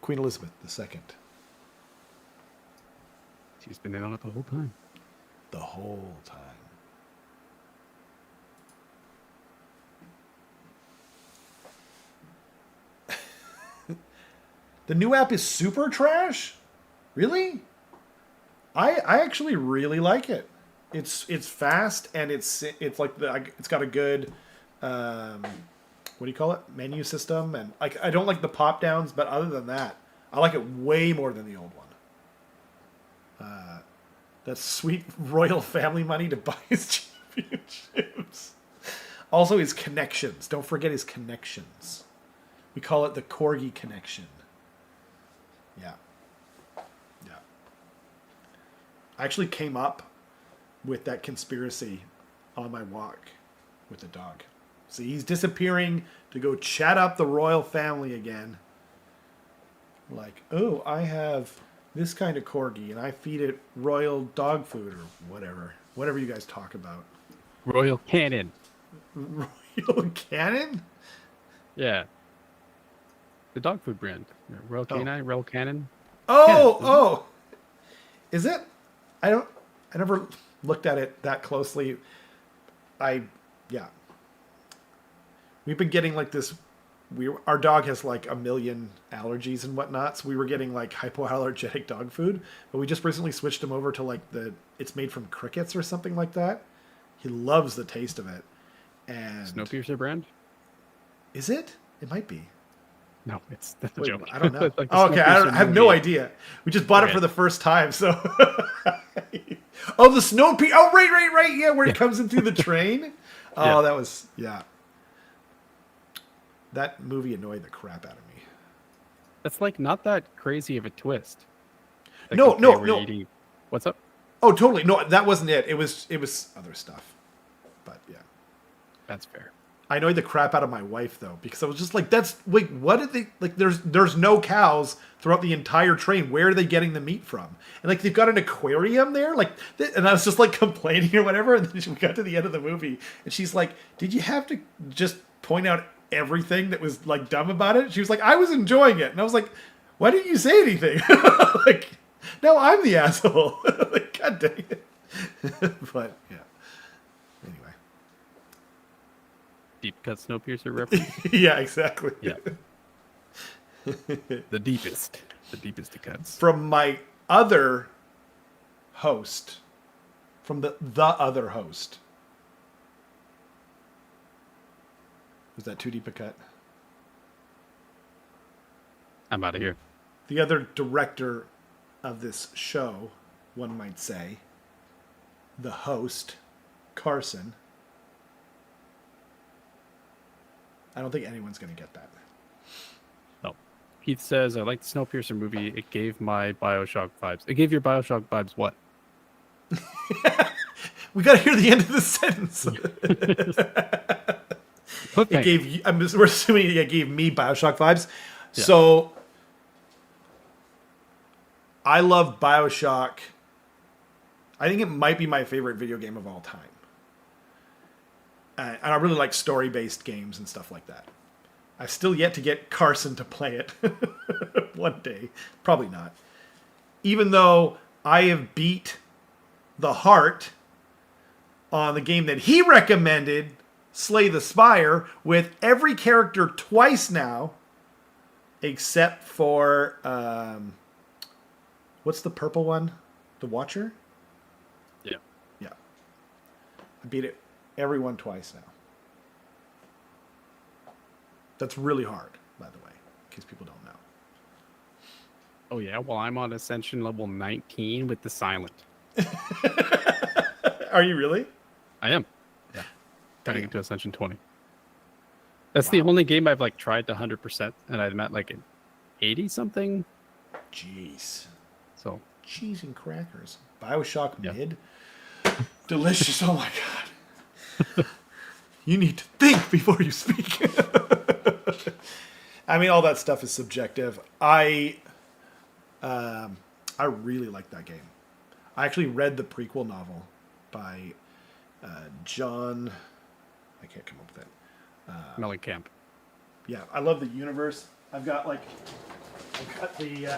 A: Queen Elizabeth II.
B: She's been in on it the whole time.
A: The whole time. The new app is super trash? Really? I actually really like it. It's fast and it's like it's got a good what do you call it? Menu system, and like I don't like the pop downs, but other than that, I like it way more than the old one. That's sweet royal family money to buy his championships. Also his connections. Don't forget his connections. We call it the Corgi connection. Yeah. Yeah. I actually came up with that conspiracy on my walk with the dog. See, he's disappearing to go chat up the royal family again. Like, oh, I have this kind of corgi and I feed it royal dog food or whatever. Whatever you guys talk about.
B: Royal Canin.
A: Royal Canin?
B: Yeah. The dog food brand. Royal Canine, Royal Canin.
A: Oh. Is it? I never looked at it that closely. We've been getting like this. Our dog has like a million allergies and whatnot, so we were getting like hypoallergenic dog food. But we just recently switched him over to like it's made from crickets or something like that. He loves the taste of it. And
B: Snowpiercer brand?
A: Is it? It might be.
B: No, that's a joke.
A: I don't know.
B: Like
A: okay, I have no idea. We just bought it for the first time, so. Oh, the Snowpiercer! Oh, right. Yeah, where it comes in through the train. Oh, that was That movie annoyed the crap out of me.
B: That's like not that crazy of a twist. Like,
A: no.
B: Eating... What's up?
A: Oh, totally. No, that wasn't it. It was other stuff. But yeah.
B: That's fair.
A: I annoyed the crap out of my wife though, because I was just like, wait, what did they like? There's no cows throughout the entire train. Where are they getting the meat from? And like they've got an aquarium there, and I was just like complaining or whatever. And then we got to the end of the movie, and she's like, "Did you have to just point out everything that was like dumb about it?" She was like, "I was enjoying it," and I was like, "Why didn't you say anything?" Like, no, I'm the asshole. Like, God dang it. But yeah. Anyway.
B: Deep cut Snowpiercer reference.
A: Yeah, exactly.
B: Yeah. The deepest of cuts.
A: From my other host, from the other host. Was that too deep a cut?
B: I'm out of here.
A: The other director of this show, one might say, the host, Carson. I don't think anyone's going to get that.
B: No. Keith says, I like the Snowpiercer movie. It gave my Bioshock vibes. It gave your Bioshock vibes what?
A: We got to hear the end of the sentence. It gave, we're assuming it gave me Bioshock vibes. Yeah. So, I love Bioshock. I think it might be my favorite video game of all time. And I really like story-based games and stuff like that. I've still yet to get Carson to play it one day. Probably not. Even though I have beat the heart on the game that he recommended, Slay the Spire, with every character twice now, except for, what's the purple one? The Watcher?
B: Yeah.
A: Yeah. I beat it. Everyone twice now. That's really hard, by the way, in case people don't know.
B: Oh, yeah? Well, I'm on Ascension level 19 with the Silent.
A: Are you really?
B: I am. Yeah. Trying to get to Ascension 20. That's the only game I've, like, tried to 100%, and I'm at, like, an 80-something.
A: Jeez.
B: So.
A: Cheese and crackers. Bioshock mid? Delicious. Oh, my God. You need to think before you speak. I mean, all that stuff is subjective. I really like that game. I actually read the prequel novel by John. I can't come up with it.
B: Mellencamp.
A: Yeah, I love the universe. I've got the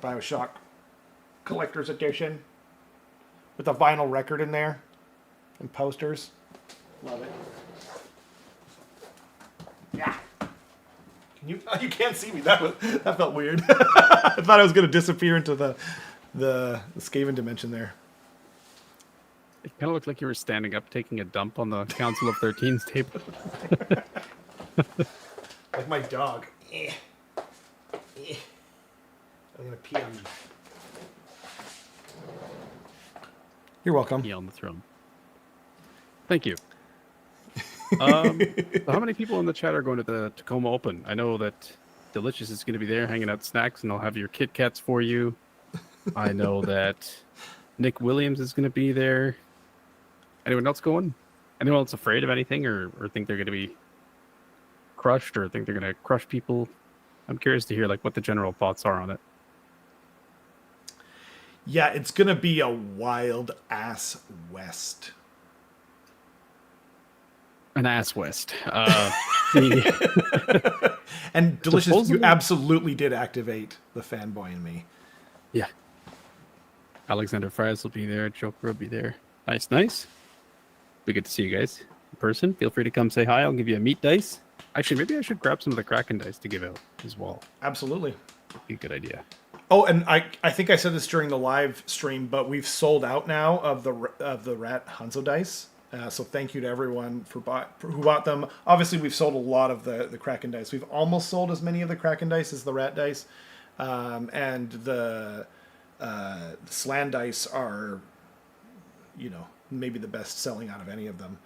A: Bioshock collector's edition with a vinyl record in there and posters. Love it. Yeah. You can't see me. That felt weird. I thought I was going to disappear into the Skaven dimension there.
B: It kind of looked like you were standing up taking a dump on the Council of 13's table.
A: Like my dog. I'm going to pee on you. You're welcome.
B: Pee on the throne. Thank you. So how many people in the chat are going to the Tacoma Open? I know that Delicious is going to be there hanging out snacks, and they'll have your Kit Kats for you. I know that Nick Williams is going to be there. Anyone else going? Anyone else afraid of anything, or think they're going to be crushed, or think they're going to crush people? I'm curious to hear like what the general thoughts are on it.
A: Yeah, it's going to be a wild ass west.
B: An ass west.
A: And Delicious, you absolutely did activate the fanboy in me.
B: Yeah. Alexander Fries will be there. Joker will be there. Nice, nice. Be good to see you guys in person. Feel free to come say hi. I'll give you a meat dice. Actually, maybe I should grab some of the Kraken dice to give out as well.
A: Absolutely.
B: That'd be a good idea.
A: Oh, and I think I said this during the live stream, but we've sold out now of the Rat Hanzo dice. So thank you to everyone who bought them. Obviously, we've sold a lot of the Kraken dice. We've almost sold as many of the Kraken dice as the Rat dice. And the Slan dice are, maybe the best selling out of any of them.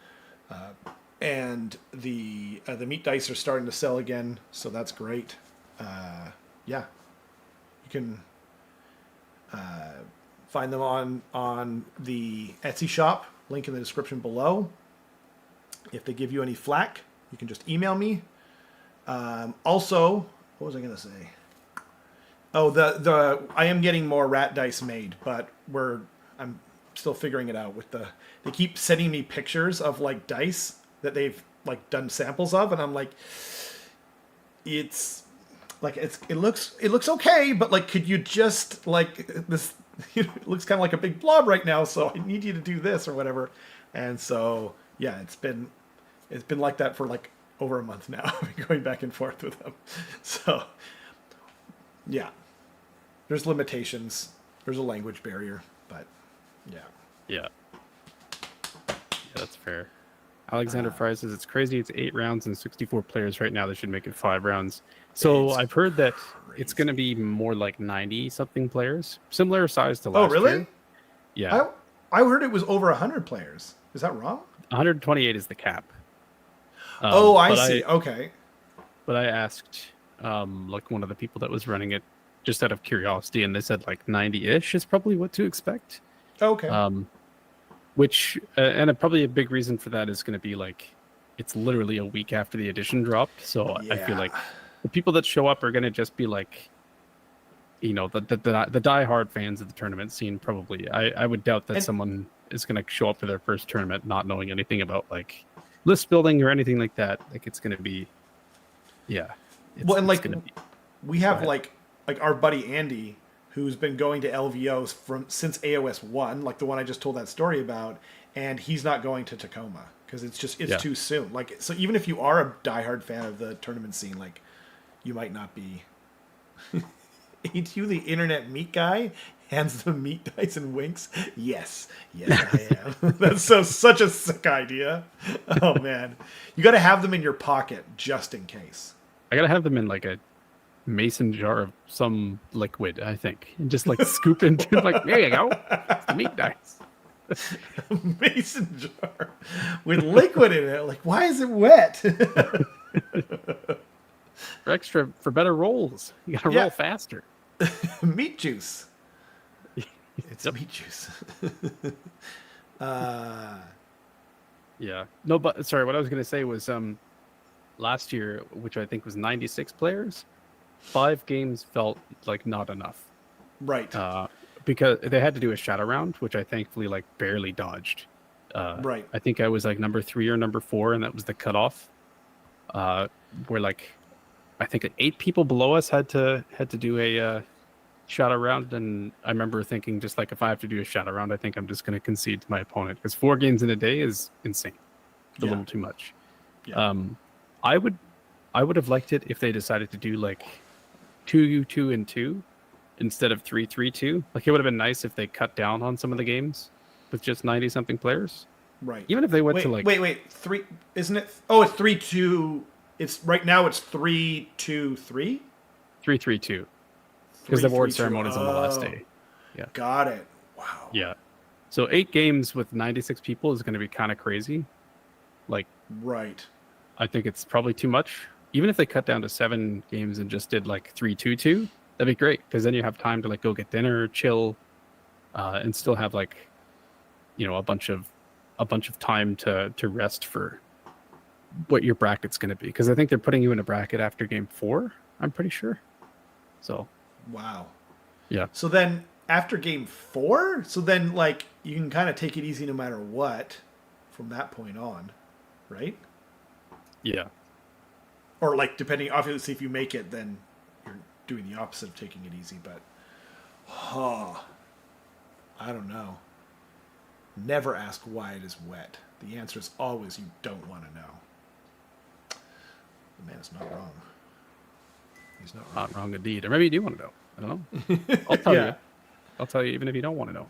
A: And the meat dice are starting to sell again, so that's great. Yeah. You can find them on the Etsy shop. Link in the description below. If they give you any flack, you can just email me. Also, what was I going to say? Oh, I am getting more rat dice made, but I'm still figuring it out with they keep sending me pictures of like dice that they've like done samples of, and I'm like, it looks okay, but like, could you just like this? It looks kind of like a big blob right now, so I need you to do this or whatever. And so, yeah, it's been like that for like over a month now, going back and forth with them. So, yeah, there's limitations. There's a language barrier, but
B: yeah, that's fair. Alexander Fry says it's crazy. It's 8 rounds and 64 players right now. They should make it 5 rounds. So I've heard that it's going to be more like 90 something players, similar size to last year.
A: Oh, really?
B: Yeah.
A: I heard it was over 100 players. Is that wrong?
B: 128 is the cap.
A: I see. Okay.
B: But I asked like one of the people that was running it just out of curiosity, and they said like 90-ish is probably what to expect.
A: Okay.
B: Which and probably a big reason for that is going to be like it's literally a week after the edition dropped, so yeah. I feel like the people that show up are going to just be like, the diehard fans of the tournament scene. Probably, I would doubt that someone is going to show up to their first tournament not knowing anything about like list building or anything like that. Like it's going to be, yeah.
A: We have like our buddy Andy, who's been going to LVOs since AoS 1, like the one I just told that story about, and he's not going to Tacoma because it's too soon. Like, so even if you are a diehard fan of the tournament scene, like, you might not be. Ain't you the internet meat guy? Hands the meat dice and winks. Yes, I am. That's such a sick idea. Oh man, you got to have them in your pocket just in case.
B: I gotta have them in like a mason jar of some liquid, I think, and just like scoop into like, there you go, it's the meat dice.
A: Mason jar with liquid in it. Like, why is it wet?
B: for better rolls, you gotta roll faster.
A: Meat juice. It's meat juice.
B: Yeah. No, but sorry, what I was gonna say was last year, which I think was 96 players, 5 games felt like not enough.
A: Right.
B: Because they had to do a shadow round, which I thankfully like barely dodged.
A: Right.
B: I think I was like number 3 or number 4, and that was the cutoff. Where like I think 8 people below us had to do a shadow round, and I remember thinking just like if I have to do a shadow round, I think I'm just going to concede to my opponent because 4 games in a day is insane. It's a little too much. Yeah. I would have liked it if they decided to do like 2-2-2 instead of 3-3-2. Like it would have been nice if they cut down on some of the games with just 90 something players.
A: Right.
B: Even if they went to like
A: 3, isn't it? Oh, it's 3-2. It's right now. It's 3-2-3.
B: 3-3-2. Because the award ceremony is on the last day. Yeah.
A: Got it. Wow.
B: Yeah. So 8 games with 96 people is going to be kind of crazy. Like
A: Right.
B: I think it's probably too much. Even if they cut down to 7 games and just did like 3-2-2, that'd be great because then you have time to like go get dinner, chill, and still have like a bunch of time to rest for what your bracket's going to be. Because I think they're putting you in a bracket after game 4. I'm pretty sure. So.
A: Wow.
B: Yeah.
A: So then after game 4, so then like you can kind of take it easy no matter what from that point on, right?
B: Yeah.
A: Or like depending, obviously, if you make it, then you're doing the opposite of taking it easy. But, I don't know. Never ask why it is wet. The answer is always you don't want to know. The man is not wrong. He's not wrong.
B: Not wrong indeed. Or maybe you do want to know. I don't know. I'll tell you. I'll tell you even if you don't want to know.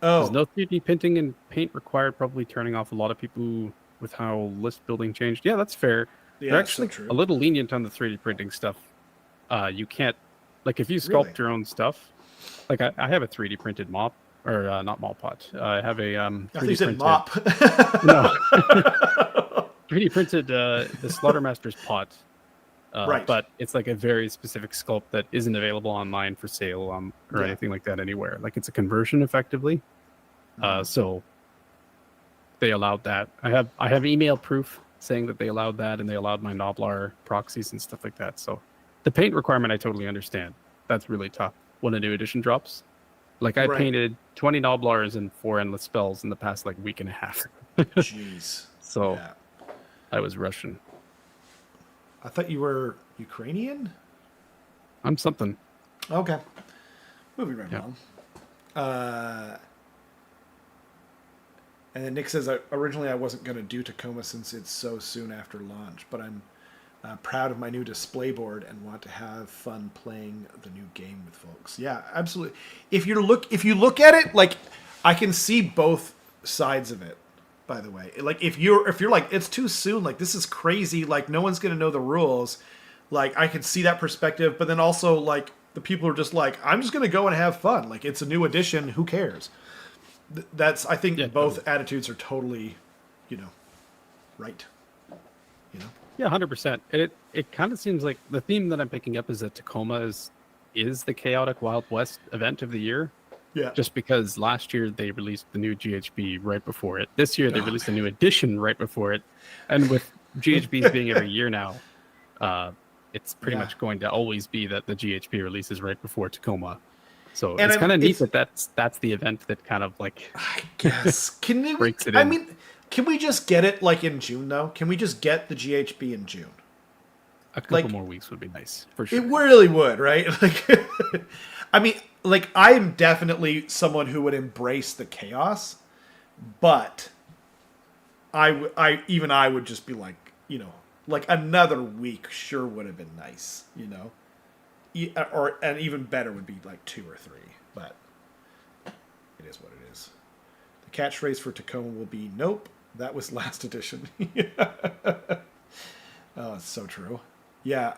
A: Oh.
B: There's no 3D printing and paint required, probably turning off a lot of people with how list building changed. Yeah, that's fair.
A: Yeah,
B: They're actually
A: so true.
B: a little lenient on the 3D printing stuff. You can't, like, if you sculpt your own stuff, like I have a 3D printed mop, or not mop pot. I have a 3D
A: printed
B: mop. No, 3D printed the Slaughtermaster's pot.
A: Right.
B: But it's like a very specific sculpt that isn't available online for sale or anything like that anywhere. Like it's a conversion effectively. So they allowed that. I have email proof saying that they allowed that, and they allowed my Noblar proxies and stuff like that. So the paint requirement I totally understand. That's really tough when a new edition drops. Like I painted 20 Noblars and 4 endless spells in the past like week and a half.
A: Jeez.
B: So I was Russian.
A: I thought you were Ukrainian?
B: I'm something.
A: Okay. Moving right along. And then Nick says, originally I wasn't going to do Tacoma since it's so soon after launch, but I'm proud of my new display board and want to have fun playing the new game with folks. Yeah, absolutely. If you look at it, like I can see both sides of it. By the way, like if you're like it's too soon, like this is crazy, like no one's gonna know the rules, like I could see that perspective, but then also like the people are just like I'm just gonna go and have fun, like it's a new edition, who cares? That's I think both attitudes are totally, right.
B: Yeah, 100%. It kind of seems like the theme that I'm picking up is that Tacoma is the chaotic Wild West event of the year.
A: Yeah.
B: Just because last year they released the new GHB right before it. This year they released a new edition right before it. And with GHBs being every year now, it's pretty much going to always be that the GHB releases right before Tacoma. So it's kind of neat that's the event that kind of like
A: I guess
B: breaks it in.
A: I mean, can we just get it like in June though? Can we just get the GHB in June?
B: A couple more weeks would be nice for sure.
A: It really would, right? Like, I mean, like I'm definitely someone who would embrace the chaos, but I would just be like, like another week sure would have been nice, or and even better would be like 2 or 3, but it is what it is. The catchphrase for Tacoma will be, "Nope, that was last edition." Oh, it's so true. Yeah.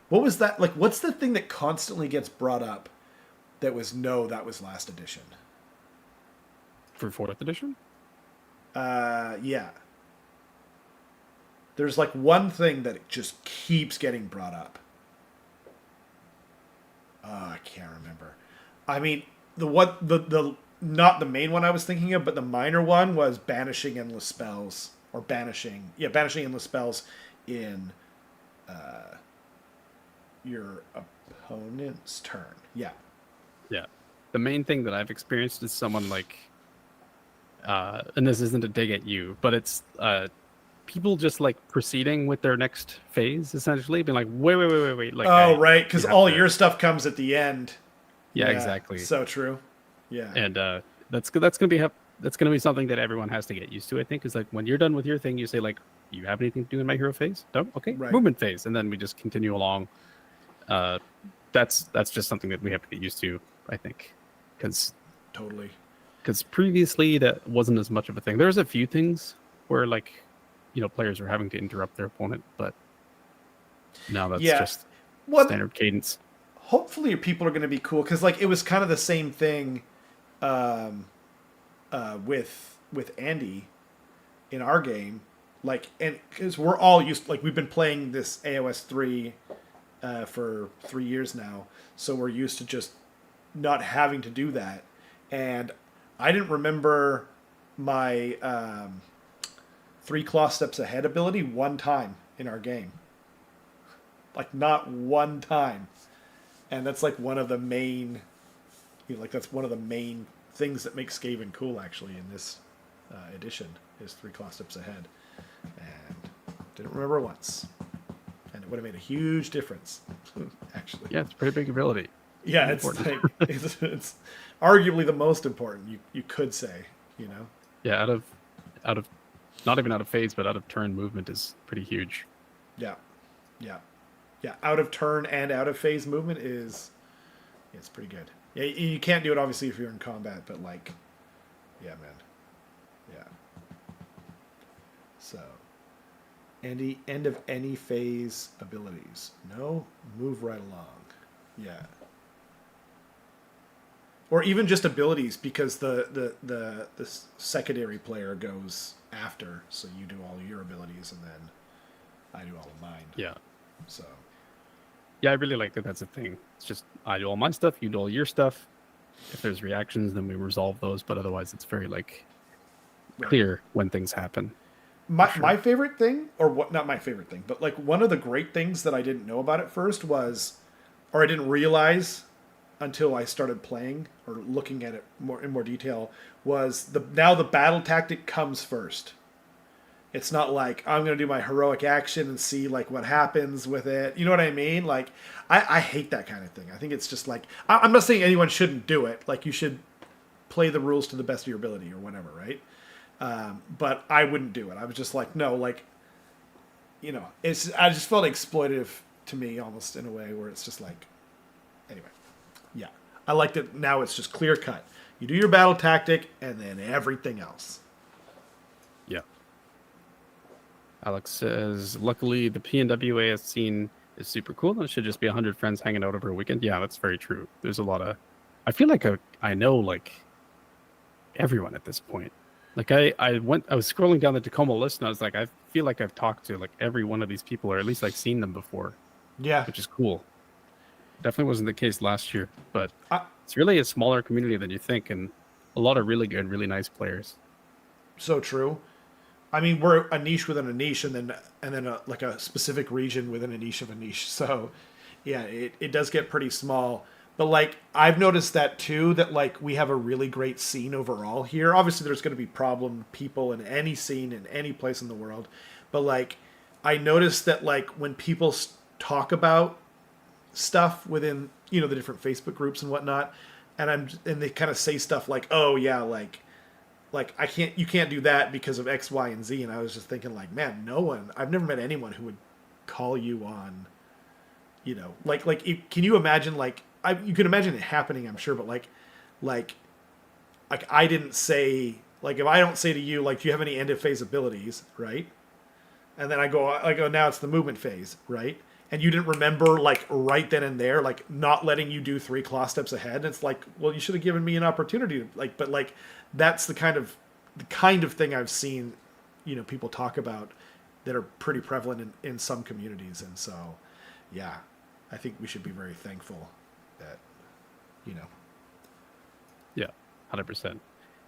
A: What was that? Like, what's the thing that constantly gets brought up that was, no, that was last edition?
B: For 4th edition?
A: Yeah. There's like one thing that just keeps getting brought up. I can't remember. I mean, the not the main one I was thinking of, but the minor one was banishing endless spells, or banishing endless spells in your opponent's turn. Yeah.
B: The main thing that I've experienced is someone like, and this isn't a dig at you, but it's people just like proceeding with their next phase, essentially being like, wait. Like,
A: right, because all your stuff comes at the end.
B: Yeah, exactly.
A: So true. Yeah.
B: And that's gonna be something that everyone has to get used to. I think is like when you're done with your thing, you say like, "You have anything to do in my hero phase? No, okay, movement phase," and then we just continue along. That's just something that we have to get used to, I think, because previously that wasn't as much of a thing. There's a few things where like, players are having to interrupt their opponent, but now that's just standard cadence.
A: Hopefully people are going to be cool, because like it was kind of the same thing with Andy in our game. Like, and because we're all used, like we've been playing this AoS 3 for 3 years now, so we're used to just not having to do that. And I didn't remember my 3 claw steps ahead ability one time in our game. Like, not one time. And that's like one of the main, that's one of the main things that makes Skaven cool, actually, in this edition, is 3 claw steps ahead. And didn't remember once. And it would have made a huge difference, actually.
B: Yeah, it's a pretty big ability.
A: Yeah, it's like, it's arguably the most important, you could say,
B: Yeah, out of not even out of phase, but out of turn movement is pretty huge.
A: Yeah. Out of turn and out of phase movement it's pretty good. Yeah, you can't do it obviously if you're in combat, but like, yeah, man, yeah. So, end of any phase abilities. No, move right along. Yeah. Or even just abilities, because the secondary player goes after, so you do all your abilities and then I do all of mine.
B: Yeah.
A: So.
B: Yeah, I really like that. That's a thing. It's just I do all my stuff, you do all your stuff. If there's reactions, then we resolve those. But otherwise, it's very clear when things happen.
A: My favorite thing, or what? Not my favorite thing, but like one of the great things that I didn't know about at first was, or I didn't realize until I started playing or looking at it in more detail, was now the battle tactic comes first. It's not like I'm going to do my heroic action and see like what happens with it. You know what I mean? Like, I hate that kind of thing. I think it's just like, I'm not saying anyone shouldn't do it. Like, you should play the rules to the best of your ability or whatever, right? But I wouldn't do it. I was just like, no, like, I just felt exploitative to me almost in a way where it's just like, anyway, yeah. I like that now it's just clear cut. You do your battle tactic and then everything else.
B: Yeah. Alex says, luckily the PNWAS scene is super cool. And it should just be 100 friends hanging out over a weekend. Yeah, that's very true. There's a lot of... I feel like I know, like, everyone at this point. Like, I was scrolling down the Tacoma list, and I was like, I feel like I've talked to, like, every one of these people, or at least, like, seen them before.
A: Yeah.
B: Which is cool. Definitely wasn't the case last year. But it's really a smaller community than you think, and a lot of really good, really nice players.
A: So true. I mean, we're a niche within a niche, and then like a specific region within a niche of a niche. So, yeah, it does get pretty small. But like, I've noticed that too. That like we have a really great scene overall here. Obviously, there's going to be problem people in any scene in any place in the world. But like, I noticed that like when people talk about stuff within the different Facebook groups and whatnot, and they kind of say stuff like, "Oh yeah, like you can't do that because of X, Y, and Z." And I was just thinking like, man, I've never met anyone who would call you on, can you imagine you can imagine it happening, I'm sure, but like I didn't say, like, if I don't say to you, like, do you have any end of phase abilities, right? And then I go, now it's the movement phase, right? And you didn't remember, like, right then and there, like, not letting you do 3 claw steps ahead. And it's like, well, you should have given me an opportunity to, like, but like, that's the kind of thing I've seen, people talk about that are pretty prevalent in some communities. And so, yeah, I think we should be very thankful that,
B: Yeah, 100%.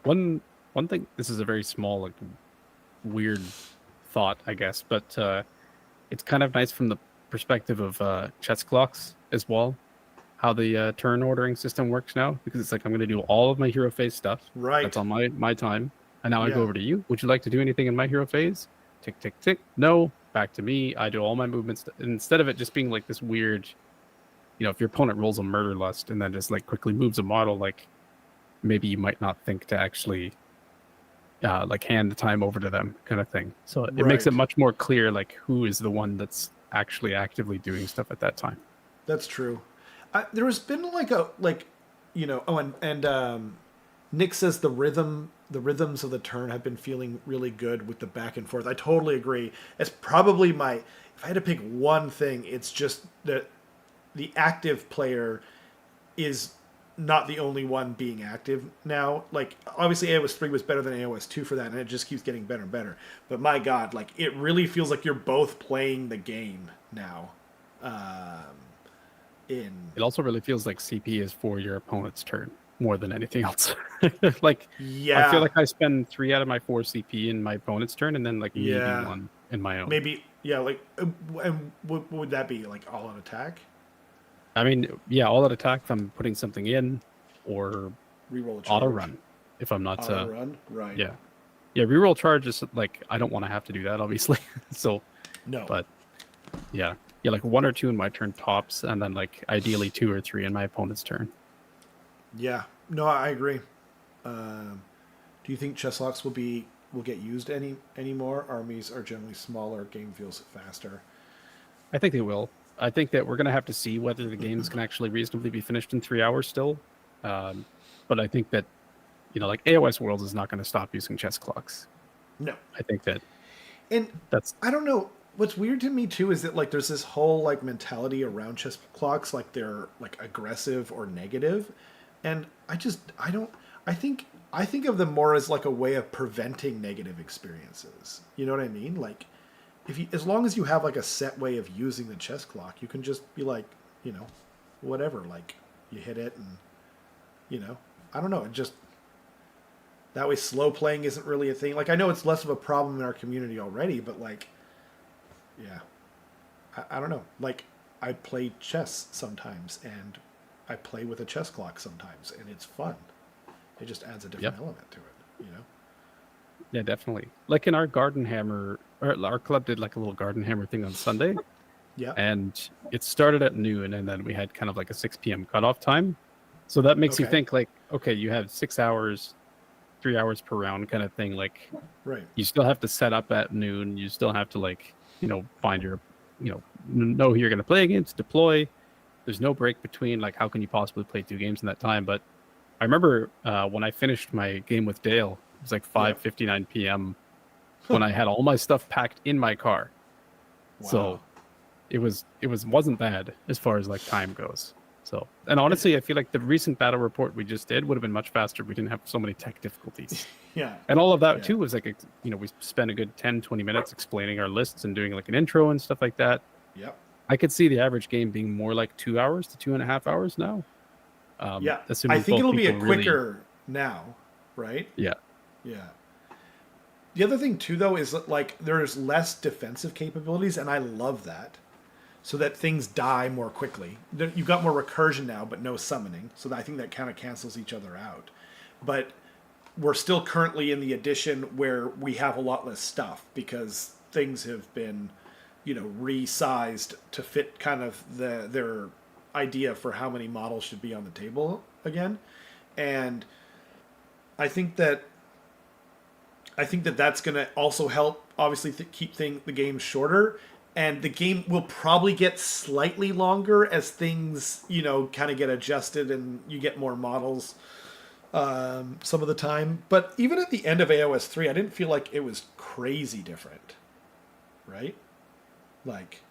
B: One thing, this is a very small, like, weird thought, I guess, but it's kind of nice from the perspective of chess clocks as well, how the turn ordering system works now, because it's like, I'm going to do all of my hero phase stuff.
A: Right.
B: That's on my time. And now I go over to you. Would you like to do anything in my hero phase? Tick, tick, tick. No. Back to me. I do all my movements. Instead of it just being like this weird, if your opponent rolls a murder lust and then just like quickly moves a model, like maybe you might not think to actually like hand the time over to them, kind of thing. So it makes it much more clear, like, who is the one that's actually actively doing stuff at that time.
A: That's true. There has been Nick says the rhythms of the turn have been feeling really good with the back and forth. I totally agree. It's probably if I had to pick one thing, it's just that the active player is not the only one being active now. Like, obviously AoS 3 was better than AoS 2 for that, and it just keeps getting better and better. But my god, like, it really feels like you're both playing the game now.
B: It also really feels like CP is for your opponent's turn more than anything else. Like,
A: yeah,
B: I feel like I spend 3 out of my 4 CP in my opponent's turn, and then like maybe
A: yeah,
B: 1 in my own.
A: maybe, yeah, like, and what would that be, like, all out attack,
B: I mean, yeah, all out attack if I'm putting something in, or
A: reroll a charge,
B: auto run if I'm not.
A: auto run, right?
B: Yeah, yeah. Reroll charge is like I don't want to have to do that, obviously. So,
A: No,
B: but yeah, yeah, like 1 or 2 in my turn tops, and then like ideally 2 or 3 in my opponent's turn.
A: yeah, no, I agree. Do you think chess locks will get used anymore? Armies are generally smaller. Game feels faster.
B: I think they will. I think that we're going to have to see whether the games can actually reasonably be finished in 3 hours still. But I think that, like AOS Worlds is not going to stop using chess clocks.
A: No,
B: I think that,
A: and
B: that's.
A: I don't know. What's weird to me too is that, like, there's this whole, like, mentality around chess clocks, like they're, like, aggressive or negative, and I don't. I think of them more as, like, a way of preventing negative experiences. You know what I mean? Like, as long as you have, like, a set way of using the chess clock, you can just be like, whatever. Like, you hit it, and I don't know. It just, that way slow playing isn't really a thing. Like, I know it's less of a problem in our community already, but, like, yeah, I don't know. Like, I play chess sometimes, and I play with a chess clock sometimes, and it's fun. It just adds a different element to it,
B: Yeah, definitely. Like in our Garden Hammer, our club did like a little Garden Hammer thing on Sunday.
A: Yeah.
B: And it started at noon, and then we had kind of like a 6 p.m. cutoff time. So that makes you think like, okay, you have 6 hours, 3 hours per round kind of thing. Like,
A: right.
B: You still have to set up at noon. You still have to, like, find your, know who you're going to play against, deploy. There's no break between. Like, how can you possibly play 2 games in that time? But I remember when I finished my game with Dale, it was like 5:59 p.m. when I had all my stuff packed in my car.
A: Wow.
B: So it wasn't bad as far as like time goes. So, and honestly, I feel like the recent battle report we just did would have been much faster if we didn't have so many tech difficulties.
A: Yeah.
B: And all of that too was like, we spent a good 10-20 minutes explaining our lists and doing like an intro and stuff like that.
A: Yep.
B: I could see the average game being more like 2 hours to 2.5 hours now.
A: Yeah, I think it'll be a quicker now, right?
B: Yeah.
A: Yeah. The other thing too, though, is that, like, there's less defensive capabilities, and I love that, so that things die more quickly. You've got more recursion now, but no summoning, so I think that kind of cancels each other out. But we're still currently in the edition where we have a lot less stuff because things have been, resized to fit kind of their idea for how many models should be on the table again. And I think that that's going to also help, obviously, keep the game shorter, and the game will probably get slightly longer as things kind of get adjusted and you get more models some of the time. But even at the end of AOS 3, I didn't feel like it was crazy different, right? Like,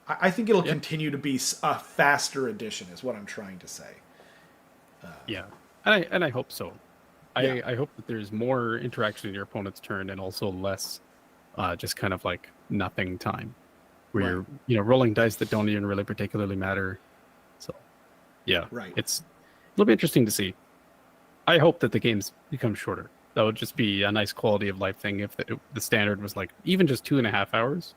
A: I think it'll continue to be a faster edition, is what I'm trying to say.
B: Yeah, and I hope so. I hope that there's more interaction in your opponent's turn, and also less just kind of like nothing time, where you're rolling dice that don't even really particularly matter. So yeah, it'll be interesting to see. I hope that the games become shorter. That would just be a nice quality of life thing if the standard was like even just 2.5 hours.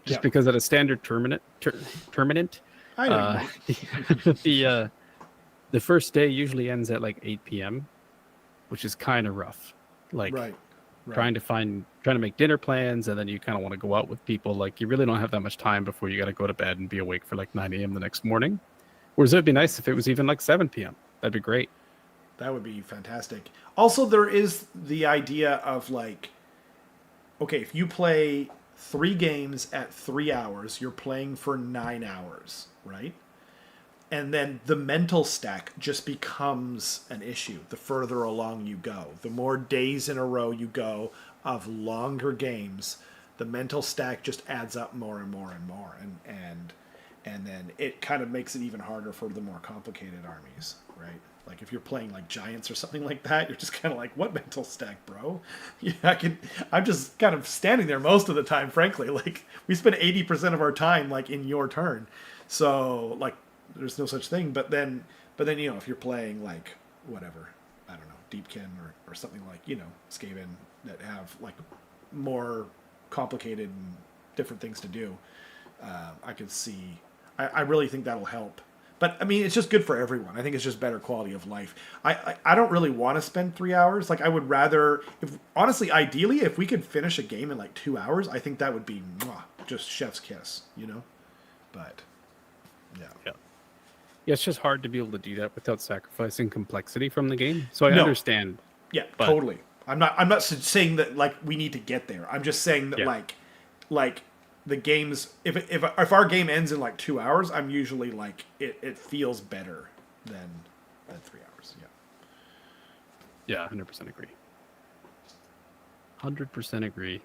B: Just because at a standard tournament,
A: I know
B: the first day usually ends at like 8 p.m., which is kind of rough. Like trying to make dinner plans, and then you kind of want to go out with people. Like, you really don't have that much time before you got to go to bed and be awake for like 9 a.m. the next morning. Whereas it'd be nice if it was even like 7 p.m. That'd be great.
A: That would be fantastic. Also, there is the idea of, like, okay, if you play 3 games at 3 hours, you're playing for 9 hours, right? And then the mental stack just becomes an issue the further along you go. The more days in a row you go of longer games, the mental stack just adds up more and more and more. And and then it kind of makes it even harder for the more complicated armies, right? Like if you're playing like giants or something like that, you're just kind of like, what mental stack, bro? Yeah, I'm just kind of standing there most of the time, frankly. Like we spend 80% of our time like in your turn, so like there's no such thing. But then if you're playing like whatever, I don't know, Deepkin or something like Skaven that have like more complicated and different things to do, I could see. I really think that'll help. But I mean, it's just good for everyone. I think it's just better quality of life. I don't really want to spend 3 hours. Like I would rather, if honestly, ideally, if we could finish a game in like 2 hours, I think that would be just chef's kiss, But yeah.
B: Yeah, it's just hard to be able to do that without sacrificing complexity from the game. So I
A: No.
B: understand.
A: Yeah, totally. I'm not saying that like we need to get there. I'm just saying that like the games, if our game ends in like 2 hours, I'm usually like it feels better than 3 hours.
B: Yeah, 100% agree. 100% agree.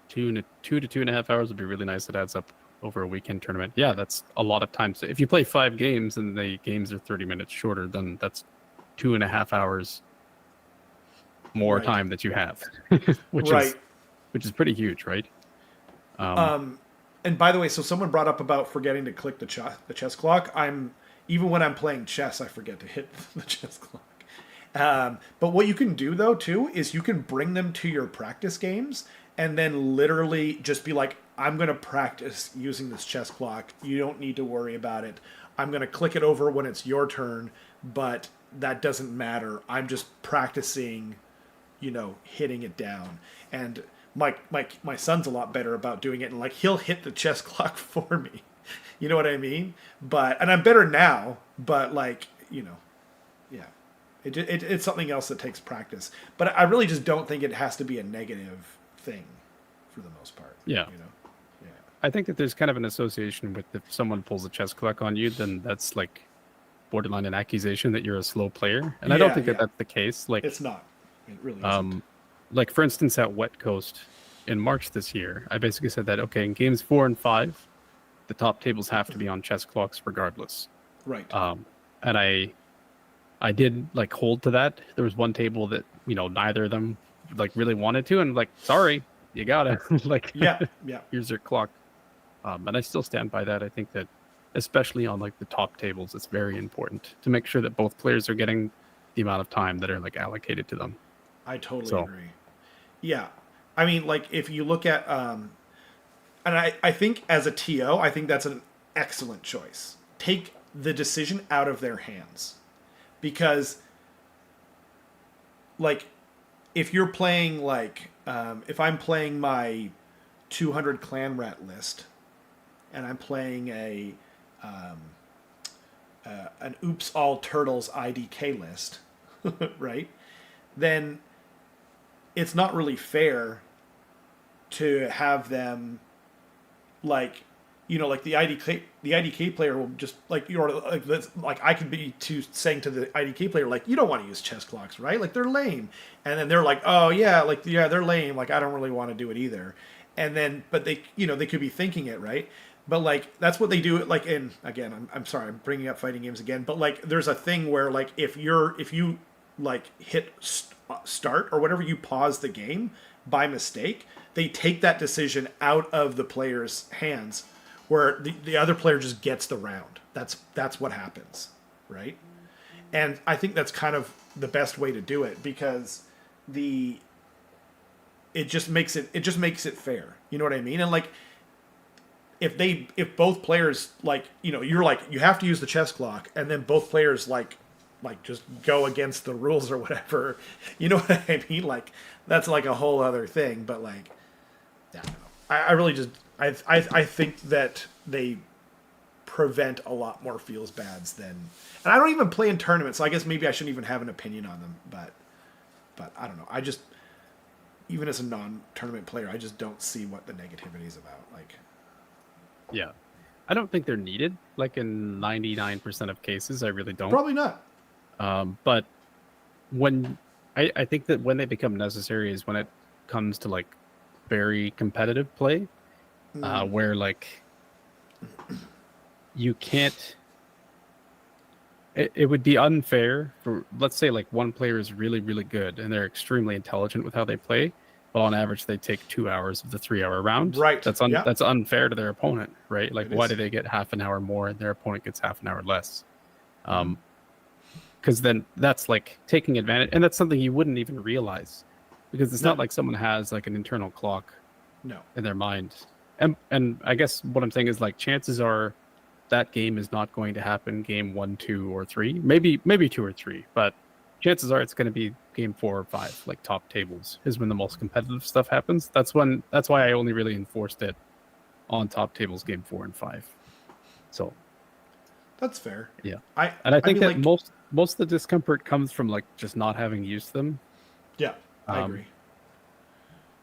B: 2 to 2.5 hours would be really nice. It adds up over a weekend tournament. Yeah, that's a lot of time. So if you play 5 games and the games are 30 minutes shorter, then that's 2.5 hours more time that you have, which is pretty huge, right?
A: And by the way, so someone brought up about forgetting to click the chess clock. Even when I'm playing chess, I forget to hit the chess clock. But what you can do though too is you can bring them to your practice games and then literally just be like, I'm going to practice using this chess clock. You don't need to worry about it. I'm going to click it over when it's your turn, but that doesn't matter. I'm just practicing, hitting it down. And my son's a lot better about doing it, and like he'll hit the chess clock for me. You know what I mean? And I'm better now, but like, yeah. It's something else that takes practice. But I really just don't think it has to be a negative thing for the most part.
B: Yeah. I think that there's kind of an association with if someone pulls a chess clock on you, then that's like borderline an accusation that you're a slow player. And I don't think that that's the case. Like
A: it's not. It really isn't.
B: Like for instance, at Wet Coast in March this year, I basically said that, okay, in games 4 and 5, the top tables have to be on chess clocks regardless.
A: Right.
B: And I did like hold to that. There was one table that, neither of them like really wanted to, and like, sorry, you gotta like,
A: yeah.
B: Here's your clock. And I still stand by that. I think that especially on like the top tables, it's very important to make sure that both players are getting the amount of time that are like allocated to them.
A: I totally agree. Yeah. I mean, like if you look at, and I think as a TO, I think that's an excellent choice. Take the decision out of their hands, because like if you're playing like, if I'm playing my 200 clan rat list and I'm playing an oops all turtles IDK list, right? Then it's not really fair to have them like, like the IDK player will just like, like I could be saying to the IDK player, like, you don't want to use chess clocks, right? Like they're lame. And then they're like, oh yeah, like, yeah, they're lame. Like, I don't really want to do it either. And then, but they, they could be thinking it, right? But like, that's what they do. Like, again, I'm sorry, I'm bringing up fighting games again, but like, there's a thing where like, if you like hit start or whatever, you pause the game by mistake, they take that decision out of the player's hands, where the other player just gets the round. That's what happens, right? And I think that's kind of the best way to do it, because it just makes it fair. You know what I mean? And like, if both players like, you're like, you have to use the chess clock, and then both players like just go against the rules or whatever, you know what I mean? Like, that's like a whole other thing. But like, I don't know. I really just, I think that they prevent a lot more feels bads than, and I don't even play in tournaments, so I guess maybe I shouldn't even have an opinion on them, but I don't know. I just, even as a non-tournament player, I just don't see what the negativity is about. Like,
B: yeah, I don't think they're needed. Like in 99% of cases, I really don't.
A: Probably not.
B: But when I think that when they become necessary is when it comes to like very competitive play, where like you can't. It would be unfair for, let's say, like one player is really, really good and they're extremely intelligent with how they play, but on average they take 2 hours of the 3 hour round.
A: Right. Yeah.
B: That's unfair to their opponent, right? Like,
A: It
B: why
A: is.
B: do they get half an hour more and their opponent gets half an hour less?
A: Mm-hmm.
B: Because then that's like taking advantage, and that's something you wouldn't even realize, because it's
A: No.
B: not like someone has like an internal clock
A: No.
B: in their mind. And I guess what I'm saying is, like, chances are that game is not going to happen game 1, 2, or 3, maybe 2 or 3, but chances are it's going to be game 4 or 5. Like, top tables is when the most competitive stuff happens. That's why I only really enforced it on top tables game 4 and 5. So
A: That's fair.
B: yeah,
A: I
B: and I
A: I
B: think
A: mean,
B: that
A: like,
B: most of the discomfort comes from like just not having used them.
A: yeah, I
B: Um,
A: agree.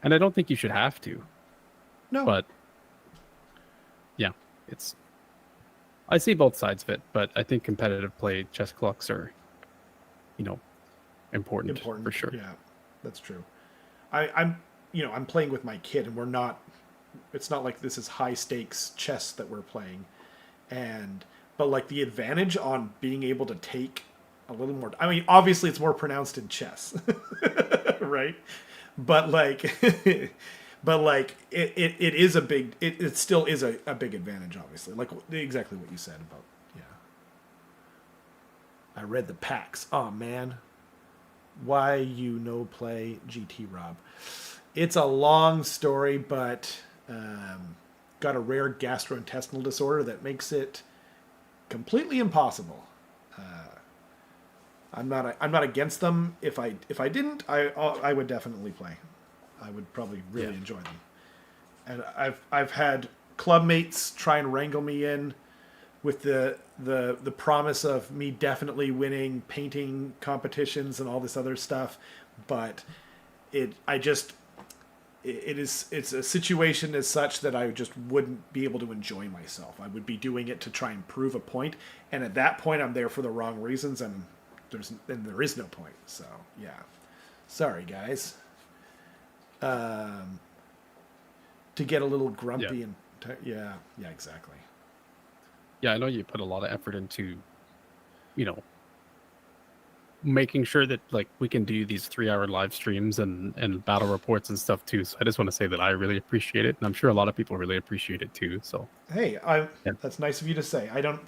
B: and I don't think you should have to,
A: No.
B: but yeah, it's I see both sides of it, but I think competitive play chess clocks are, you know, important for sure.
A: Yeah, that's true. I'm playing with my kid, and we're not. It's not like this is high stakes chess that we're playing, but like the advantage on being able to take a little more. I mean, obviously it's more pronounced in chess, right? But like, it is a big. It still is a big advantage, obviously. Like exactly what you said about. Yeah, I read the packs. Oh man, why you no play GT Rob? It's a long story, but got a rare gastrointestinal disorder that makes it completely impossible. I'm not against them. If I didn't, I would definitely play. I would probably really enjoy them. And I've had club mates try and wrangle me in with the promise of me definitely winning painting competitions and all this other stuff, but it's a situation as such that I just wouldn't be able to enjoy myself. I would be doing it to try and prove a point, and at that point I'm there for the wrong reasons, and there is no point. So yeah, sorry guys. To get a little grumpy and yeah, exactly.
B: Yeah, I know you put a lot of effort into, making sure that like we can do these 3 hour live streams and battle reports and stuff too. So I just want to say that I really appreciate it, and I'm sure a lot of people really appreciate it too. So
A: hey, that's nice of you to say. I don't,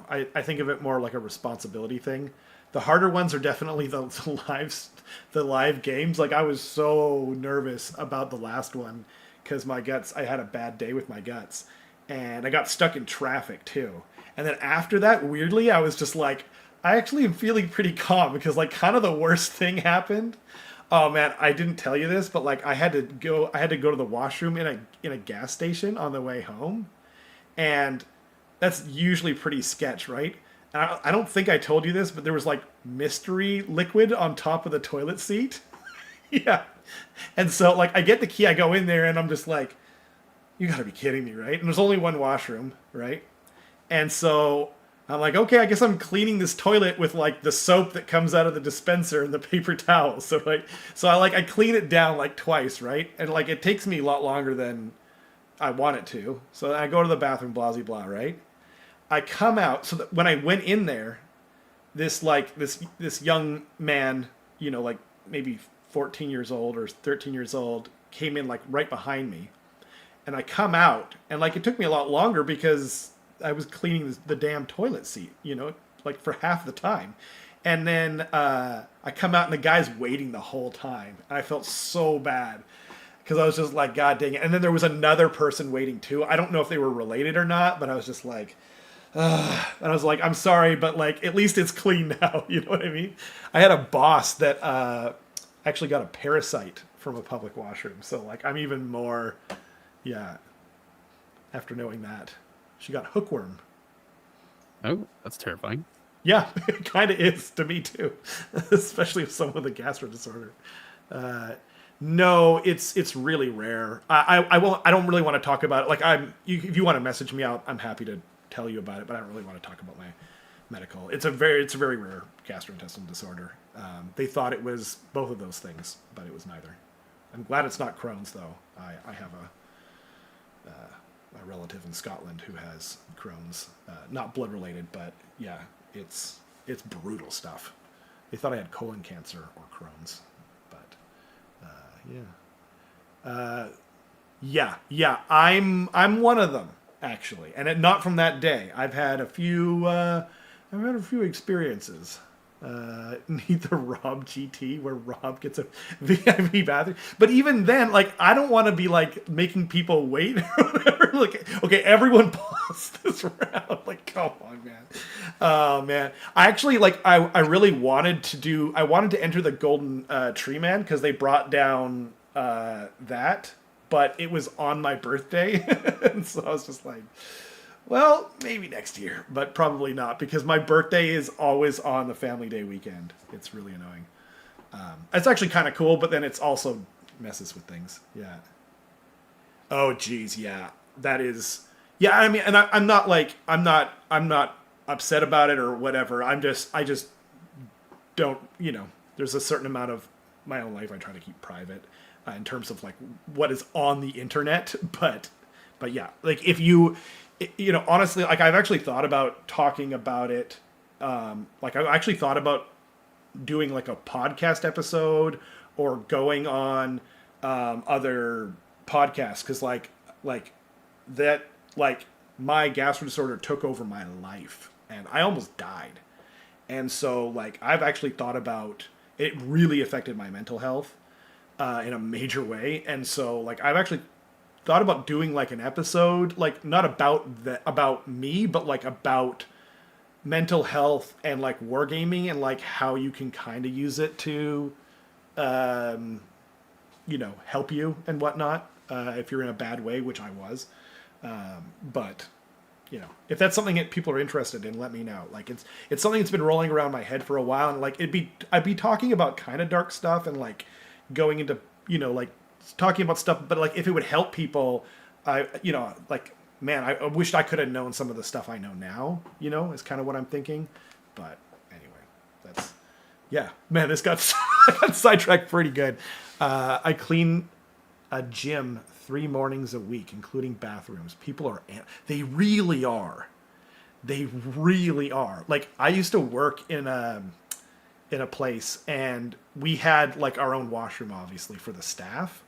A: I think of it more like a responsibility thing. The harder ones are definitely the live games. Like I was so nervous about the last one because I had a bad day with my guts, and I got stuck in traffic too. And then after that, weirdly, I was just like, I actually am feeling pretty calm because like kind of the worst thing happened. Oh man, I didn't tell you this, but like I had to go to the washroom in a gas station on the way home, and that's usually pretty sketch, right? And I don't think I told you this, but there was like mystery liquid on top of the toilet seat. Yeah, and so like I get the key, I go in there, and I'm just like, you got to be kidding me, right? And there's only one washroom, right? And so I'm like, okay, I guess I'm cleaning this toilet with like the soap that comes out of the dispenser and the paper towel. So I clean it down like twice, right? And like it takes me a lot longer than I want it to. So I go to the bathroom, blah blah blah, right? I come out. So that when I went in there, this young man, like maybe 14 years old or 13 years old, came in like right behind me, and I come out, and like it took me a lot longer because I was cleaning the damn toilet seat, like for half the time. And then I come out and the guy's waiting the whole time. And I felt so bad because I was just like, God dang it. And then there was another person waiting too. I don't know if they were related or not, but I was just like, ugh. And I was like, I'm sorry, but like at least it's clean now. You know what I mean? I had a boss that actually got a parasite from a public washroom. So like I'm even more, yeah, after knowing that. She got hookworm.
B: Oh, that's terrifying.
A: Yeah, it kind of is to me too, especially if someone with a gastro disorder. No, it's really rare. I won't. I don't really want to talk about it. Like if you want to message me out, I'm happy to tell you about it. But I don't really want to talk about my medical. It's a very rare gastrointestinal disorder. They thought it was both of those things, but it was neither. I'm glad it's not Crohn's though. I have a relative in Scotland who has Crohn's, not blood related, but yeah, it's brutal stuff. They thought I had colon cancer or Crohn's, but yeah. I'm one of them actually, and not from that day. I've had a few experiences. Need the Rob GT where Rob gets a VIP bathroom. But even then, like, I don't want to be like making people wait or whatever. Like, okay, everyone pause this round. Like, come on, man. Oh man. I actually I really wanted to enter the Golden Tree Man because they brought down that, but it was on my birthday. And so I was just like, well, maybe next year, but probably not because my birthday is always on the family day weekend. It's really annoying. It's actually kind of cool, but then it's also messes with things. Yeah. Oh, geez. Yeah, that is. Yeah, I mean, and I'm not upset about it or whatever. I just don't. There's a certain amount of my own life I try to keep private in terms of like what is on the internet, but yeah, like if you. Honestly, like I've actually thought about talking about it. Like I actually thought about doing like a podcast episode or going on other podcasts because like that my gastro disorder took over my life and I almost died. And so like I've actually thought about it really affected my mental health in a major way. And so like I've actually thought about doing like an episode, like not about me, but like about mental health and like wargaming and like how you can kind of use it to, help you and whatnot if you're in a bad way, which I was. But if that's something that people are interested in, let me know. Like it's something that's been rolling around my head for a while, and like I'd be talking about kind of dark stuff and like going into like talking about stuff, but like if it would help people, I wished I could have known some of the stuff I know now, is kind of what I'm thinking. But anyway, man, this got sidetracked pretty good. I clean a gym 3 mornings a week, including bathrooms. People they really are. Like I used to work in a place and we had like our own washroom, obviously, for the staff.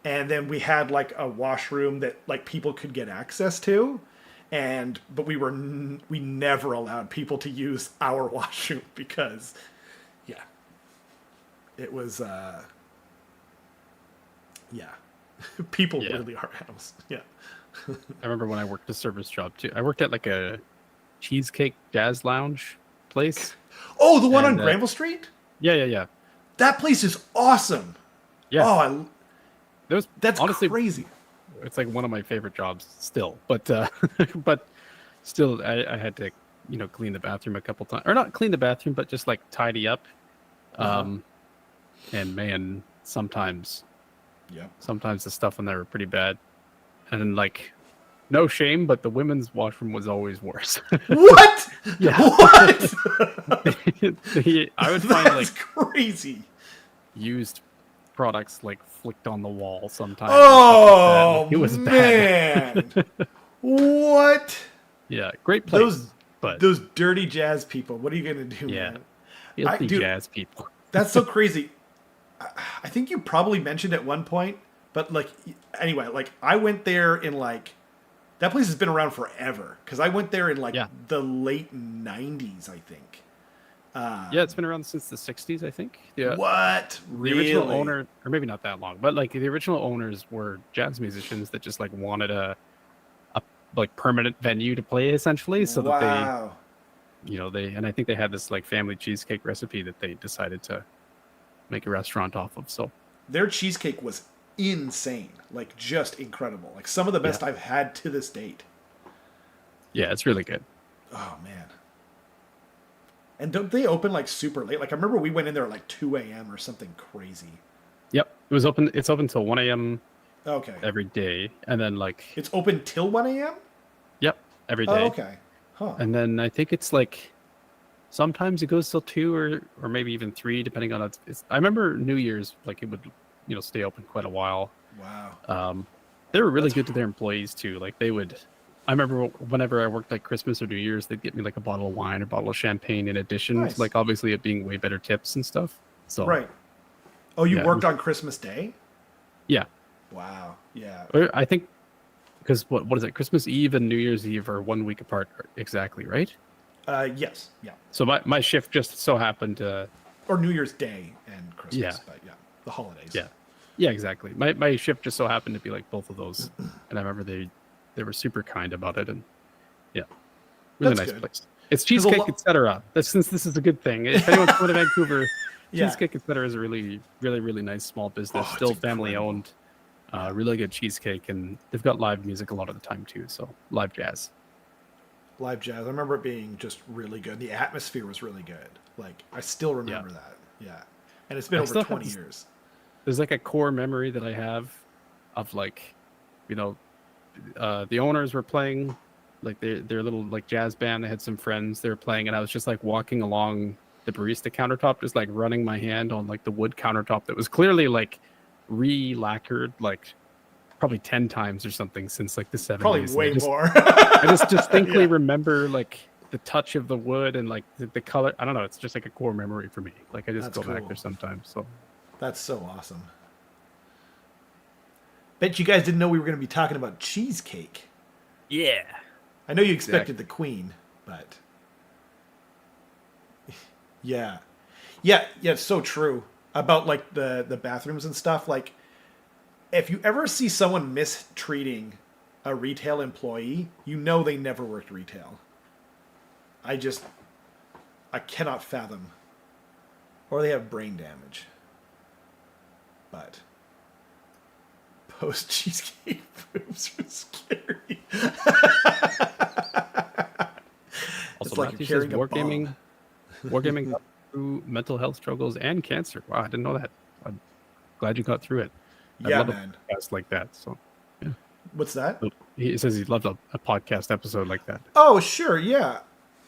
A: And then we had like a washroom that like people could get access to, but we never allowed people to use our washroom because, it was people really are animals. Yeah.
B: I remember when I worked a service job too. I worked at like a cheesecake jazz lounge place.
A: Oh, the one on Granville Street?
B: Yeah.
A: That place is awesome.
B: Yeah.
A: Oh, that's
B: honestly
A: crazy.
B: It's like one of my favorite jobs still, but but still, I had to clean the bathroom a couple times, or not clean the bathroom, but just like tidy up. And man, sometimes the stuff in there were pretty bad, and like no shame, but the women's washroom was always worse.
A: What?
B: Yeah.
A: What?
B: I would find like
A: crazy
B: used products like flicked on the wall sometimes.
A: Oh,
B: like it was
A: man.
B: Bad.
A: What?
B: Yeah, great place.
A: Those dirty jazz people. What are you gonna do, man?
B: Filthy jazz people.
A: That's so crazy. I think you probably mentioned at one point, but like anyway, like I went there in like that place has been around forever because I went there in like the late 90s, I think.
B: It's been around since the 60s, I think. Yeah.
A: What?
B: The original owner, or maybe not that long, but like the original owners were jazz musicians that just like wanted a like permanent venue to play essentially, so that they, and I think they had this like family cheesecake recipe that they decided to make a restaurant off of. So
A: their cheesecake was insane, like just incredible, like some of the best I've had to this date.
B: Yeah, it's really good.
A: Oh man. And don't they open like super late? Like I remember we went in there at like 2 a.m. or something crazy.
B: Yep. It's open till 1 a.m.
A: Okay.
B: Every day. And then like
A: it's open till 1 a.m.?
B: Yep. Every day.
A: Oh, okay. Huh.
B: And then I think it's like sometimes it goes till 2 or maybe even 3, depending on I remember New Year's, like it would stay open quite a while.
A: Wow.
B: They were really good to their employees too. Like they would, I remember whenever I worked like Christmas or New Year's, they'd get me like a bottle of wine or bottle of champagne in addition to
A: Nice.
B: like obviously it being way better tips and stuff. So
A: Right. Oh, you
B: yeah,
A: worked on Christmas Day?
B: yeah.
A: Wow. Yeah.
B: I think because what is it? Christmas Eve and New Year's Eve are 1 week apart exactly, right?
A: Yes. Yeah.
B: So my shift just so happened to
A: Or New Year's Day and Christmas,
B: Yeah.
A: but yeah, the holidays.
B: yeah. Yeah, exactly. My shift just so happened to be like both of those. And I remember they were super kind about it and yeah. Really
A: That's
B: nice
A: good.
B: place. It's cheesecake, etc. Since this is a good thing. If anyone's going to Vancouver,
A: Yeah.
B: Cheesecake etc. is a really, really, really nice small business,
A: Oh,
B: still
A: it's
B: family
A: incredible.
B: owned. Really good cheesecake, and they've got live music a lot of the time too. So live jazz.
A: Live jazz. I remember it being just really good. The atmosphere was really good. Like, I still remember that. Yeah. And it's been over 20 years.
B: There's like a core memory that I have of like, you know, the owners were playing like their little like jazz band. They had some friends they were playing, and I was just like walking along the barista countertop, just like running my hand on like the wood countertop that was clearly like re-lacquered like probably 10 times or something since like the 70s.
A: Probably way more.
B: I just distinctly remember like the touch of the wood and like the color. I don't know. It's just like a core memory for me. Like I just
A: That's
B: go back
A: cool.
B: there sometimes. So
A: That's so awesome. Bet you guys didn't know we were going to be talking about cheesecake.
B: yeah.
A: I know you expected the Queen, but yeah, it's so true about like the bathrooms and stuff. Like, if you ever see someone mistreating a retail employee, you know they never worked retail. I cannot fathom, or they have brain damage. But post cheesecake boobs are scary.
B: Also,
A: It's like
B: Matthew
A: you're
B: says
A: carrying a bomb.
B: wargaming got through mental health struggles and cancer. Wow, I didn't know that. I'm glad you got through it. I
A: Yeah,
B: love
A: man.
B: a podcast like that. So yeah.
A: What's that?
B: He says he loved a podcast episode like that.
A: Oh, sure, yeah.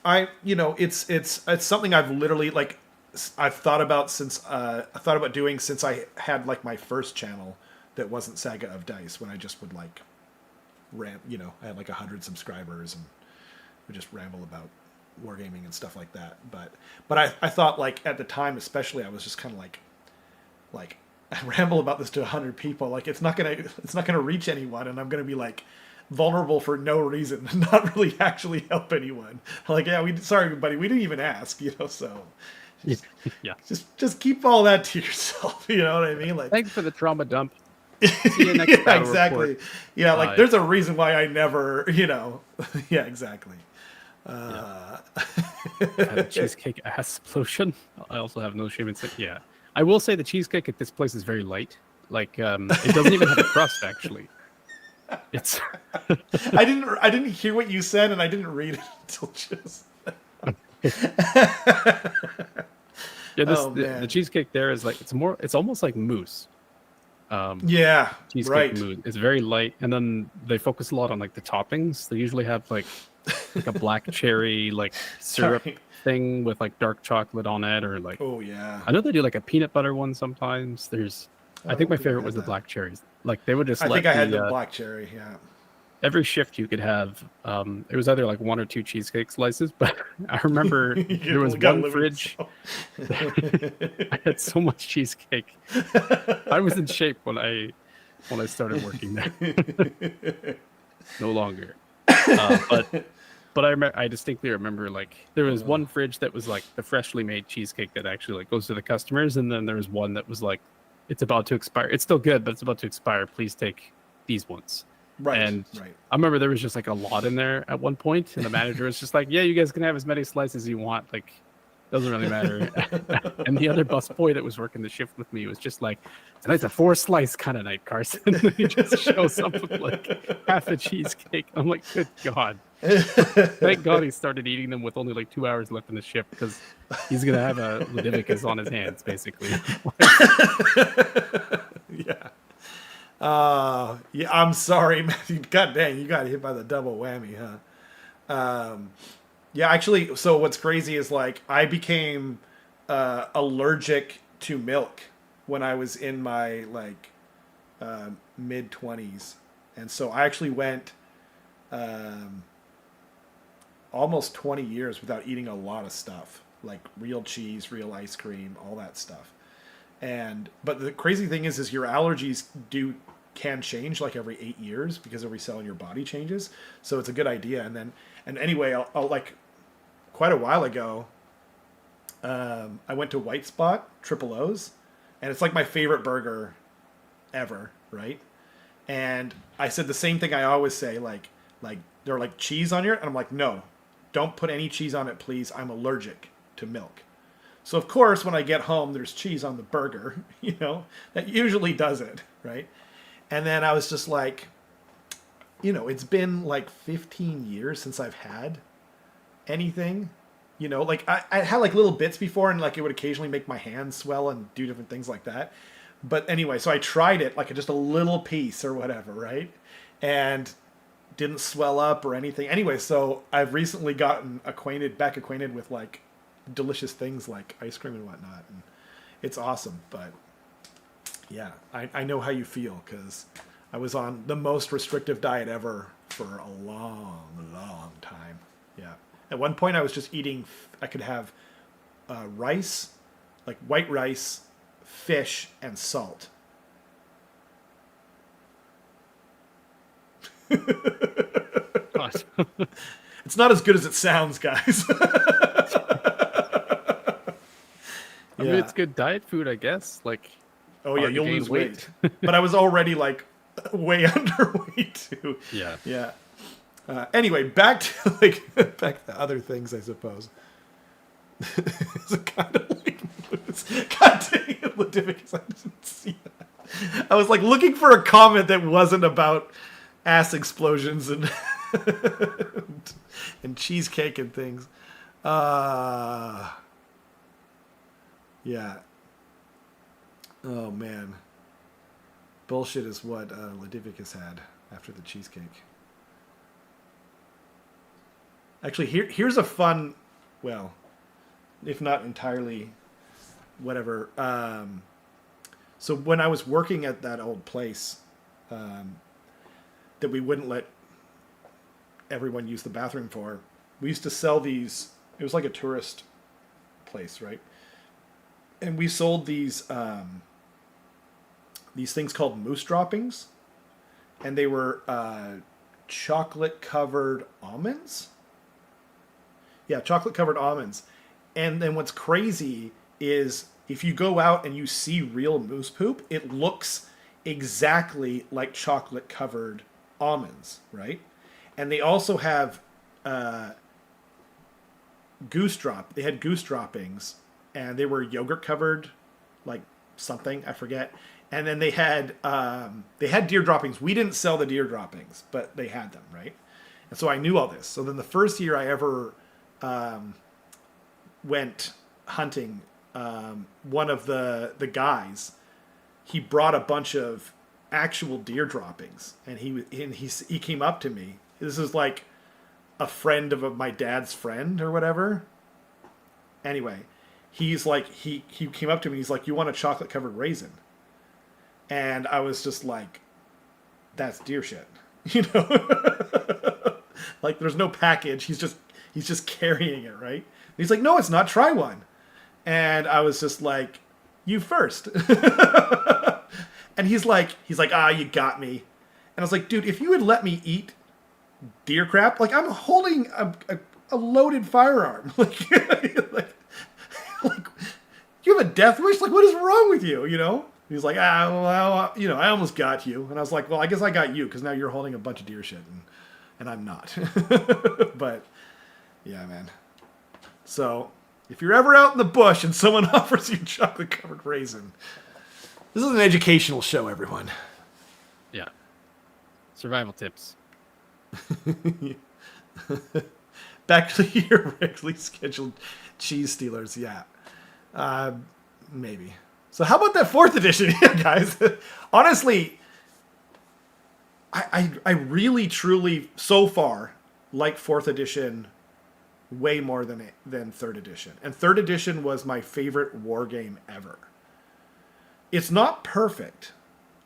A: It's something I've literally like I've thought about doing since I had like my first channel that wasn't Saga of Dice, when I just would like I had like 100 subscribers and would just ramble about wargaming and stuff like that. But I thought, like, at the time especially, I was just kind of like I ramble about this to 100 people, like it's not gonna reach anyone, and I'm gonna be like vulnerable for no reason and not really actually help anyone. Like, yeah, sorry buddy, we didn't even ask, so
B: Yeah.
A: just keep all that to yourself. You know what I mean? Like,
B: Thanks for the trauma dump. See you next
A: yeah, exactly.
B: report.
A: Yeah, like there's a reason why I never, yeah, exactly.
B: Had a cheesecake ass explosion. I also have no shame in saying, yeah. I will say the cheesecake at this place is very light. Like, it doesn't even have a crust, actually. It's.
A: I didn't hear what you said, and I didn't read it until just.
B: Yeah, the cheesecake there is like it's almost like mousse.
A: Yeah,
B: Cheesecake
A: right.
B: mousse. It's very light, and then they focus a lot on like the toppings. They usually have like a black cherry like syrup thing with like dark chocolate on it, or like.
A: Oh yeah.
B: I know they do like a peanut butter one sometimes. I think my favorite was the black cherries. Like they would just.
A: I think I had the black cherry. Yeah.
B: Every shift you could have, it was either like 1 or 2 cheesecake slices, but I remember there was one fridge. I had so much cheesecake. I was in shape when I started working there. No longer. But I distinctly remember like there was one fridge that was like the freshly made cheesecake that actually like goes to the customers, and then there was one that was like, it's about to expire. It's still good, but it's about to expire. Please take these ones.
A: Right.
B: And
A: right.
B: I remember there was just like a lot in there at one point, and the manager was just like, "Yeah, you guys can have as many slices as you want. Like, doesn't really matter." And the other busboy that was working the shift with me was just like, "Tonight's a 4-slice kind of night, Carson." He just shows up with like half a cheesecake. I'm like, "Good God!" Thank God he started eating them with only like 2 hours left in the shift, because he's gonna have a Leviticus on his hands, basically.
A: Yeah. Yeah, I'm sorry, Matthew. God dang, you got hit by the double whammy, huh? Yeah, actually, so what's crazy is like I became allergic to milk when I was in my like mid-20s, And so I actually went almost 20 years without eating a lot of stuff, like real cheese, real ice cream, all that stuff. But the crazy thing is your allergies can change like every 8 years because every cell in your body changes. So it's a good idea. And anyway, I'll like quite a while ago, I went to White Spot Triple O's, and it's like my favorite burger ever, right? And I said the same thing I always say, like they're like cheese on it, and I'm like, no, don't put any cheese on it, please. I'm allergic to milk. So of course, when I get home, there's cheese on the burger, that usually does it, right? And then I was just like, it's been like 15 years since I've had anything, like I had like little bits before, and like it would occasionally make my hands swell and do different things like that. But anyway, so I tried it, like just a little piece or whatever, right? And didn't swell up or anything. Anyway, so I've recently gotten back acquainted with like delicious things like ice cream and whatnot. And it's awesome. But yeah, I know how you feel, because I was on the most restrictive diet ever for a long, long time. Yeah. At one point I was just eating, I could have rice, like white rice, fish, and salt. It's not as good as it sounds, guys.
B: I mean, it's good diet food, I guess. Like,
A: oh yeah, you'll lose weight. But I was already like way underweight too.
B: Yeah.
A: Yeah. Anyway, back to other things, I suppose. It's kind of like, God dang it, Leviticus, I didn't see that. I was like looking for a comment that wasn't about ass explosions and and cheesecake and things. Yeah. Oh man. Bullshit is what Leviticus had after the cheesecake. Actually, here's a fun, well, if not entirely, whatever. So when I was working at that old place, that we wouldn't let everyone use the bathroom for, we used to sell these. It was like a tourist place, right? And we sold these things called moose droppings, and they were chocolate covered almonds. Yeah, chocolate covered almonds. And then what's crazy is if you go out and you see real moose poop, it looks exactly like chocolate covered almonds, right? And they also have goose droppings, and they were yogurt covered, like something, I forget. And then they had deer droppings. We didn't sell the deer droppings, but they had them, right? And so I knew all this. So then the first year I ever went hunting, one of the guys, he brought a bunch of actual deer droppings, and he came up to me. This is like a friend of my dad's friend or whatever. Anyway, he's like, he came up to me. He's like, "You want a chocolate covered raisin?" And I was just like, "That's deer shit," Like there's no package. He's just carrying it, right? And he's like, "No, it's not. Try one." And I was just like, "You first." And he's like, "Ah, you got me." And I was like, "Dude, if you had let me eat deer crap, like I'm holding a loaded firearm, like you have a death wish? Like, what is wrong with you? He's like, well, I almost got you. And I was like, well, I guess I got you because now you're holding a bunch of deer shit, and I'm not. But yeah, man. So if you're ever out in the bush and someone offers you chocolate covered raisin, this is an educational show, everyone.
B: Yeah. Survival tips.
A: Back to your regularly scheduled cheese stealers, yeah. Maybe. So how about that 4th edition, guys? Honestly, I really, truly, so far, like 4th edition way more than 3rd edition. And 3rd edition was my favorite war game ever. It's not perfect.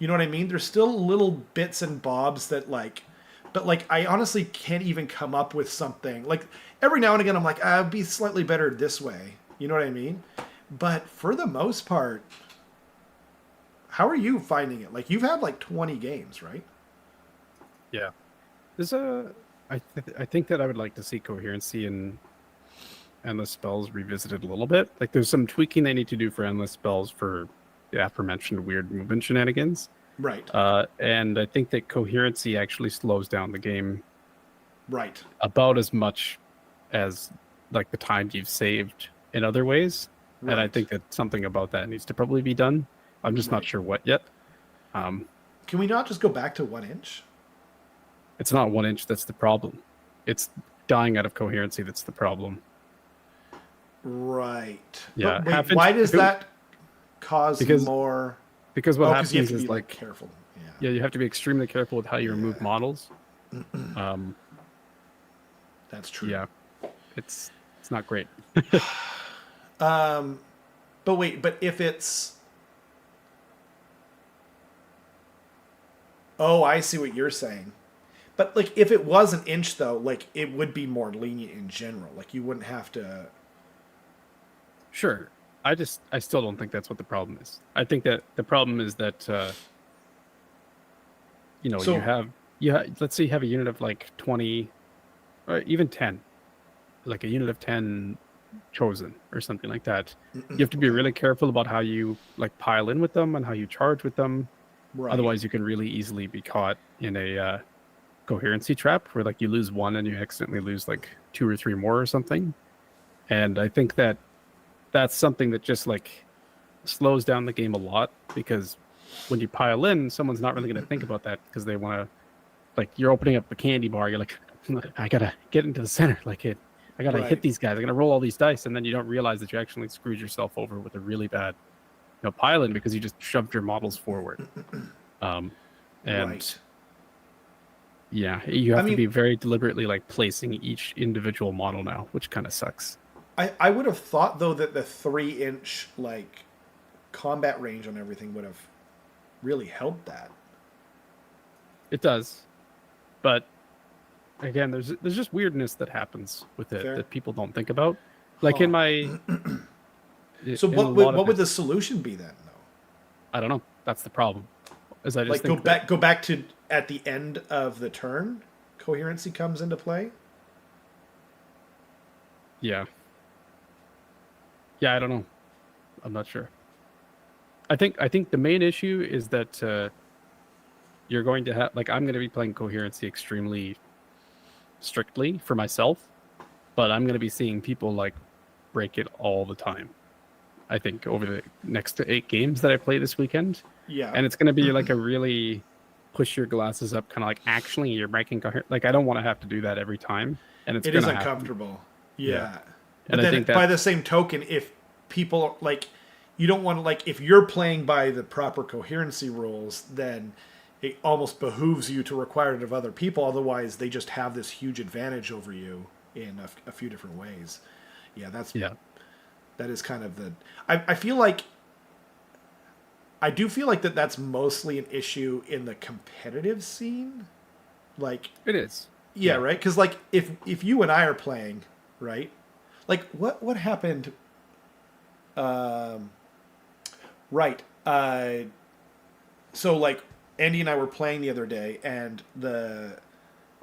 A: You know what I mean? There's still little bits and bobs that like, but like I honestly can't even come up with something. Like every now and again I'm like, I'd be slightly better this way. You know what I mean? But for the most part, how are you finding it? Like you've had like 20 games, right?
B: Yeah. There's I think that I would like to see coherency and endless spells revisited a little bit. Like there's some tweaking they need to do for endless spells for the aforementioned weird movement shenanigans.
A: Right.
B: And I think that coherency actually slows down the game
A: Right.
B: about as much as like the time you've saved in other ways.
A: Right.
B: And I think that something about that needs to probably be done. I'm just not sure what yet.
A: Can we not just go back to 1 inch?
B: It's not 1 inch that's the problem. It's dying out of coherency that's the problem.
A: Right.
B: Yeah.
A: But wait, why does that cause more?
B: Because what happens
A: you have to
B: is
A: be
B: like
A: careful.
B: Yeah, you have to be extremely careful with how you remove models.
A: That's true.
B: Yeah, it's not great.
A: But wait, but if it's, oh, I see what you're saying. But like, if it was 1 inch though, like it would be more lenient in general. Like you wouldn't have to.
B: Sure. I still don't think that's what the problem is. I think that the problem is that you have let's say you have a unit of like 20 or even 10, like a unit of 10 chosen or something like that. You have to be really careful about how you like pile in with them and how you charge with them. Right. Otherwise you can really easily be caught in a coherency trap where like you lose one and you accidentally lose like 2 or 3 more or something. And I think that that's something that just like slows down the game a lot, because when you pile in, someone's not really going to think about that because they want to, like, you're opening up the candy bar. You're like, I got to get into the center. Like I got to hit these guys. I got to roll all these dice. And then you don't realize that you actually screwed yourself over with a really bad pile in because you just shoved your models forward. Yeah, you have to be very deliberately like placing each individual model now, which kind of sucks.
A: I would have thought though that the 3 inch like combat range on everything would have really helped that.
B: It does, but again, there's just weirdness that happens with it that people don't think about. Like in my.
A: So what would the solution be then though?
B: I don't know. That's the problem. As I just
A: like go back to at the end of the turn, coherency comes into play.
B: Yeah. Yeah, I don't know. I'm not sure. I think the main issue is that you're going to have, like, I'm going to be playing coherency extremely strictly for myself, but I'm going to be seeing people like break it all the time. I think over the next 8 games that I play this weekend.
A: Yeah.
B: And it's going to be like a really push your glasses up kind of like, actually you're breaking coherence. Like I don't want to have to do that every time, and it is
A: uncomfortable. Yeah.
B: And
A: but then I think by the same token, if people like, you don't want to, like, if you're playing by the proper coherency rules, then it almost behooves you to require it of other people. Otherwise, they just have this huge advantage over you in a few different ways. Yeah, that is kind of the. I feel like. I do feel like that's mostly an issue in the competitive scene. Like
B: it is.
A: Yeah, right? Because like if you and I are playing, right? Like what happened? Right. So like Andy and I were playing the other day, and the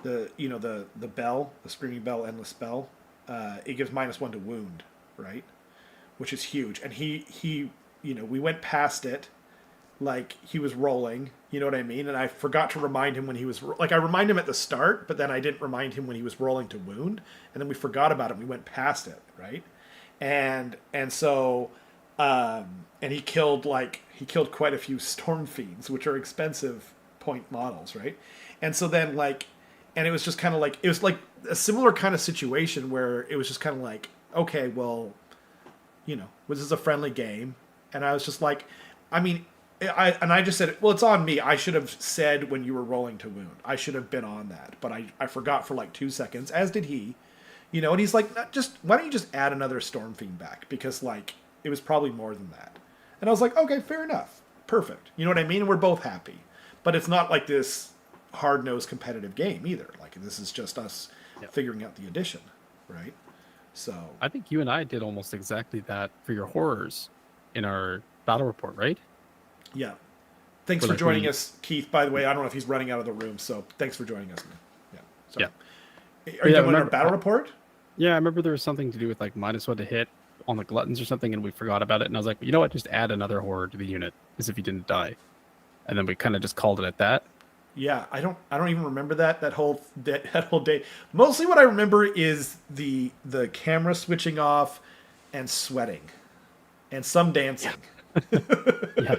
A: bell, the screaming bell, endless spell, it gives -1 to wound, right? Which is huge. And he we went past it, like he was rolling, you know what I mean? And I forgot to remind him when he was like, I remind him at the start, but then I didn't remind him when he was rolling to wound, and then we forgot about it. We went past it, right? And so and he killed quite a few storm fiends, which are expensive point models, right? And so then and it was just kind of like, it was like a similar kind of situation where it was just kind of like, okay, well, this is a friendly game. And I was just like, I mean, I just said, well, it's on me. I should have said when you were rolling to wound. I should have been on that. But I forgot for like 2 seconds, as did he. And he's like, why don't you just add another storm fiend back? Because like, it was probably more than that. And I was like, okay, fair enough. perfect. You know what I mean? We're both happy. But it's not like this hard-nosed competitive game either. Like, this is just us figuring out the addition, right? So
B: I think you and I did almost exactly that for your horrors in our battle report, right?
A: Yeah. Thanks for joining us, Keith. By the way, I don't know if he's running out of the room, so thanks for joining us, man. Yeah. Sorry.
B: Yeah.
A: Are you doing our battle report?
B: Yeah, I remember there was something to do with like -1 to hit on the gluttons or something, and we forgot about it. And I was like, you know what? Just add another horror to the unit as if you didn't die. And then we kind of just called it at that.
A: Yeah, I don't even remember that whole day. Mostly what I remember is the camera switching off and sweating and some dancing.
B: Yeah.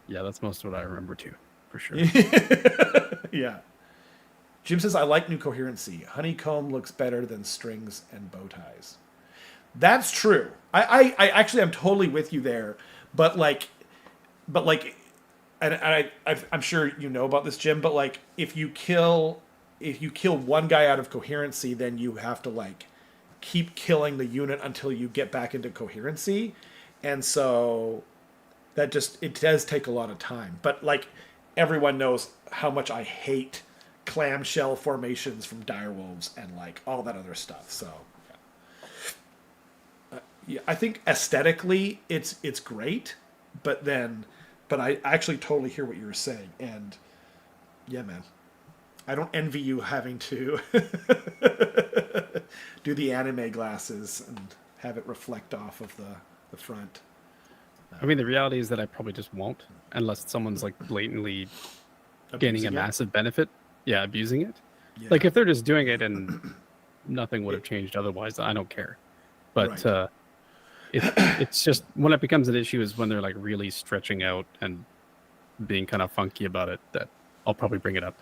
B: Yeah, that's most of what I remember too, for sure.
A: Yeah. Jim says, I like new coherency. Honeycomb looks better than strings and bow ties. That's true. I actually, I'm totally with you there. But I'm sure you know about this, Jim, but like, if you kill one guy out of coherency, then you have to like keep killing the unit until you get back into coherency. And so that it does take a lot of time. But like, everyone knows how much I hate clamshell formations from direwolves and like all that other stuff. So yeah, I think aesthetically it's great, but I actually totally hear what you were saying. And yeah, man, I don't envy you having to do the anime glasses and have it reflect off of the front.
B: I mean, the reality is that I probably just won't, unless someone's like blatantly gaining a massive benefit. Yeah, abusing it. Yeah. Like if they're just doing it and nothing would have changed otherwise, I don't care. But right. It's just when it becomes an issue is when they're like really stretching out and being kind of funky about it, that I'll probably bring it up.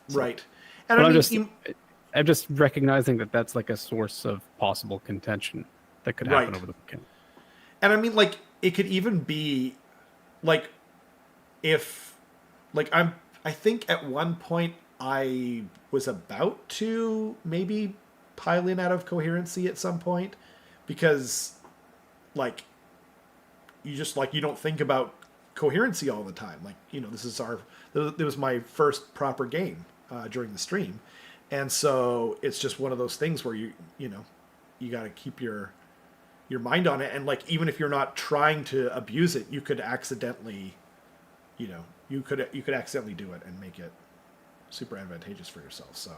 B: So,
A: right. And
B: I'm just recognizing that that's like a source of possible contention that could happen over the weekend.
A: And I mean, like, it could even be like, if like I think at one point I was about to maybe pile in out of coherency at some point, because like you don't think about coherency all the time. Like, you know, it was my first proper game during the stream, and so it's just one of those things where you got to keep your mind on it, and like, even if you're not trying to abuse it, you could accidentally you could accidentally do it and make it super advantageous for yourself. So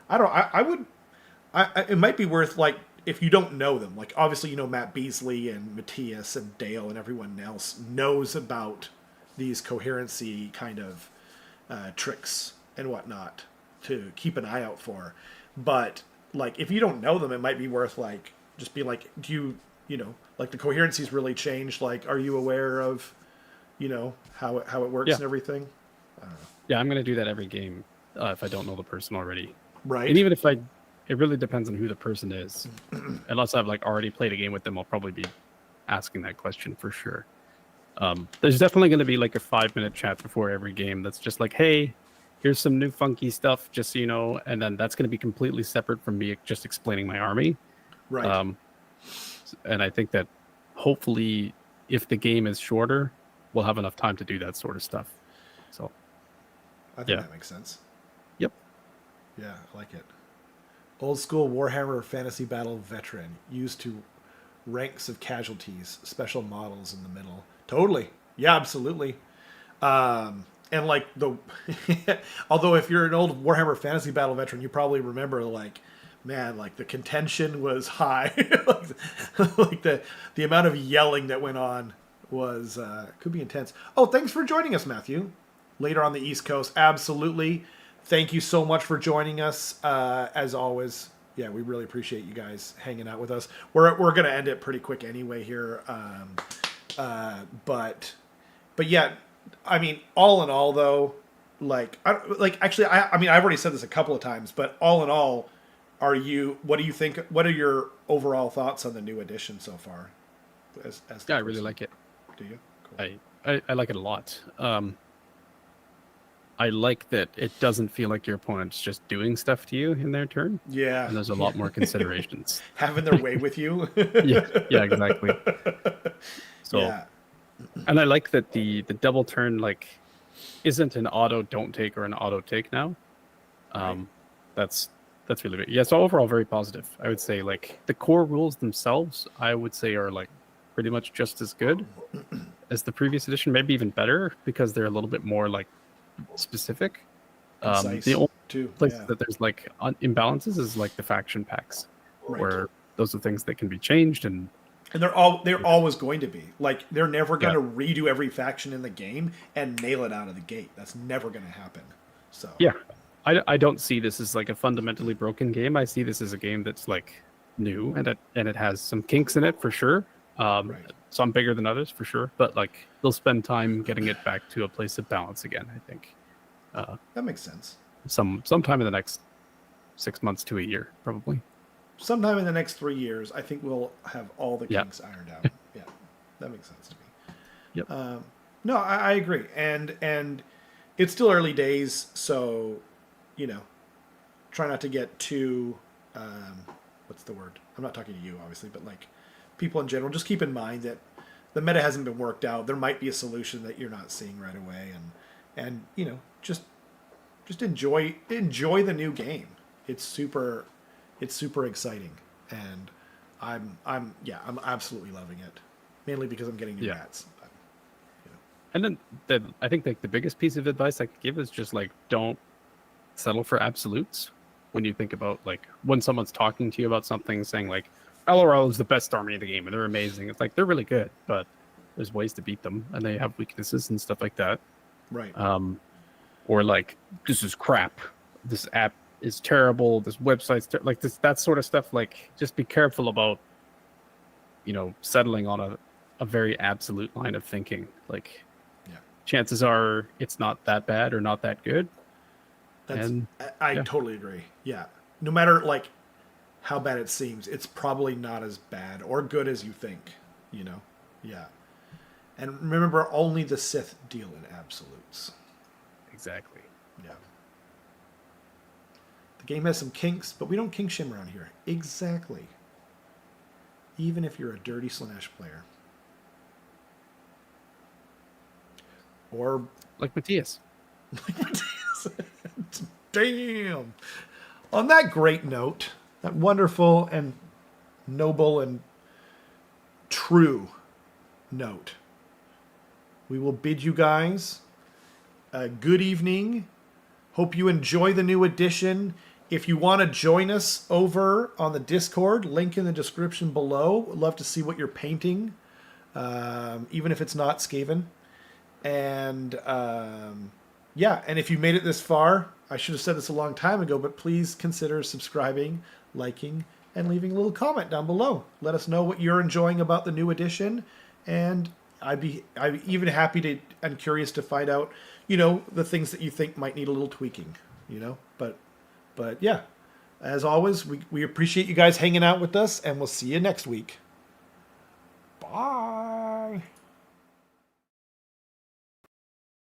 A: it might be worth, like, if you don't know them, like, obviously, Matt Beasley and Matthias and Dale and everyone else knows about these coherency kind of tricks and whatnot to keep an eye out for. But like, if you don't know them, it might be worth like just being like, do you like, the coherency's really changed? Like, are you aware of how it works and everything? I don't know.
B: Yeah, I'm gonna do that every game if I don't know the person already.
A: Right.
B: And even if it really depends on who the person is. Unless I've like already played a game with them, I'll probably be asking that question for sure. There's definitely going to be like a 5-minute chat before every game that's just like, hey, here's some new funky stuff, just so you know. And then that's going to be completely separate from me just explaining my army.
A: Right.
B: And I think that hopefully, if the game is shorter, we'll have enough time to do that sort of stuff. So
A: I think that makes sense.
B: Yep.
A: Yeah, I like it. Old school Warhammer fantasy battle veteran, used to ranks of casualties, special models in the middle. Totally. Yeah, absolutely. And like although if you're an old Warhammer fantasy battle veteran, you probably remember, like, man, like, the contention was high. like the amount of yelling that went on was could be intense. Oh, thanks for joining us, Matthew. Later on the East Coast. Absolutely. Thank you so much for joining us. As always, yeah, we really appreciate you guys hanging out with us. We're going to end it pretty quick anyway here. But yeah, I mean, all in all, though, actually, I mean, I've already said this a couple of times, but all in all, what do you think? What are your overall thoughts on the new edition so far?
B: I really like it.
A: Do you? Cool.
B: I like it a lot. I like that it doesn't feel like your opponent's just doing stuff to you in their turn.
A: Yeah.
B: And there's a lot more considerations.
A: Having their way with you.
B: Yeah, exactly. So And I like that the double turn like isn't an auto don't take or an auto take now.
A: Right.
B: Um, that's that's really big. Yeah, so overall very positive. I would say like the core rules themselves, I would say are like pretty much just as good as the previous edition, maybe even better because they're a little bit more like specific. The
A: Concise
B: only
A: too.
B: place
A: Yeah.
B: that there's like imbalances is like the faction packs,
A: Right.
B: where those are things that can be changed and
A: And they're always going to be. Like they're never
B: yeah,
A: going to redo every faction in the game and nail it out of the gate. That's never going to happen. So,
B: yeah. I don't see this as like a fundamentally broken game. I see this as a game that's like new and it has some kinks in it for sure.
A: right.
B: Some bigger than others for sure, but like they'll spend time getting it back to a place of balance again. I think
A: That makes sense.
B: sometime in the next 6 months to a year, probably.
A: Sometime in the next 3 years, I think we'll have all the
B: Yeah.
A: kinks ironed out. Yeah, that makes sense to me.
B: Yep.
A: No, I agree, and it's still early days, so try not to get too what's the word? I'm not talking to you, obviously, but like people in general, just keep in mind that the meta hasn't been worked out. There might be a solution that you're not seeing right away, and just enjoy the new game. It's super exciting, and I'm absolutely loving it, mainly because I'm getting new
B: Yeah.
A: rats. But,
B: And then I think like the biggest piece of advice I could give is just like don't settle for absolutes when you think about like when someone's talking to you about something, saying like LRL is the best army in the game and they're amazing. It's like they're really good, but there's ways to beat them and they have weaknesses and stuff like that.
A: right.
B: Or like this is crap. This app is terrible. This website's like this that sort of stuff. Like just be careful about settling on a very absolute line of thinking. Like
A: Yeah.
B: chances are it's not that bad or not that good.
A: That's
B: And
A: I
B: yeah.
A: totally agree. Yeah. No matter like how bad it seems, it's probably not as bad or good as you think, Yeah. And remember, only the Sith deal in absolutes.
B: Exactly.
A: Yeah. The game has some kinks, but we don't kink shim around here. Exactly. Even if you're a dirty Slanesh player. Or
B: Like Matthias.
A: damn. On that great note, that wonderful and noble and true note, we will bid you guys a good evening. Hope you enjoy the new edition. If you want to join us over on the Discord, link in the description below. Would love to see what you're painting, even if it's not Skaven. And and if you made it this far, I should have said this a long time ago, but please consider subscribing, liking, and leaving a little comment down below. Let us know what you're enjoying about the new edition, and I'd even happy to and curious to find out, the things that you think might need a little tweaking, But yeah, as always, we appreciate you guys hanging out with us, and we'll see you next week. Bye.